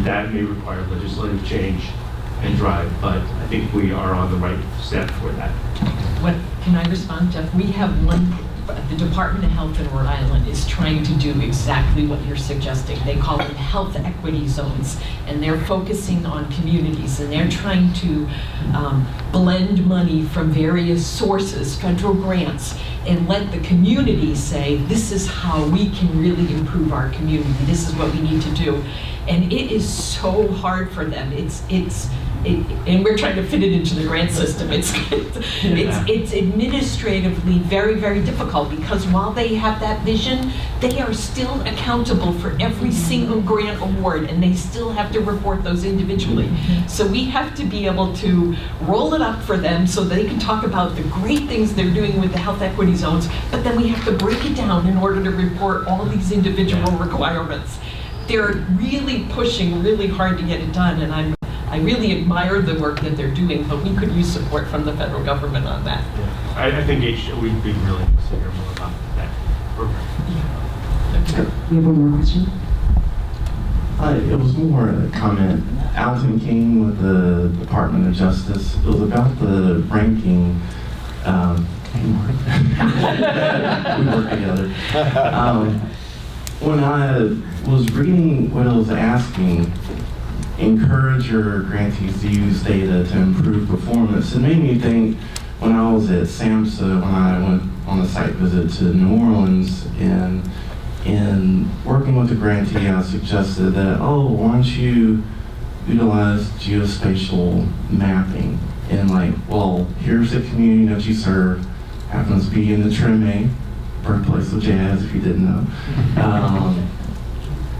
That may require legislative change and drive, but I think we are on the right step for that. What, can I respond, Jeff? We have the Department of Health in Rhode Island is trying to do exactly what you're suggesting. They call them health equity zones, and they're focusing on communities, and they're trying to blend money from various sources, federal grants, and let the community say, this is how we can really improve our community. This is what we need to do. And it is so hard for them. And we're trying to fit it into the grant system. It's administratively very, very difficult, because while they have that vision, they are still accountable for every single grant award, and they still have to report those individually. So we have to be able to roll it up for them so they can talk about the great things they're doing with the health equity zones, but then we have to break it down in order to report all these individual requirements. They're really pushing really hard to get it done, and I really admire the work that they're doing, but we could use support from the federal government on that. Yeah. I think we'd be really interested to hear more about that program. We have one more question. It was more a comment. Alton King with the Department of Justice. It was about the ranking. We work together. When I was reading what it was asking, encourage your grantees to use data to improve performance, it made me think when I was at SAMHSA, when I went on a site visit to New Orleans, and in working with the grantee, I suggested that, why don't you utilize geospatial mapping? And here's the community that you serve, happens to be in the Treme, birthplace of jazz, if you didn't know.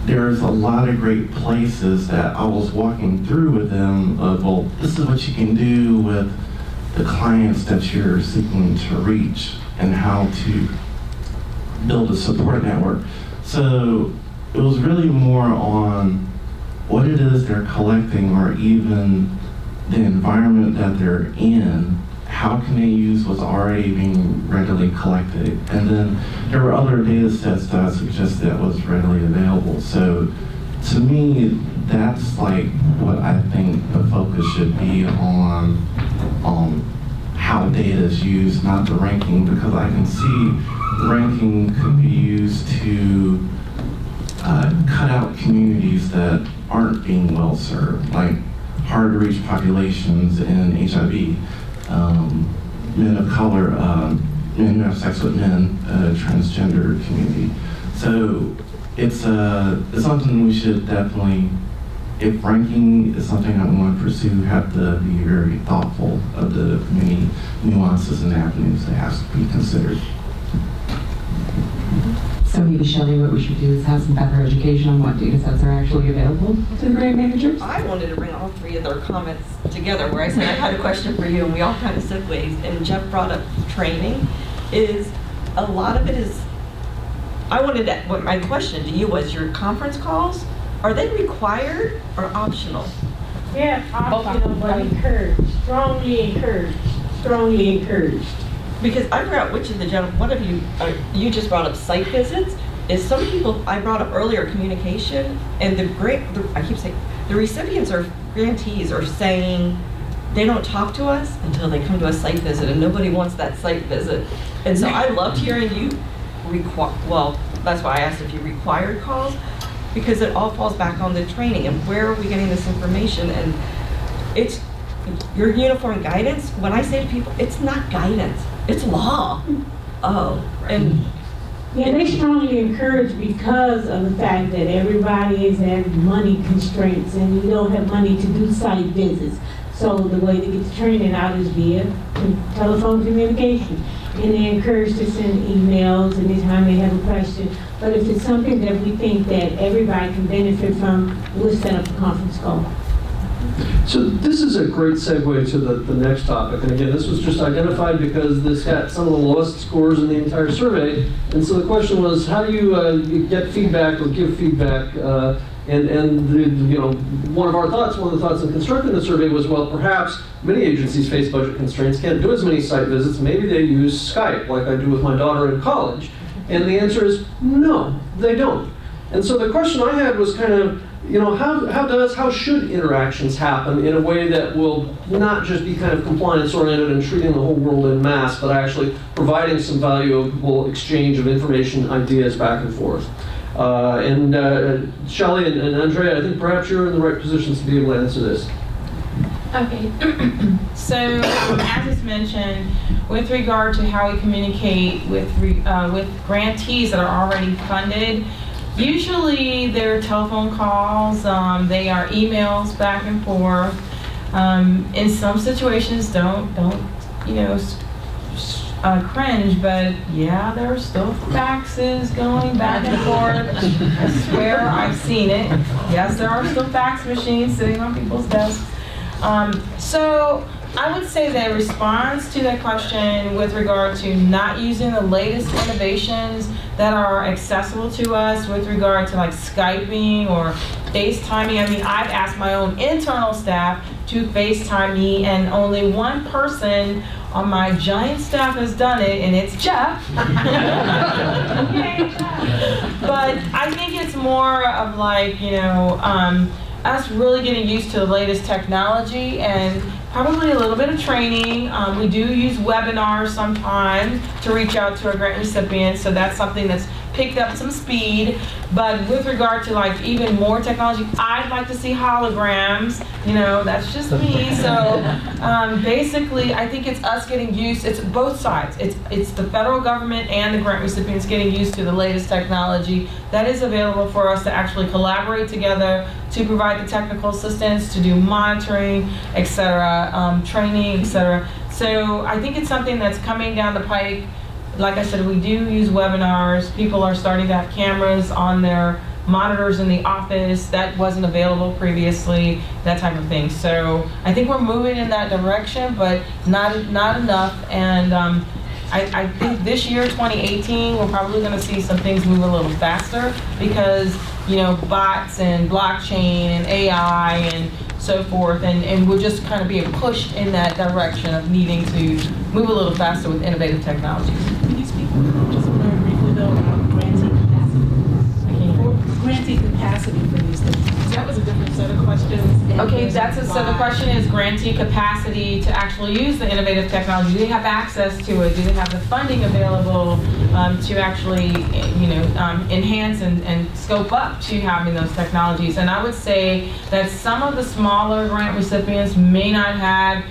There's a lot of great places that I was walking through with them of, this is what you can do with the clients that you're seeking to reach and how to build a support network. So it was really more on what it is they're collecting, or even the environment that they're in. How can they use what's already being readily collected? And then there were other data sets that I suggested that was readily available. So to me, that's what I think the focus should be on how data is used, not the ranking, because I can see ranking could be used to cut out communities that aren't being well served, like hard to reach populations in HIV. Men of color, men who have sex with men, transgender community. So it's something we should definitely, if ranking is something that we want to pursue, have to be very thoughtful of the many nuances and avenues that have to be considered. So maybe, Shelley, what we should do is have some better education on what data sets are actually available to the grant managers. I wanted to bring all three of their comments together where I said I had a question for you and we all kind of segued. And Jeff brought up training. Is a lot of it is, what my question to you was, your conference calls, are they required or optional? Yeah, optional, but encouraged, strongly encouraged. Because I forgot which of the gentlemen, one of you, you just brought up site visits. Is some people, I brought up earlier communication, and I keep saying, the recipients or grantees are saying they don't talk to us until they come to a site visit, and nobody wants that site visit. And so I loved hearing you well, that's why I asked if you required calls, because it all falls back on the training and where are we getting this information. And it's your uniform guidance. When I say to people, it's not guidance, it's law. And yeah, they strongly encourage because of the fact that everybody is at money constraints and you don't have money to do site visits. So the way to get the training out is via telephone communication. And they encourage to send emails anytime they have a question. But if it's something that we think that everybody can benefit from, we'll set up a conference call. So this is a great segue to the next topic. And again, this was just identified because this had some of the lowest scores in the entire survey. And so the question was, how do you get feedback or give feedback? One of the thoughts in constructing the survey was, well, perhaps many agencies face budget constraints, can't do as many site visits. Maybe they use Skype, like I do with my daughter in college. And the answer is no, they don't. And so the question I had was kind of, how should interactions happen in a way that will not just be kind of compliance oriented and treating the whole world en masse, but actually providing some valuable exchange of information, ideas back and forth. Shelley and Andrea, I think perhaps you're in the right positions to be able to answer this. Okay. So, as is mentioned, with regard to how we communicate with grantees that are already funded, usually they're telephone calls, they are emails back and forth. In some situations, don't cringe, but yeah, there are still faxes going back and forth. I swear I've seen it. Yes, there are still fax machines sitting on people's desks. So I would say the response to that question with regard to not using the latest innovations that are accessible to us with regard to like Skyping or FaceTiming. I mean, I've asked my own internal staff to FaceTime me, and only one person on my giant staff has done it, and it's Jeff. Okay. But I think it's more of like, us really getting used to the latest technology and probably a little bit of training. We do use webinars sometimes to reach out to our grant recipients, so that's something that's picked up some speed. But with regard to like even more technology, I'd like to see holograms. That's just me. So basically, I think it's us getting used. It's both sides. It's the federal government and the grant recipients getting used to the latest technology that is available for us to actually collaborate together, to provide the technical assistance, to do monitoring, etc., training, etc. So I think it's something that's coming down the pike. Like I said, we do use webinars. People are starting to have cameras on their monitors in the office. That wasn't available previously, that type of thing. So I think we're moving in that direction, but not enough. And I think this year, 2018, we're probably going to see some things move a little faster because, bots and blockchain and AI and so forth, and we're just kind of being pushed in that direction of needing to move a little faster with innovative technologies. Can you speak just very briefly though about grantee capacity? Grantee capacity for these things. That was a different set of questions. Okay, that's a so the question is grantee capacity to actually use the innovative technology. Do they have access to it? Do they have the funding available to actually, enhance and scope up to having those technologies? And I would say that some of the smaller grant recipients may not have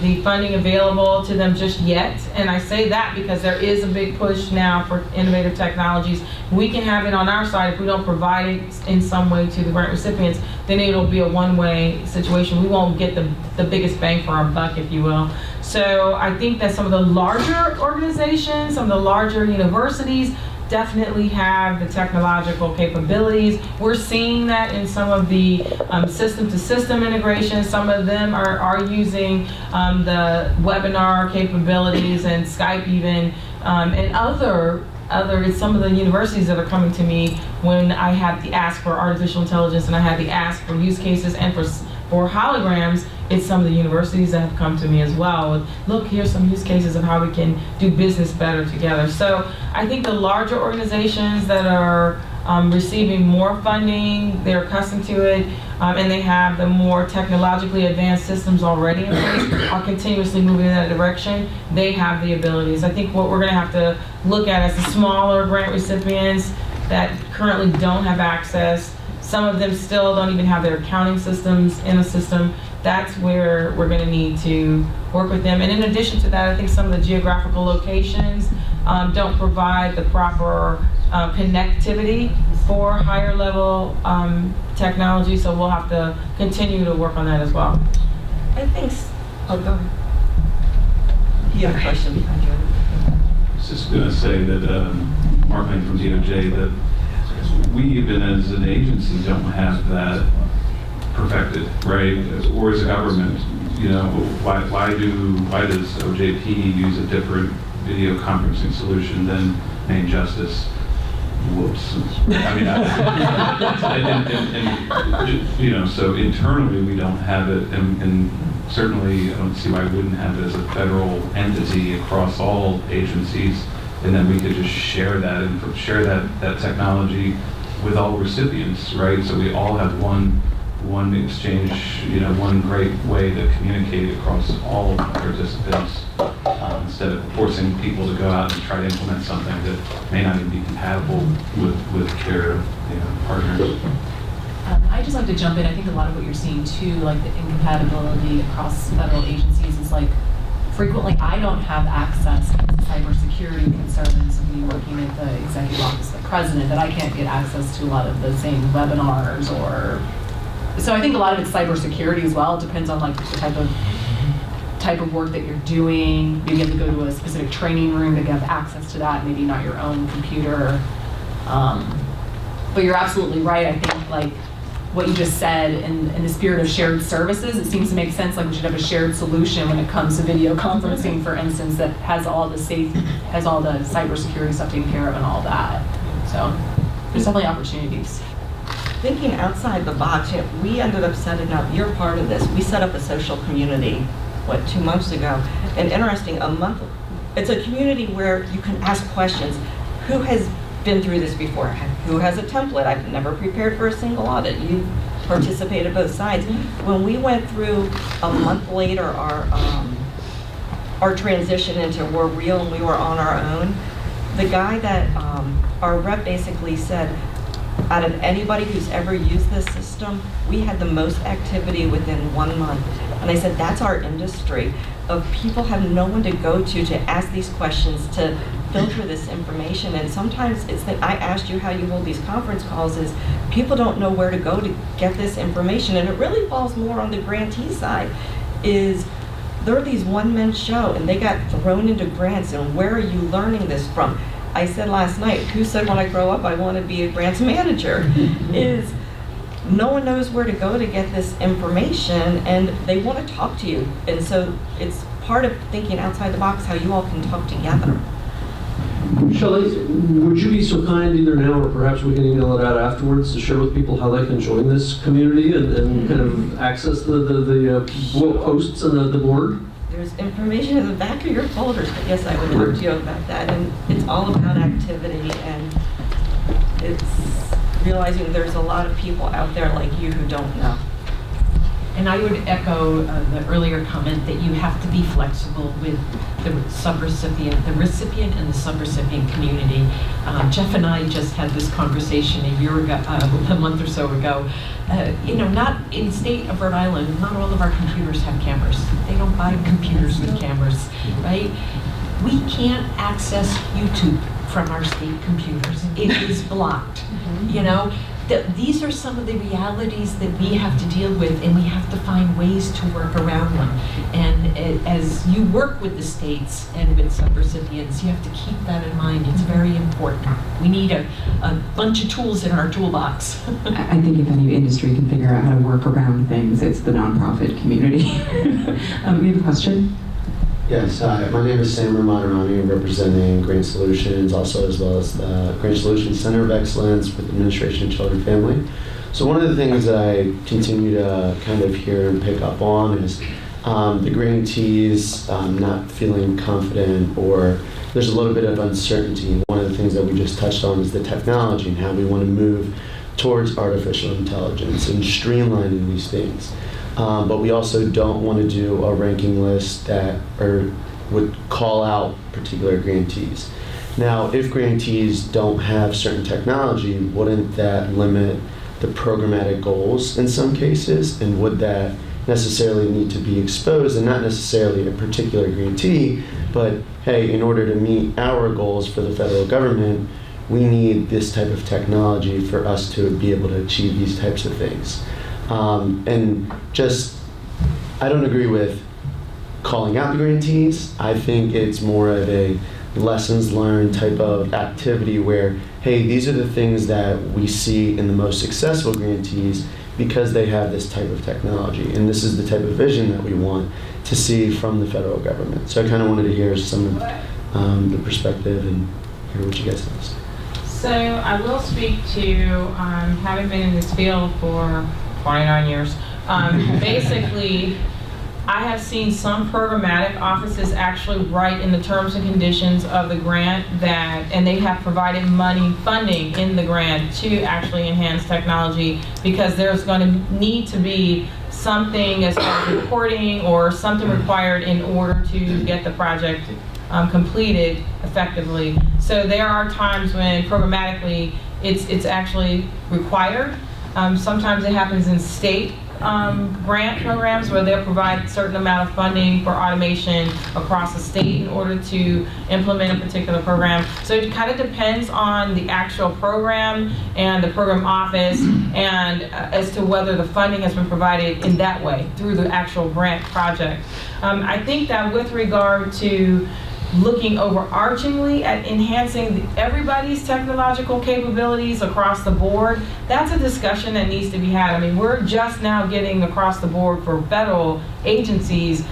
the funding available to them just yet. And I say that because there is a big push now for innovative technologies. We can have it on our side. If we don't provide it in some way to the grant recipients, then it'll be a one-way situation. We won't get the biggest bang for our buck, if you will. So I think that some of the larger organizations, some of the larger universities definitely have the technological capabilities. We're seeing that in some of the system-to-system integrations. Some of them are using the webinar capabilities and Skype even, and some of the universities that are coming to me when I had the ask for artificial intelligence and I had the ask for use cases and for holograms. It's some of the universities that have come to me as well. Look, here's some use cases of how we can do business better together. So I think the larger organizations that are receiving more funding, they're accustomed to it, and they have the more technologically advanced systems already in place, are continuously moving in that direction. They have the abilities. I think what we're going to have to look at is the smaller grant recipients that currently don't have access. Some of them still don't even have their accounting systems in a system. That's where we're going to need to work with them. And in addition to that, I think some of the geographical locations don't provide the proper connectivity for higher level technology, so we'll have to continue to work on that as well. I think, oh, go ahead. You have a question behind you. I was just going to say that, Mark Lane from DOJ, that we even as an agency don't have that perfected, right? Or as a government, you know, why does OJP use a different video conferencing solution than Main Justice? Whoops. I mean, and, you know, so internally we don't have it, and certainly I don't see why we wouldn't have it as a federal entity across all agencies, and then we could just share that and share that technology with all recipients, right? So we all have one exchange, you know, one great way to communicate across all participants, instead of forcing people to go out and try to implement something that may not even be compatible with their, you know, partners. I just like to jump in. I think a lot of what you're seeing too, like the incompatibility across federal agencies, is like frequently I don't have access to cybersecurity concerns of me working at the executive office of the president, that I can't get access to a lot of the same webinars or. So I think a lot of it's cybersecurity as well. It depends on like the type of work that you're doing. Maybe you have to go to a specific training room to get access to that, maybe not your own computer. But you're absolutely right. I think like what you just said in the spirit of shared services, it seems to make sense. Like we should have a shared solution when it comes to video conferencing, for instance, that has all the cybersecurity stuff taken care of and all that. So there's definitely opportunities. Thinking outside the box, we ended up setting up, you're part of this, we set up a social community, 2 months ago, and interesting, it's a community where you can ask questions. Who has been through this before? Who has a template? I've never prepared for a single audit. You participated both sides. When we went through a month later our transition into we're real and we were on our own, the guy that our rep basically said, out of anybody who's ever used this system, we had the most activity within 1 month. And I said, that's our industry, of people have no one to go to ask these questions, to filter this information. And sometimes it's that I asked you how you hold these conference calls, is people don't know where to go to get this information. And it really falls more on the grantee side, is they're these one-man show and they got thrown into grants, and where are you learning this from? I said last night, who said when I grow up I want to be a grants manager? Is no one knows where to go to get this information, and they want to talk to you. And so it's part of thinking outside the box how you all can talk together. Shelley, would you be so kind either now or perhaps we can email it out afterwards to share with people how they can join this community and kind of access the posts and the board? There's information in the back of your folders, but yes, I would talk to you about that. And it's all about activity, and it's realizing there's a lot of people out there like you who don't know. And I would echo the earlier comment that you have to be flexible with the subrecipient, the recipient and the subrecipient community. Jeff and I just had this conversation a month or so ago. Not in the state of Rhode Island, not all of our computers have cameras. They don't buy computers with cameras, right? We can't access YouTube from our state computers. It is blocked, these are some of the realities that we have to deal with, and we have to find ways to work around them. And as you work with the states and with some recipients, you have to keep that in mind. It's very important. We need a bunch of tools in our toolbox. I think if any industry can figure out how to work around things, it's the nonprofit community. We have a question? Yes, my name is Sam Ramadurani. I'm representing Grant Solutions, also as well as the Grant Solutions Center of Excellence with Administration of Children and Family. So one of the things that I continue to kind of hear and pick up on is the grantees not feeling confident, or there's a little bit of uncertainty. And one of the things that we just touched on is the technology and how we want to move towards artificial intelligence and streamlining these things. But we also don't want to do a ranking list that would call out particular grantees. Now, if grantees don't have certain technology, wouldn't that limit the programmatic goals in some cases? And would that necessarily need to be exposed, and not necessarily a particular grantee, but hey, in order to meet our goals for the federal government, we need this type of technology for us to be able to achieve these types of things. And just, I don't agree with calling out the grantees. I think it's more of a lessons learned type of activity where, hey, these are the things that we see in the most successful grantees because they have this type of technology. And this is the type of vision that we want to see from the federal government. So I kind of wanted to hear some of the perspective and hear what you guys have to say. So I will speak to, having been in this field for 29 years. Basically, I have seen some programmatic offices actually write in the terms and conditions of the grant that, and they have provided funding in the grant to actually enhance technology, because there's going to need to be something as far as reporting or something required in order to get the project completed effectively. So there are times when programmatically it's actually required. Sometimes it happens in state grant programs where they'll provide a certain amount of funding for automation across the state in order to implement a particular program. So it kind of depends on the actual program and the program office, and as to whether the funding has been provided in that way through the actual grant project. I think that with regard to looking overarchingly at enhancing everybody's technological capabilities across the board, that's a discussion that needs to be had. I mean, we're just now getting across the board for federal agencies.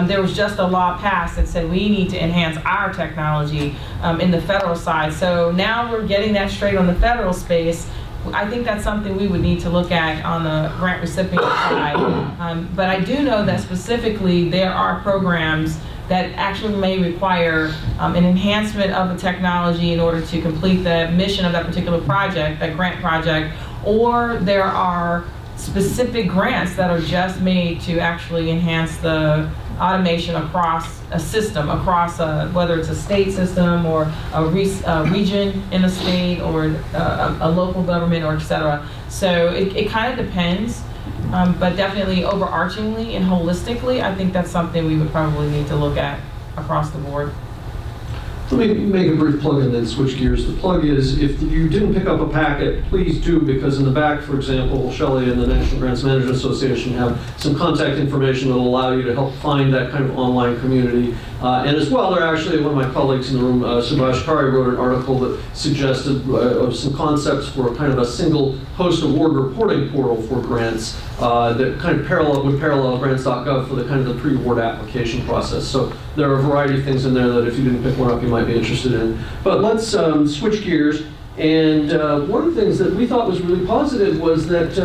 There was just a law passed that said we need to enhance our technology in the federal side. So now we're getting that straight on the federal space. I think that's something we would need to look at on the grant recipient side. But I do know that specifically there are programs that actually may require an enhancement of the technology in order to complete the mission of that particular project, that grant project, or there are specific grants that are just made to actually enhance the automation across a system, across whether it's a state system or a region in a state or a local government, or et cetera. So it kind of depends. But definitely overarchingly and holistically, I think that's something we would probably need to look at across the board. Let me make a brief plug and then switch gears. The plug is, if you didn't pick up a packet, please do, because in the back, for example, Shelly and the National Grants Management Association have some contact information that will allow you to help find that kind of online community. And as well, they're actually, one of my colleagues in the room, Slebrch, wrote an article that suggested some concepts for kind of a single post-award reporting portal for grants that kind of would parallel grants.gov for the kind of the pre-award application process. So there are a variety of things in there that if you didn't pick one up, you might be interested in. But let's switch gears. And one of the things that we thought was really positive was that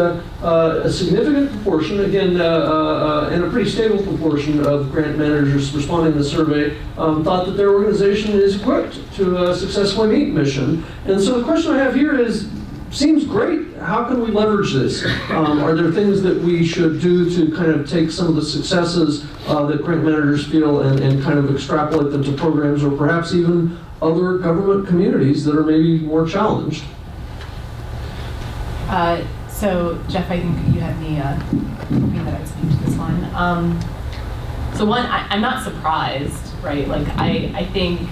a significant proportion, again, and a pretty stable proportion of grant managers responding to the survey thought that their organization is equipped to successfully meet mission. And so the question I have here is, seems great. How can we leverage this? Are there things that we should do to kind of take some of the successes that grant managers feel and kind of extrapolate them to programs, or perhaps even other government communities that are maybe more challenged? So Jeff, I think you had me hoping that I would speak to this one. So one, I'm not surprised, right? Like I think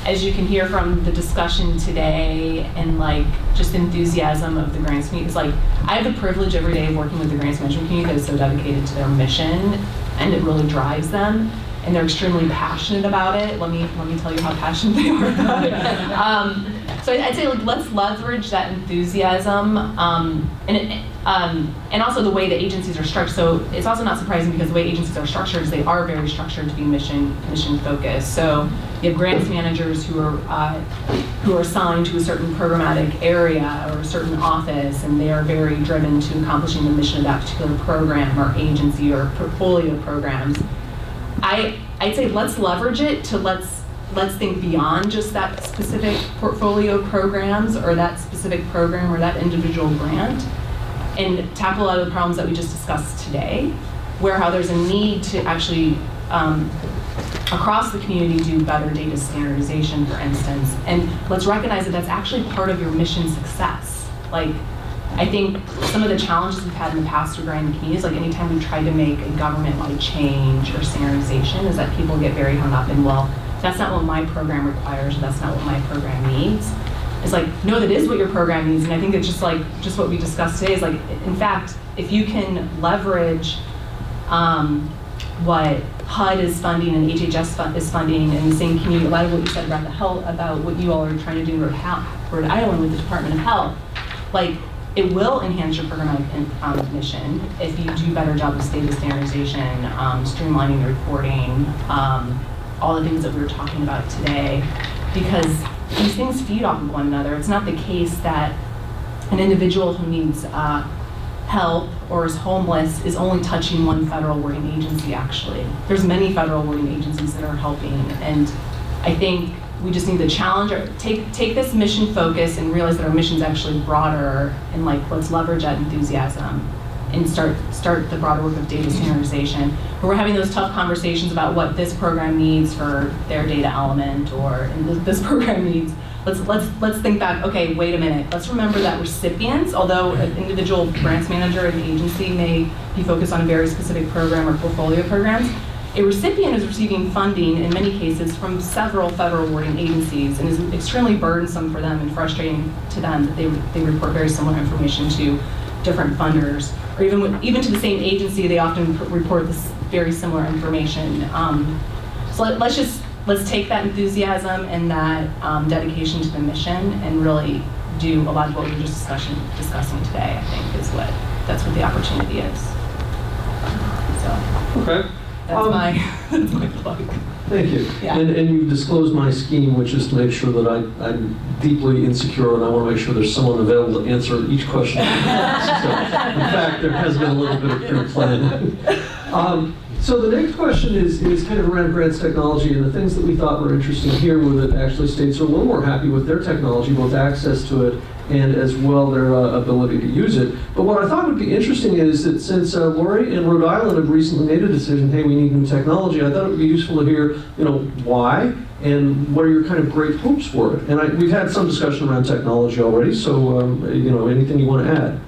as you can hear from the discussion today and like just enthusiasm of the grants community, it's like I have the privilege every day of working with the grants management community that is so dedicated to their mission, and it really drives them, and they're extremely passionate about it. Let me tell you how passionate they are about it. So I'd say like, let's leverage that enthusiasm, and also the way the agencies are structured. So it's also not surprising because the way agencies are structured is they are very structured to be mission focused. So you have grants managers who are assigned to a certain programmatic area or a certain office, and they are very driven to accomplishing the mission of that particular program or agency or portfolio of programs. I'd say let's leverage it to let's think beyond just that specific portfolio of programs or that specific program or that individual grant, and tackle a lot of the problems that we just discussed today, where how there's a need to actually across the community do better data standardization, for instance, and let's recognize that that's actually part of your mission success. Like, I think some of the challenges we've had in the past regarding the community is like anytime we try to make a government-wide change or standardization is that people get very hung up in, well, that's not what my program requires, or that's not what my program needs. It's like, no, that is what your program needs. And I think it's just what we discussed today is like, in fact, if you can leverage what HUD is funding and HHS is funding in the same community, a lot of what you said about the health, about what you all are trying to do in Rhode Island with the Department of Health, like, it will enhance your programmatic mission if you do a better job of data standardization, streamlining the reporting, all the things that we were talking about today, because these things feed off of one another. It's not the case that an individual who needs help or is homeless is only touching one federal wording agency, actually. There's many federal wording agencies that are helping, and I think we just need to challenge, take this mission focus and realize that our mission is actually broader, and like, let's leverage that enthusiasm and start the broader work of data standardization. Where we're having those tough conversations about what this program needs for their data element, or this program needs. Let's think back. Okay, wait a minute. Let's remember that recipients, although an individual grants manager in the agency may be focused on a very specific program or portfolio programs, a recipient is receiving funding in many cases from several federal awarding agencies, and is extremely burdensome for them and frustrating to them that they report very similar information to different funders, or even to the same agency, they often report this very similar information. So let's take that enthusiasm and that dedication to the mission and really do a lot of what we were just discussing today. I think that's what the opportunity is. So. Okay. That's my plug. Thank you. Yeah. And you've disclosed my scheme, which is to make sure that I'm deeply insecure, and I want to make sure there's someone available to answer each question. So, in fact, there has been a little bit of pre-planning. So the next question is kind of around grants technology, and the things that we thought were interesting here were that actually states are a little more happy with their technology, both access to it and as well their ability to use it. But what I thought would be interesting is that since Laurie and Rhode Island have recently made a decision, hey, we need new technology, I thought it would be useful to hear, why and what are your kind of great hopes for it? And we've had some discussion around technology already, so anything you want to add?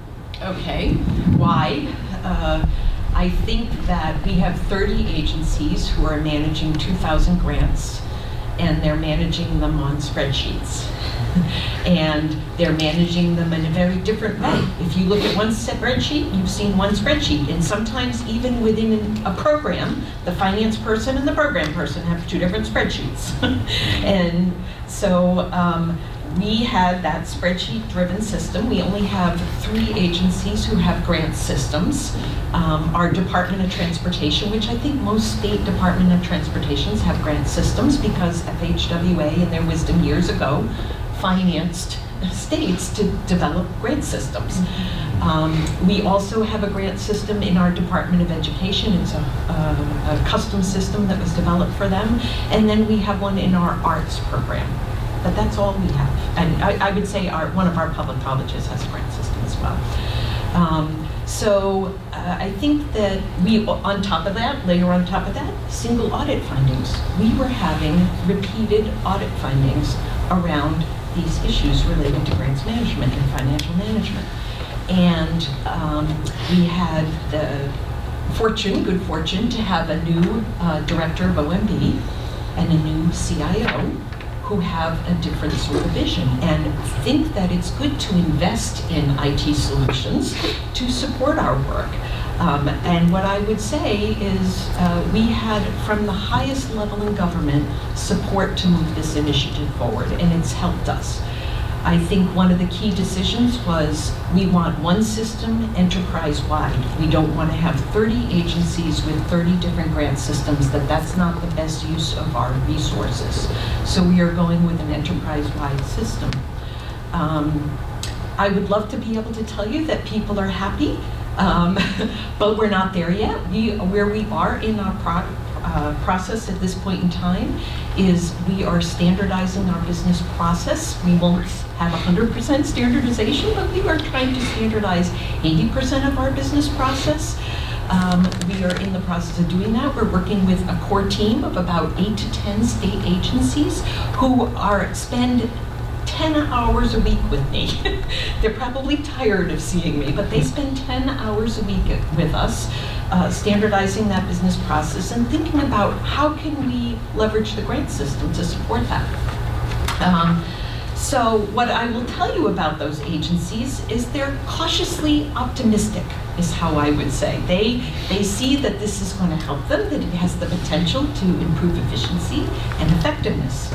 Okay, why? I think that we have 30 agencies who are managing 2,000 grants, and they're managing them on spreadsheets. And they're managing them in a very different way. If you look at one spreadsheet, you've seen one spreadsheet. And sometimes even within a program, the finance person and the program person have two different spreadsheets. And so we had that spreadsheet-driven system. We only have 3 agencies who have grant systems. Our Department of Transportation, which I think most state Department of Transportations have grant systems because FHWA, in their wisdom years ago, financed states to develop grant systems. We also have a grant system in our Department of Education. It's a custom system that was developed for them. And then we have one in our arts program. But that's all we have. And I would say one of our public colleges has a grant system as well. So I think that layer on top of that, single audit findings. We were having repeated audit findings around these issues related to grants management and financial management. And we had the good fortune to have a new director of OMB and a new CIO who have a different sort of vision and think that it's good to invest in IT solutions to support our work. And what I would say is we had, from the highest level in government, support to move this initiative forward, and it's helped us. I think one of the key decisions was we want one system enterprise-wide. We don't want to have 30 agencies with 30 different grant systems, that's not the best use of our resources. So we are going with an enterprise-wide system. I would love to be able to tell you that people are happy, but we're not there yet. Where we are in our process at this point in time is we are standardizing our business process. We won't have 100% standardization, but we are trying to standardize 80% of our business process. We are in the process of doing that. We're working with a core team of about 8 to 10 state agencies who spend 10 hours a week with me. They're probably tired of seeing me, but they spend 10 hours a week with us, standardizing that business process and thinking about how can we leverage the grant system to support that. So what I will tell you about those agencies is they're cautiously optimistic, is how I would say. They see that this is going to help them, that it has the potential to improve efficiency and effectiveness.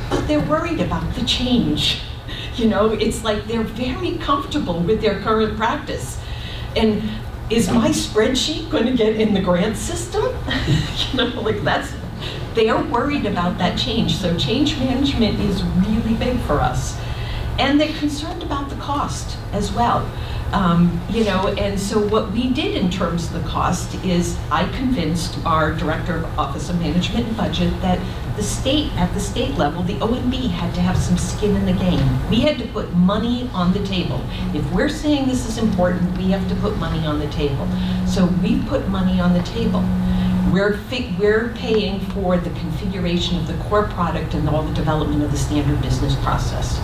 But they're worried about the change. You know, it's like they're very comfortable with their current practice. And is my spreadsheet going to get in the grant system? They are worried about that change. So change management is really big for us. And they're concerned about the cost as well. And so what we did in terms of the cost is I convinced our Director of Office of Management and Budget that at the state level, the OMB had to have some skin in the game. We had to put money on the table. If we're saying this is important, we have to put money on the table. So we put money on the table. We're paying for the configuration of the core product and all the development of the standard business process.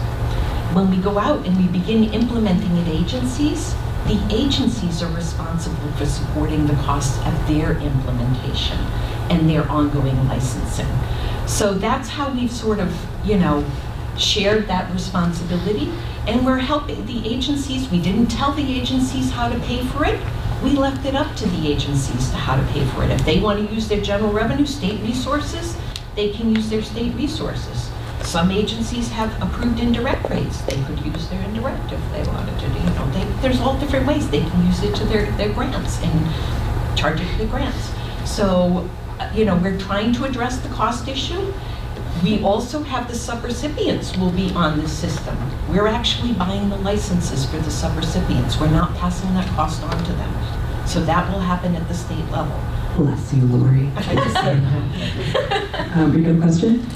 When we go out and we begin implementing at agencies, the agencies are responsible for supporting the costs of their implementation and their ongoing licensing. So that's how we've sort of, shared that responsibility, and we're helping the agencies. We didn't tell the agencies how to pay for it. We left it up to the agencies to how to pay for it. If they want to use their general revenue, state resources, they can use their state resources. Some agencies have approved indirect rates. They could use their indirect if they wanted to. There's all different ways they can use it to their grants and charge it to the grants. So, we're trying to address the cost issue. We also have the subrecipients will be on this system. We're actually buying the licenses for the subrecipients. We're not passing that cost on to them. So that will happen at the state level. Bless you, Laurie. We got a question?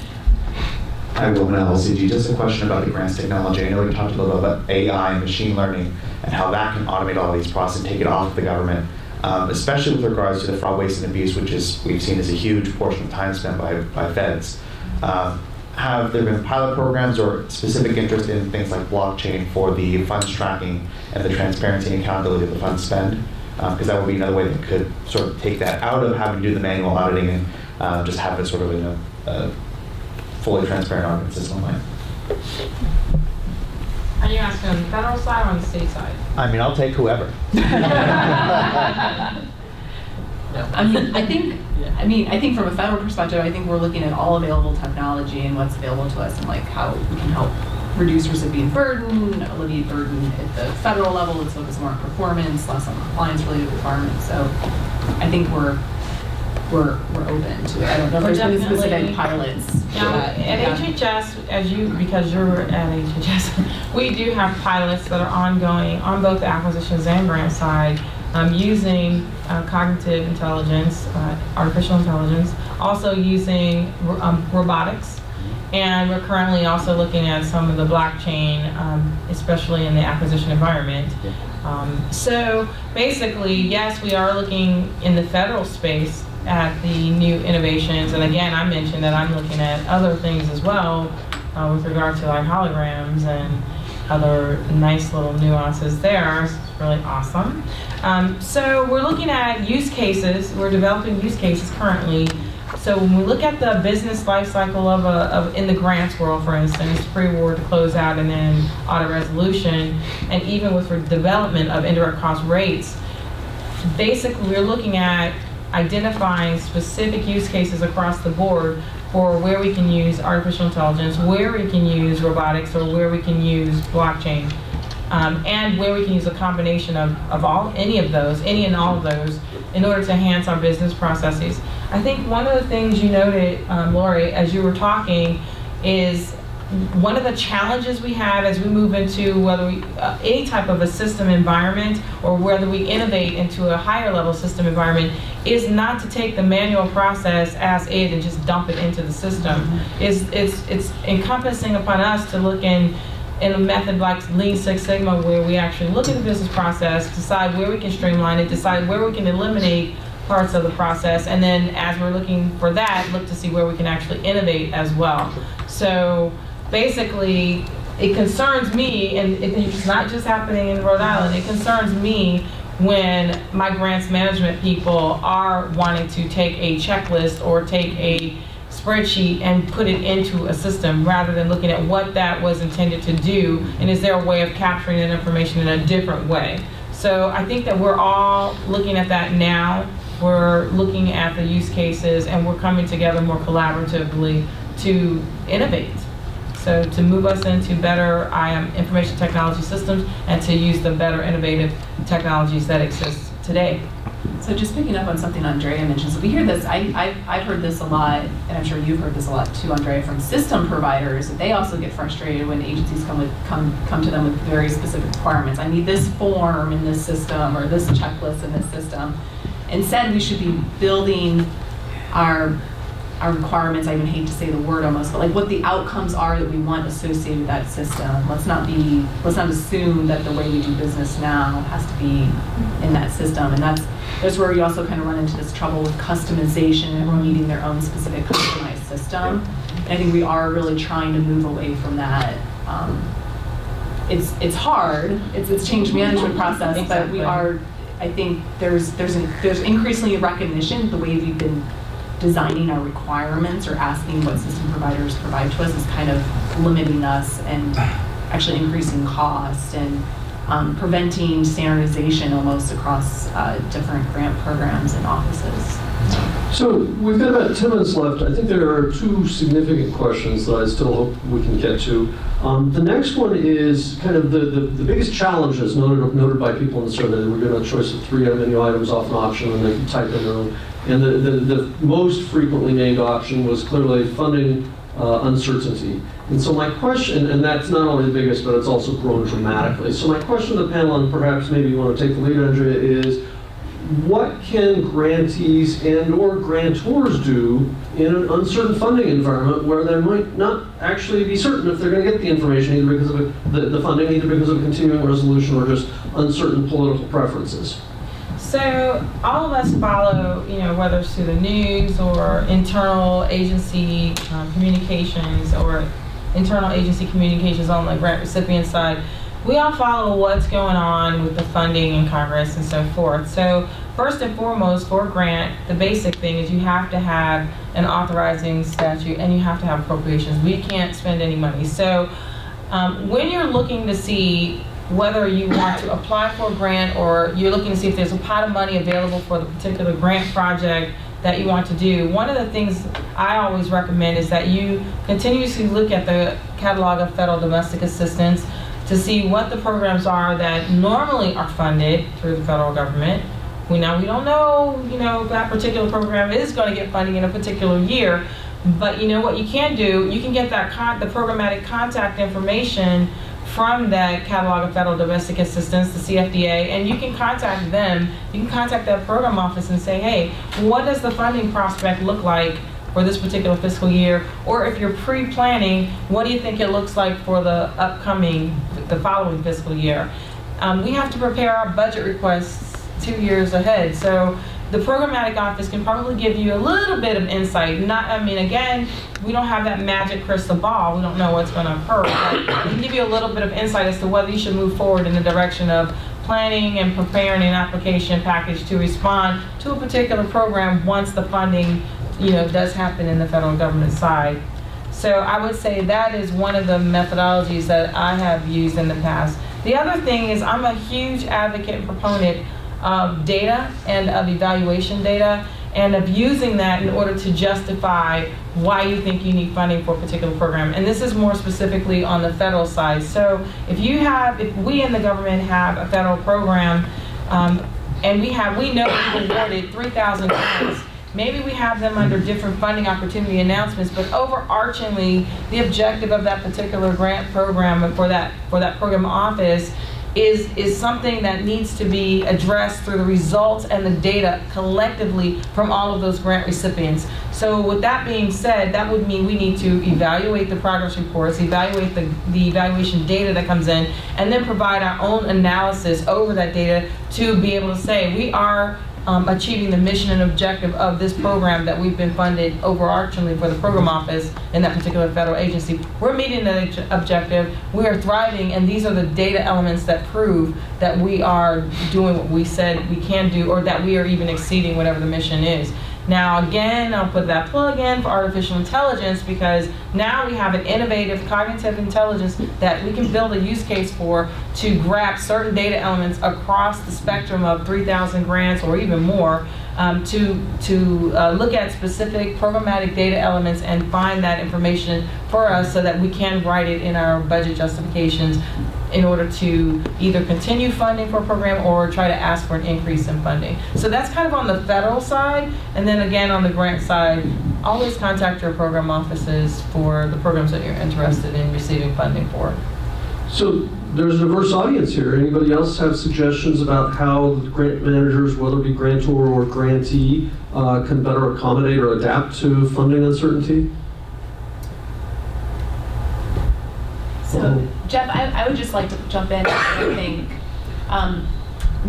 Hi, Will Manel, LCG. Just a question about the grants technology. I know we talked a little bit about AI and machine learning and how that can automate all these processes and take it off the government, especially with regards to the fraud, waste, and abuse, which we've seen as a huge portion of time spent by feds. Have there been pilot programs or specific interest in things like blockchain for the funds tracking and the transparency and accountability of the funds spend? Because that would be another way that could sort of take that out of having to do the manual auditing and just have it sort of in a fully transparent auditing system. Are you asking on the federal side or on the state side? I mean, I'll take whoever. I think from a federal perspective, I think we're looking at all available technology and what's available to us and like how we can help reduce recipient burden, alleviate burden at the federal level. Let's focus more on performance, less on compliance-related requirements. So I think we're open to it. I don't know if there's any specific pilots. Now, at HHS, because you're at HHS, we do have pilots that are ongoing on both the acquisitions and grant side, using cognitive intelligence, artificial intelligence, also using robotics. And we're currently also looking at some of the blockchain, especially in the acquisition environment. So basically, yes, we are looking in the federal space at the new innovations. And again, I mentioned that I'm looking at other things as well with regard to like holograms and other nice little nuances there. It's really awesome. So we're looking at use cases. We're developing use cases currently So when we look at the business life cycle of in the grants world, for instance, pre-award to close out and then audit resolution, and even with the development of indirect cost rates, basically we're looking at identifying specific use cases across the board for where we can use artificial intelligence, where we can use robotics, or where we can use blockchain, and where we can use a combination of any and all of those, in order to enhance our business processes. I think one of the things you noted, Laurie, as you were talking, is one of the challenges we have as we move into whether we, any type of a system environment, or whether we innovate into a higher level system environment, is not to take the manual process as is and just dump it into the system. It's encompassing upon us to look in a method like Lean Six Sigma, where we actually look at the business process, decide where we can streamline it, decide where we can eliminate parts of the process, and then as we're looking for that, look to see where we can actually innovate as well. So basically, it concerns me, and it's not just happening in Rhode Island, it concerns me when my grants management people are wanting to take a checklist or take a spreadsheet and put it into a system, rather than looking at what that was intended to do, and is there a way of capturing that information in a different way. So I think that we're all looking at that now. We're looking at the use cases, and we're coming together more collaboratively to innovate. So to move us into better information technology systems, and to use the better innovative technologies that exist today. So just picking up on something Andrea mentioned, so we hear this, I've heard this a lot, and I'm sure you've heard this a lot too, Andrea, from system providers. They also get frustrated when agencies come to them with very specific requirements. I need this form in this system, or this checklist in this system. Instead, we should be building our requirements. I even hate to say the word almost, but like what the outcomes are that we want associated with that system. Let's not assume that the way we do business now has to be in that system. And that's where we also kind of run into this trouble with customization and everyone needing their own specific customized system. And I think we are really trying to move away from that. It's hard. It's a change management process, Exactly. but we are. I think there's increasingly a recognition the way we've been designing our requirements or asking what system providers provide to us is kind of limiting us and actually increasing cost and preventing standardization almost across different grant programs and offices. So we've got about 10 minutes left. I think there are two significant questions that I still hope we can get to. The next one is kind of the biggest challenges noted by people in the survey. We're given a choice of 3 menu items off an option, and they can type in their own. And the most frequently named option was clearly funding uncertainty. And so my question, and that's not only the biggest, but it's also grown dramatically. So my question to the panel, and perhaps maybe you want to take the lead, Andrea, is what can grantees and or grantors do in an uncertain funding environment where they might not actually be certain if they're going to get the information, either because of the funding, either because of a continuing resolution or just uncertain political preferences? So all of us follow, whether it's through the news or internal agency communications or internal agency communications on the grant recipient side. We all follow what's going on with the funding in Congress and so forth. So first and foremost, for a grant, the basic thing is you have to have an authorizing statute and you have to have appropriations. We can't spend any money. So when you're looking to see whether you want to apply for a grant or you're looking to see if there's a pot of money available for the particular grant project that you want to do, one of the things I always recommend is that you continuously look at the catalog of federal domestic assistance to see what the programs are that normally are funded through the federal government. We don't know, if that particular program is going to get funding in a particular year, but what you can do, you can get that the programmatic contact information from that catalog of federal domestic assistance, the CFDA, and you can contact them. You can contact that program office and say, hey, what does the funding prospect look like for this particular fiscal year? Or if you're pre-planning, what do you think it looks like for the following fiscal year? We have to prepare our budget requests 2 years ahead. So the programmatic office can probably give you a little bit of insight. Again, we don't have that magic crystal ball. We don't know what's going to occur. But we can give you a little bit of insight as to whether you should move forward in the direction of planning and preparing an application package to respond to a particular program once the funding does happen in the federal government side. So I would say that is one of the methodologies that I have used in the past. The other thing is I'm a huge advocate and proponent of data and of evaluation data and of using that in order to justify why you think you need funding for a particular program. And this is more specifically on the federal side. So if we in the government have a federal program and we know we've awarded 3,000 grants, maybe we have them under different funding opportunity announcements, but overarchingly, the objective of that particular grant program for that program office is something that needs to be addressed through the results and the data collectively from all of those grant recipients. So with that being said, that would mean we need to evaluate the progress reports, evaluate the evaluation data that comes in, and then provide our own analysis over that data to be able to say we are achieving the mission and objective of this program that we've been funded overarchingly for the program office in that particular federal agency. We're meeting that objective, we are thriving, and these are the data elements that prove that we are doing what we said we can do, or that we are even exceeding whatever the mission is. Now again, I'll put that plug in for artificial intelligence, because now we have an innovative cognitive intelligence that we can build a use case for to grab certain data elements across the spectrum of 3,000 grants or even more, to look at specific programmatic data elements and find that information for us so that we can write it in our budget justifications in order to either continue funding for a program or try to ask for an increase in funding. So that's kind of on the federal side. And then again, on the grant side, always contact your program offices for the programs that you're interested in receiving funding for. So there's a diverse audience here. Anybody else have suggestions about how the grant managers, whether it be grantor or grantee, can better accommodate or adapt to funding uncertainty? So, Jeff, I would just like to jump in. I think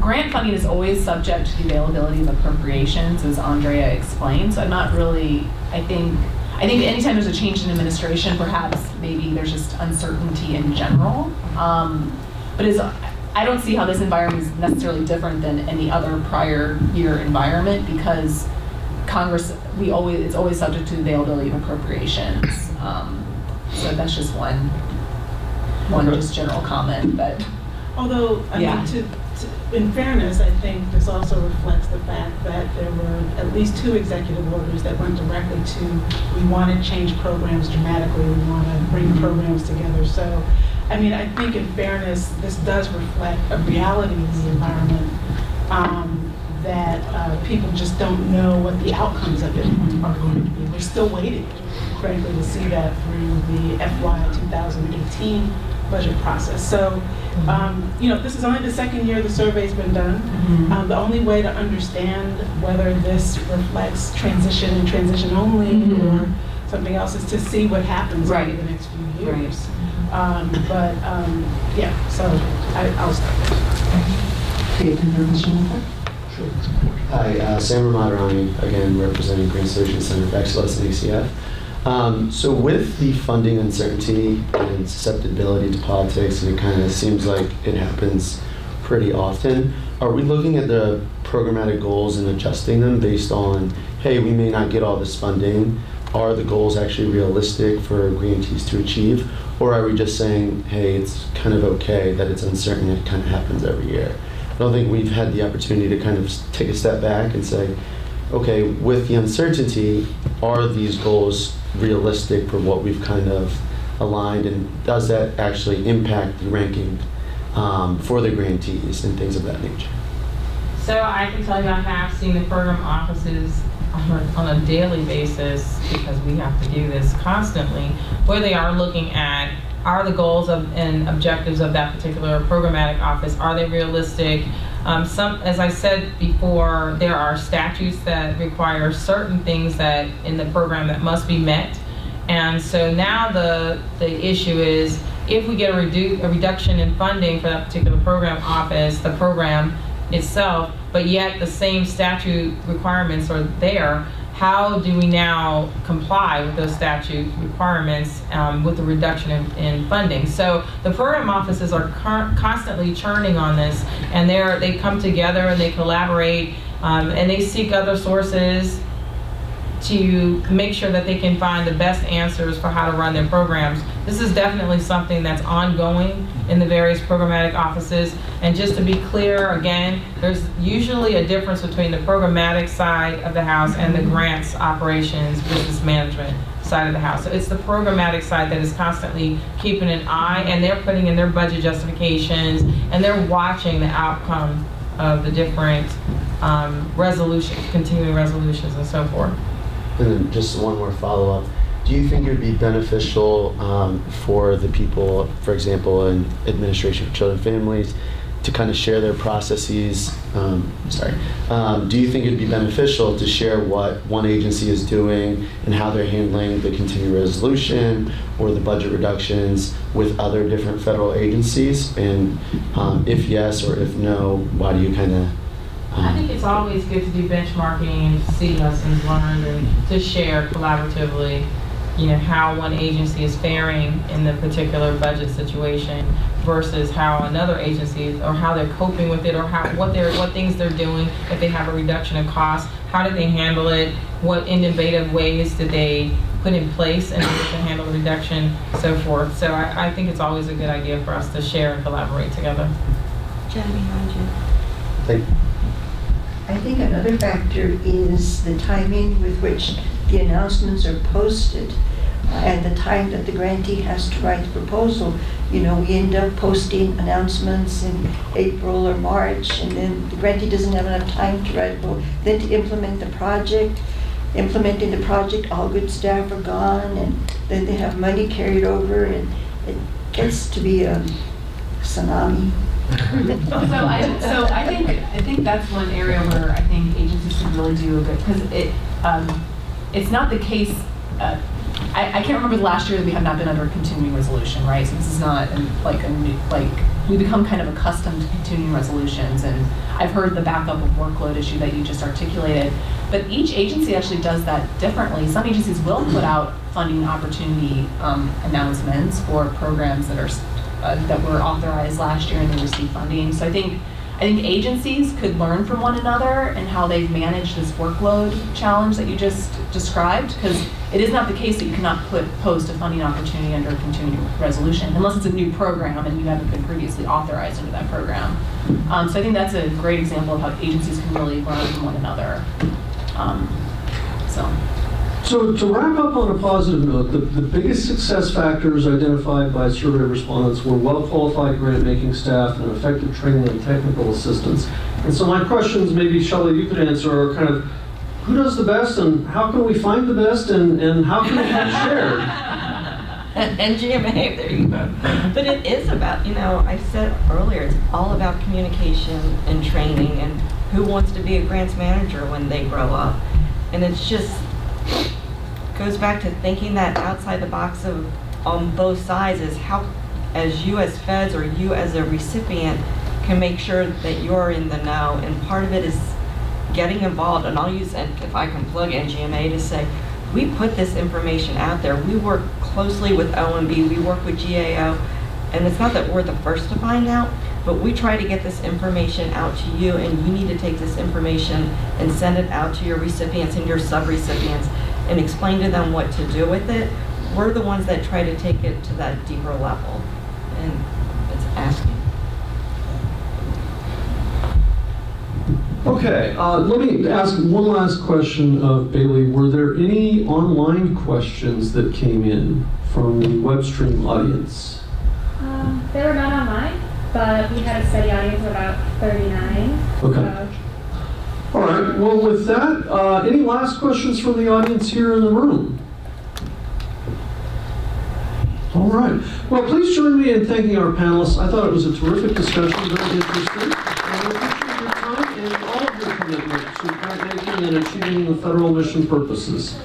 grant funding is always subject to the availability of appropriations, as Andrea explained. So I'm not really, I think anytime there's a change in administration, perhaps maybe there's just uncertainty in general. But I don't see how this environment is necessarily different than any other prior year environment, because Congress, it's always subject to the availability of appropriations. So that's just one just general comment, but. Although, I mean, in fairness, I think this also reflects the fact that there were at least 2 executive orders that went directly to, we want to change programs dramatically, we want to bring programs together. So, I mean, I think in fairness, this does reflect a reality in the environment that people just don't know what the outcomes of it are going to be. We're still waiting, frankly, to see that through the FY 2018 budget process. So, this is only the second year the survey's been done. The only way to understand whether this reflects transition and transition only or something else is to see what happens over the next few years. So I'll start. Hi, Sam Ramadarani, again representing Grant Solutions Center of Excellence and ACF. So with the funding uncertainty and susceptibility to politics, and it kind of seems like it happens pretty often, are we looking at the programmatic goals and adjusting them based on, hey, we may not get all this funding, are the goals actually realistic for grantees to achieve, or are we just saying, hey, it's kind of okay that it's uncertain, it kind of happens every year? I don't think we've had the opportunity to kind of take a step back and say, okay, with the uncertainty, are these goals realistic for what we've kind of aligned, and does that actually impact the ranking for the grantees and things of that nature? So I can tell you I have seen the program offices on a daily basis, because we have to do this constantly, where they are looking at, are the goals and objectives of that particular programmatic office, are they realistic? As I said before, there are statutes that require certain things that in the program that must be met. And so now the issue is, if we get a reduction in funding for that particular program office, the program itself, but yet the same statute requirements are there, how do we now comply with those statute requirements with the reduction in funding? So the program offices are constantly churning on this, and they come together and they collaborate, and they seek other sources to make sure that they can find the best answers for how to run their programs. This is definitely something that's ongoing in the various programmatic offices. And just to be clear, again, there's usually a difference between the programmatic side of the house and the grants, operations, business management side of the house. So it's the programmatic side that is constantly keeping an eye, and they're putting in their budget justifications, and they're watching the outcome of the different resolutions, continuing resolutions, and so forth. And then just one more follow-up. Do you think it would be beneficial for the people, for example, in administration for children and families, to kind of share their processes? Do you think it would be beneficial to share what one agency is doing and how they're handling the continuing resolution or the budget reductions with other different federal agencies? And if yes or if no, why do you kind of... I think it's always good to do benchmarking and see lessons learned and to share collaboratively, how one agency is faring in the particular budget situation versus how another agency is, or how they're coping with it, or what things they're doing. If they have a reduction in cost, how did they handle it? What innovative ways did they put in place in order to handle the reduction, so forth. So I think it's always a good idea for us to share and collaborate together. Jen, behind you. Thank you. I think another factor is the timing with which the announcements are posted and the time that the grantee has to write the proposal. We end up posting announcements in April or March, and then the grantee doesn't have enough time to write a proposal. Then to implement the project, implementing the project, all good staff are gone, and then they have money carried over, and it gets to be a tsunami. So I think that's one area where I think agencies should really do a good, because it's not the case. I can't remember the last year that we have not been under a continuing resolution, right? So this is not we become kind of accustomed to continuing resolutions, and I've heard the backup of workload issue that you just articulated. But each agency actually does that differently. Some agencies will put out funding opportunity announcements for programs that were authorized last year and they received funding. So I think agencies could learn from one another and how they've managed this workload challenge that you just described, because it is not the case that you cannot post a funding opportunity under a continuing resolution unless it's a new program and you haven't been previously authorized under that program. So I think that's a great example of how agencies can really learn from one another. So to wrap up on a positive note, the biggest success factors identified by survey respondents were well-qualified grant-making staff and effective training and technical assistance. And so my questions, maybe Shelley, you could answer, are kind of, who does the best and how can we find the best and how can it be shared? And GMA, there you go. But it is about, I said earlier, it's all about communication and training and who wants to be a grants manager when they grow up. And it's just goes back to thinking that outside the box of on both sides is how, as you as feds or you as a recipient, can make sure that you're in the know. And part of it is getting involved. And I'll use, and if I can plug NGMA to say, we put this information out there. We work closely with OMB. We work with GAO. And it's not that we're the first to find out, but we try to get this information out to you, and you need to take this information and send it out to your recipients and your sub-recipients and explain to them what to do with it. We're the ones that try to take it to that deeper level, and it's asking. Okay, let me ask one last question of Bailey. Were there any online questions that came in from the Livestream audience? They were not online, but we had a study audience of about 39. Okay. All right, well with that, any last questions from the audience here in the room? All right, well please join me in thanking our panelists. I thought it was a terrific discussion, very interesting. And I appreciate your time and all of your commitment to grant making and achieving the federal mission purposes.